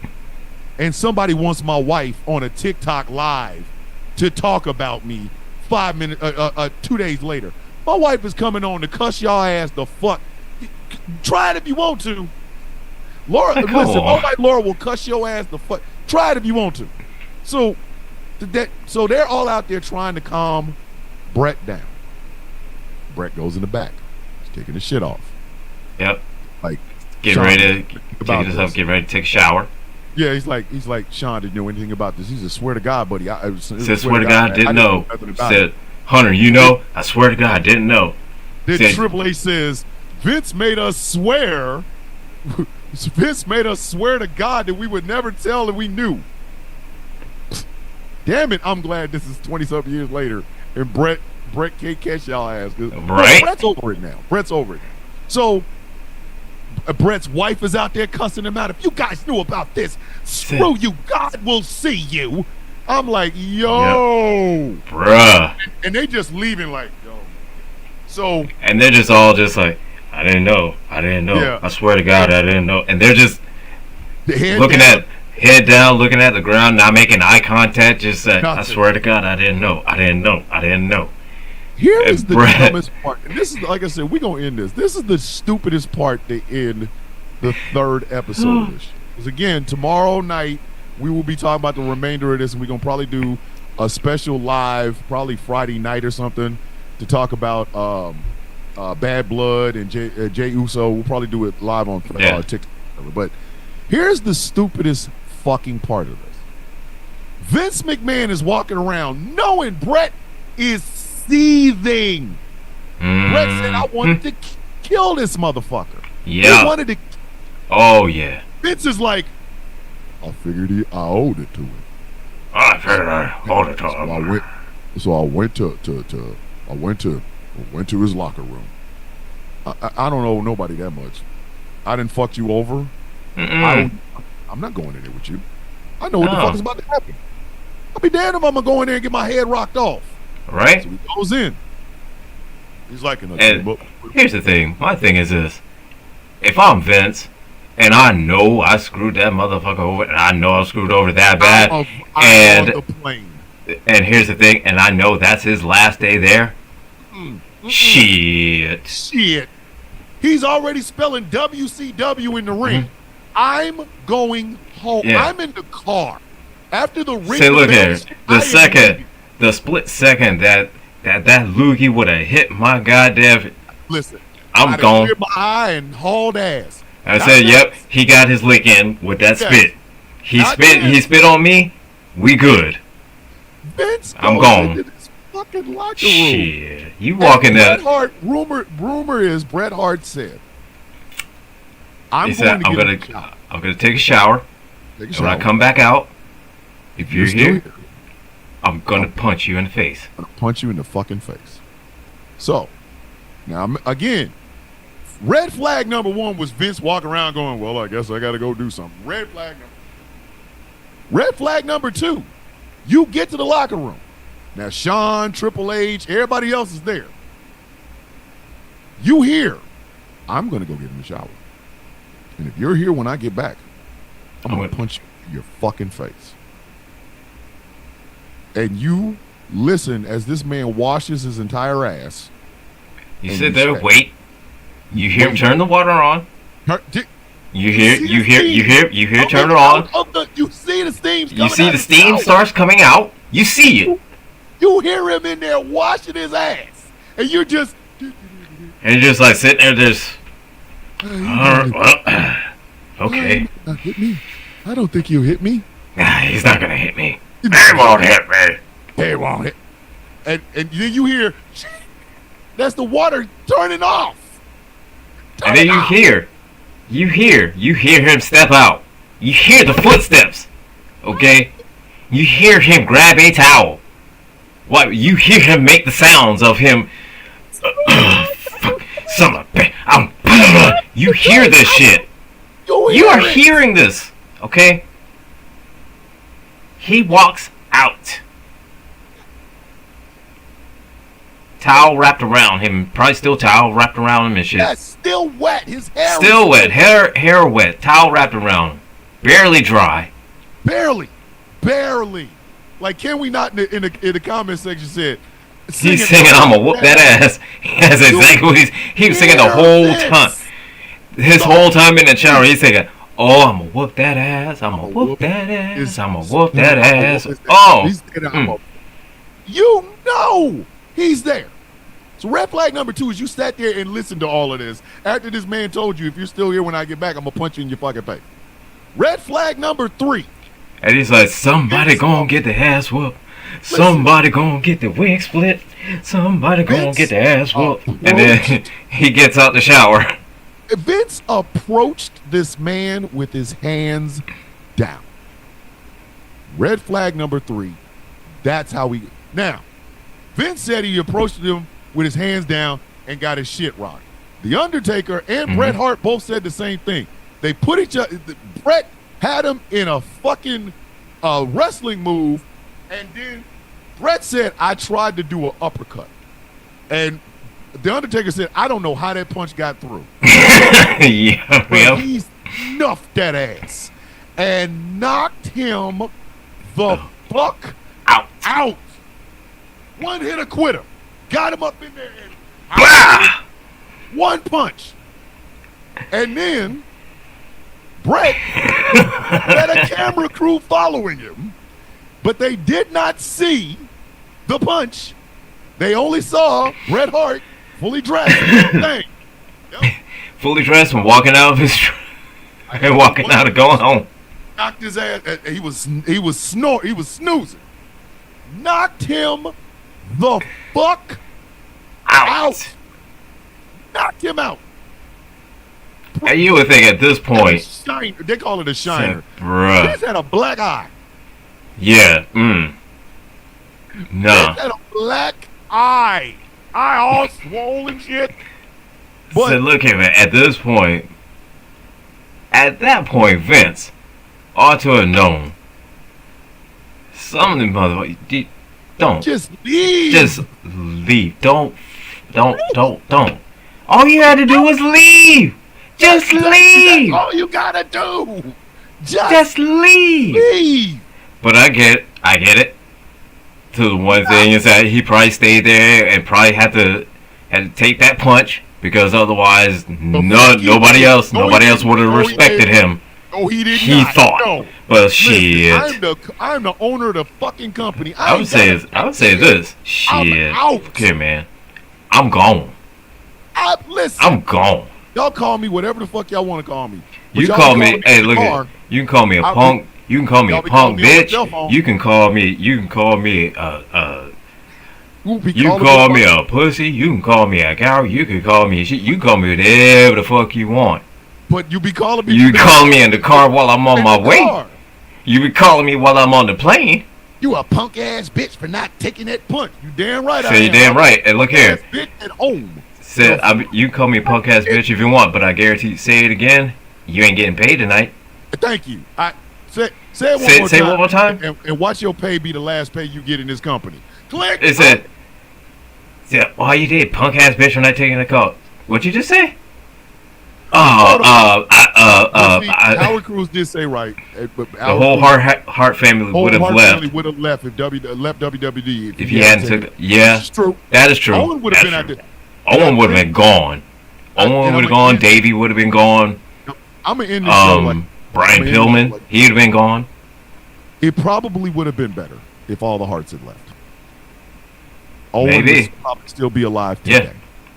and somebody wants my wife on a TikTok live to talk about me 5 minutes, 2 days later. My wife is coming on to cuss y'all ass the fuck. Try it if you want to. Laura, listen, my Laura will cuss your ass the fuck. Try it if you want to. So they're all out there trying to calm Brett down. Brett goes in the back. He's taking his shit off. Yep. Like get ready to take a shower. Yeah, he's like, Sean didn't know anything about this. He said, swear to God, buddy. Swear to God, didn't know. Said, Hunter, I swear to God, didn't know. Then Triple H says, Vince made us swear to God that we would never tell that we knew. Damn it, I'm glad this is 20-something years later and Brett can't catch y'all ass. Right? Brett's over it now. So Brett's wife is out there cussing him out. If you guys knew about this, screw you. God will see you. I'm like, yo. Bruh. And they just leaving like, yo. So. And they're just all just like, I didn't know. Yeah. I swear to God, I didn't know. And they're just head down, looking at the ground, not making eye contact, just like, I swear to God, I didn't know. Here is the dumbest part. And this is, like I said, we're going to end this. This is the stupidest part to end the third episode of this. Because, again, tomorrow night, we will be talking about the remainder of this, and we're going to probably do a special live, probably Friday night or something, to talk about Bad Blood and Jay Uso. We'll probably do it live on TikTok. But here's the stupidest fucking part of this. Vince McMahon is walking around knowing Bret is seething. Bret said, I wanted to kill this motherfucker. Yeah. He wanted to. Oh, yeah. Vince is like, I figured I owed it to him. I figured I owed it to him. So I went to his locker room. I don't know nobody that much. I didn't fuck you over. I'm not going in there with you. I know what the fuck is about to happen. I'll be damned if I'm gonna go in there and get my head rocked off. Right? So he goes in. He's like, here's the thing. My thing is this: if I'm Vince, and I know I screwed that motherfucker over, and I know I screwed over that bad, I'm on the plane. And here's the thing, and I know that's his last day there. Shit. He's already spelling WCW in the ring. I'm going home. Yeah. I'm in the car. After the ring. Say, look here. The split second that loogie would have hit my goddamn. Listen. I'm gone. My eye and hauled ass. I said, yep, he got his lick in with that spit. He spit on me. We good. Vince, I'm gone. Fucking locker room. Shit, you walking there. Rumor is Bret Hart said, I'm going to take a shower. And when I come back out, if you're here, I'm gonna punch you in the face. I'm gonna punch you in the fucking face. So, now again, red flag number one was Vince walking around going, well, I guess I gotta go do something. Red flag number two, you get to the locker room. Now, Shawn, Triple H, everybody else is there. You here. I'm going to go get in the shower. And if you're here when I get back, I'm going to punch you in your fucking face. And you listen as this man washes his entire ass. You sit there, wait. You hear him turn the water on. You hear turn it on. You see the steam. You see the steam starts coming out. You see it. You hear him in there washing his ass, and you're just. And you're just like sitting there, just. Okay. Not hit me. I don't think he'll hit me. Nah, he's not gonna hit me. He won't hit me. He won't hit. And then you hear, that's the water turning off. And then you hear him step out. You hear the footsteps. Okay? You hear him grab a towel. What? You hear him make the sounds of him. You hear this shit. You are hearing this. Okay? He walks out. Towel wrapped around him. Probably still towel wrapped around him and shit. Yeah, still wet. His hair. Still wet. Hair wet. Towel wrapped around him. Barely dry. Barely. Like, can we not in the comment section said? He's singing, "I'ma whoop that ass." That's exactly what he was singing the whole time. His whole time in the shower, he's singing, "Oh, I'ma whoop that ass. I'ma whoop that ass. I'ma whoop that ass." Oh, you know he's there. So red flag number two is you sat there and listened to all of this after this man told you, if you're still here when I get back, I'm gonna punch you in your fucking face. Red flag number three. And he's like, somebody gonna get the ass whooped. Somebody gonna get the wig split. Somebody gonna get the ass whooped. And then he gets out the shower. Vince approached this man with his hands down. Red flag number three. That's how we. Now, Vince said he approached him with his hands down and got his shit rocked. The Undertaker and Bret Hart both said the same thing. They put each other. Bret had him in a fucking wrestling move, and then Bret said, I tried to do an uppercut. And the Undertaker said, I don't know how that punch got through. But he snuffed that ass and knocked him the fuck out. One hit a quitter. Got him up in there and one punch. And then Bret had a camera crew following him. but they did not see the punch. They only saw Bret Hart fully dressed. Yep. Fully dressed and walking out of his and walking out and going home. Knocked his ass. He was snoozing. Knocked him the fuck out. Knocked him out. And you would think at this point, they call it a shiner. Bruh. He's had a black eye. Yeah. No. He's had a black eye. Eye all swollen shit. But so look at it. At that point, Vince ought to have known. Some of them motherfuckers, don't. Just leave. Just leave. Don't. All you had to do was leave. Just leave. That's all you gotta do. Just leave. But I get it. To the one thing is that he probably stayed there and probably had to take that punch because otherwise nobody else would have respected him. No, he did he not. thought. No. But listen, shit. I'm the owner of the fucking company. I would say this. Shit. I'm out. Okay, man. I'm gone. Listen. I'm gone. Y'all call me whatever the fuck y'all want to call me. You call me. Hey, look at. You can call me a punk. You can call me a punk bitch. You can call me. You can call me a pussy. You can call me a cow. You can call me shit. You can call me whatever the fuck you want. But you be calling me. You call me in the car while I'm on my way. You be calling me while I'm on the plane. You a punk ass bitch for not taking that punch. You damn right. Say you damn right. And look here. Bitch at home. Said you can call me a punk ass bitch if you want, but I guarantee. Say it again. You ain't getting paid tonight. Thank you. Say it one more time. And watch your pay be the last pay you get in this company. Click. It said, why you did, punk ass bitch, for not taking the call. What'd you just say? Howard Cruz did say right. But the whole Hart family would have left. Would have left if left WWE. If he hadn't took. Yeah, that's true. That is true. Owen would have been out there. Owen would have been gone. Owen would have gone. Davey would have been gone. I'm gonna end this show Brian Pillman, he'd have been gone. It probably would have been better if all the Harts had left. Owen Maybe. would probably still be alive today. Yeah,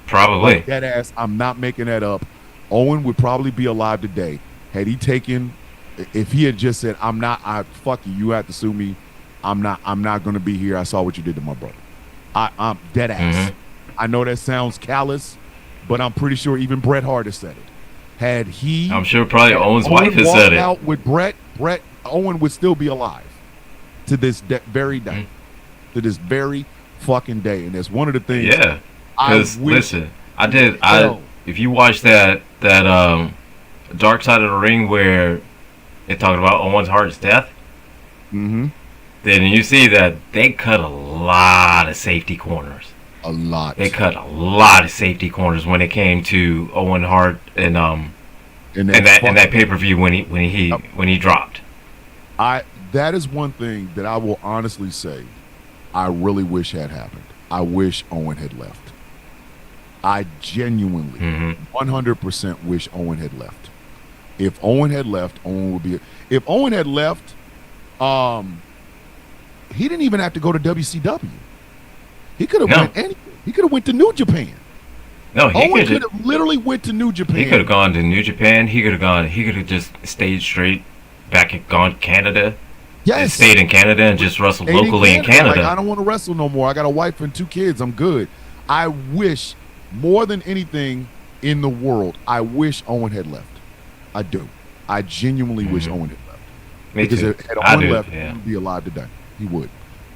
probably. Like that ass, I'm not making that up. Owen would probably be alive today had he taken. If he had just said, fuck you. You have to sue me. I'm not going to be here. I saw what you did to my brother. I'm dead ass. Mm-hmm. I know that sounds callous, but I'm pretty sure even Bret Hart has said it. Had he, I'm sure probably Owen's wife has said it. Out with Bret, Owen would still be alive to this very day, to this very fucking day, and that's one of the things. Yeah, because listen, if you watch that Dark Side of the Ring where they talking about Owen's Hart's death, then you see that they cut a lot of safety corners. A lot. They cut a lot of safety corners when it came to Owen Hart and that pay-per-view when he dropped. That is one thing that I will honestly say I really wish had happened. I wish Owen had left. I genuinely 100% wish Owen had left. If Owen had left, if Owen had left, he didn't even have to go to WCW. He could have went anywhere. He could have went to New Japan. No, Owen could have literally went to New Japan. He could have gone to New Japan. He could have just stayed straight back and gone to Canada. Yes. And stayed in Canada and just wrestled locally in Canada. Like, I don't want to wrestle no more. I got a wife and 2 kids. I'm good. I wish, more than anything in the world, I wish Owen had left. I do. I genuinely wish Owen had left. Me because too. If Owen left, he would be alive today. He would.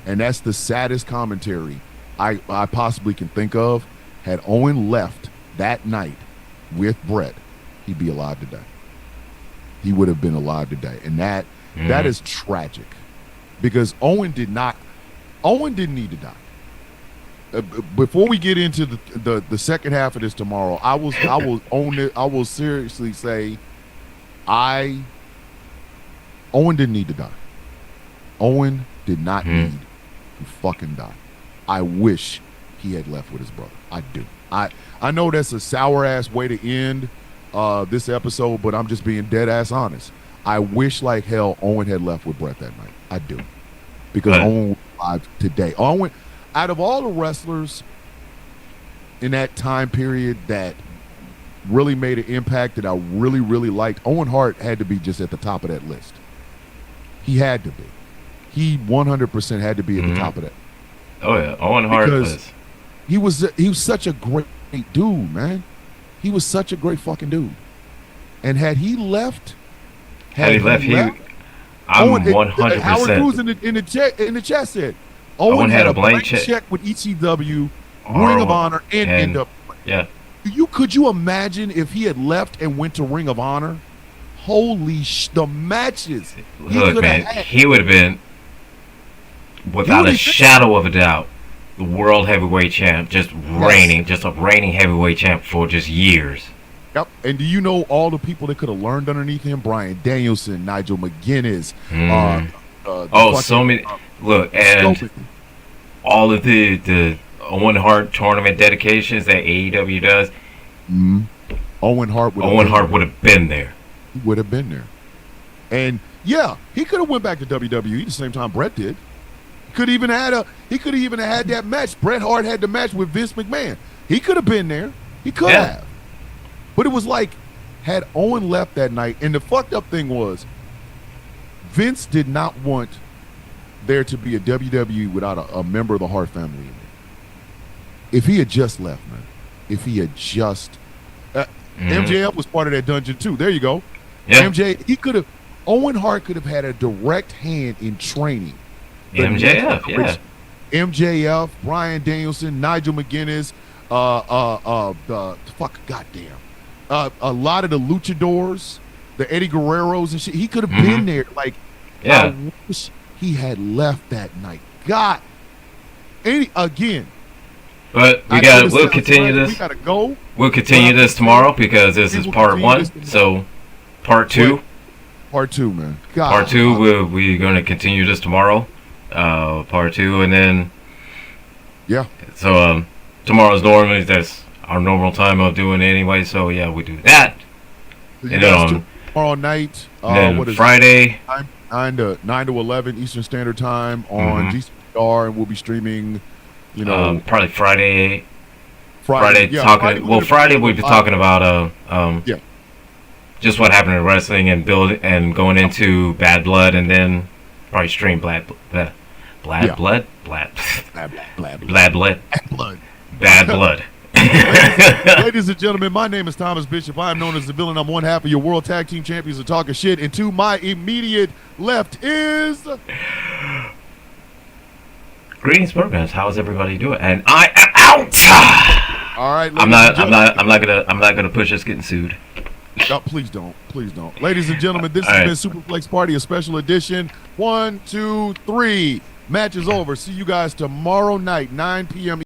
And that's the saddest commentary I possibly can think of. Had Owen left that night with Bret, he'd be alive today. He would have been alive today. And that is tragic. Because Owen didn't need to die. Before we get into the second half of this tomorrow, I will own it. I will seriously say Owen didn't need to die. Owen did not need to fucking die. I wish he had left with his brother. I do. I know that's a sour ass way to end this episode, but I'm just being dead ass honest. I wish like hell Owen had left with Bret that night. I do. because Owen was alive today. Owen, out of all the wrestlers in that time period that really made an impact that I really, really liked, Owen Hart had to be just at the top of that list. He had to be. He 100% had to be at the top of that. Oh yeah, Owen Hart was. He was such a great dude, man. He was such a great fucking dude. And had he left, I'm 100%. Howard Cruz in the chat said Owen had a blank check with ECW, Ring of Honor, and NWA. Yeah. Could you imagine if he had left and went to Ring of Honor? Holy the matches. Look, man, he would have been, without a shadow of a doubt, the world heavyweight champ, just a reigning heavyweight champ for just years. Yep. And do you know all the people that could have learned underneath him? Bryan Danielson, Nigel McGuinness. So many. Look, and all of the Owen Hart tournament dedications that AEW does. Owen Hart would have been there. He would have been there. And yeah, he could have went back to WWE the same time Bret did. He could have even had that match. Bret Hart had the match with Vince McMahon. He could have been there. He could have. But it was like, had Owen left that night, and the fucked up thing was, Vince did not want there to be a WWE without a member of the Hart family in it. If he had just left, man. If he had just MJF was part of that dungeon too. There you go. Yeah. Owen Hart could have had a direct hand in training. MJF, Bryan Danielson, Nigel McGuinness, a lot of the luchadors, the Eddie Guerreros and shit. He could have been there. Like, I wish he had left that night. God, again. But we'll continue this. We gotta go. We'll continue this tomorrow because this is part 1. So, part 2. Part 2, man. God. Part 2. We're going to continue this tomorrow. Part 2, and then So tomorrow's normally that's our normal time of doing it anyway. So yeah, we do that. And then tomorrow night. Then Friday. 9 to 11 Eastern Standard Time on GCR, and we'll be streaming. Probably Friday. Friday we'll be talking about just what happened in wrestling and going into Bad Blood, and then probably stream Bad Blood. Ladies and gentlemen, my name is Thomas Bishop. I am known as the Villain. I'm one half of your World Tag Team Champions of Talking Shit, and to my immediate left is. Greetings, Burgers. How's everybody doing? And I am out. All right. I'm not gonna push us getting sued. No, please don't. Ladies and gentlemen, this has been Superflex Party, a special edition. 1, 2, 3. Match is over. See you guys tomorrow night, 9 p.m.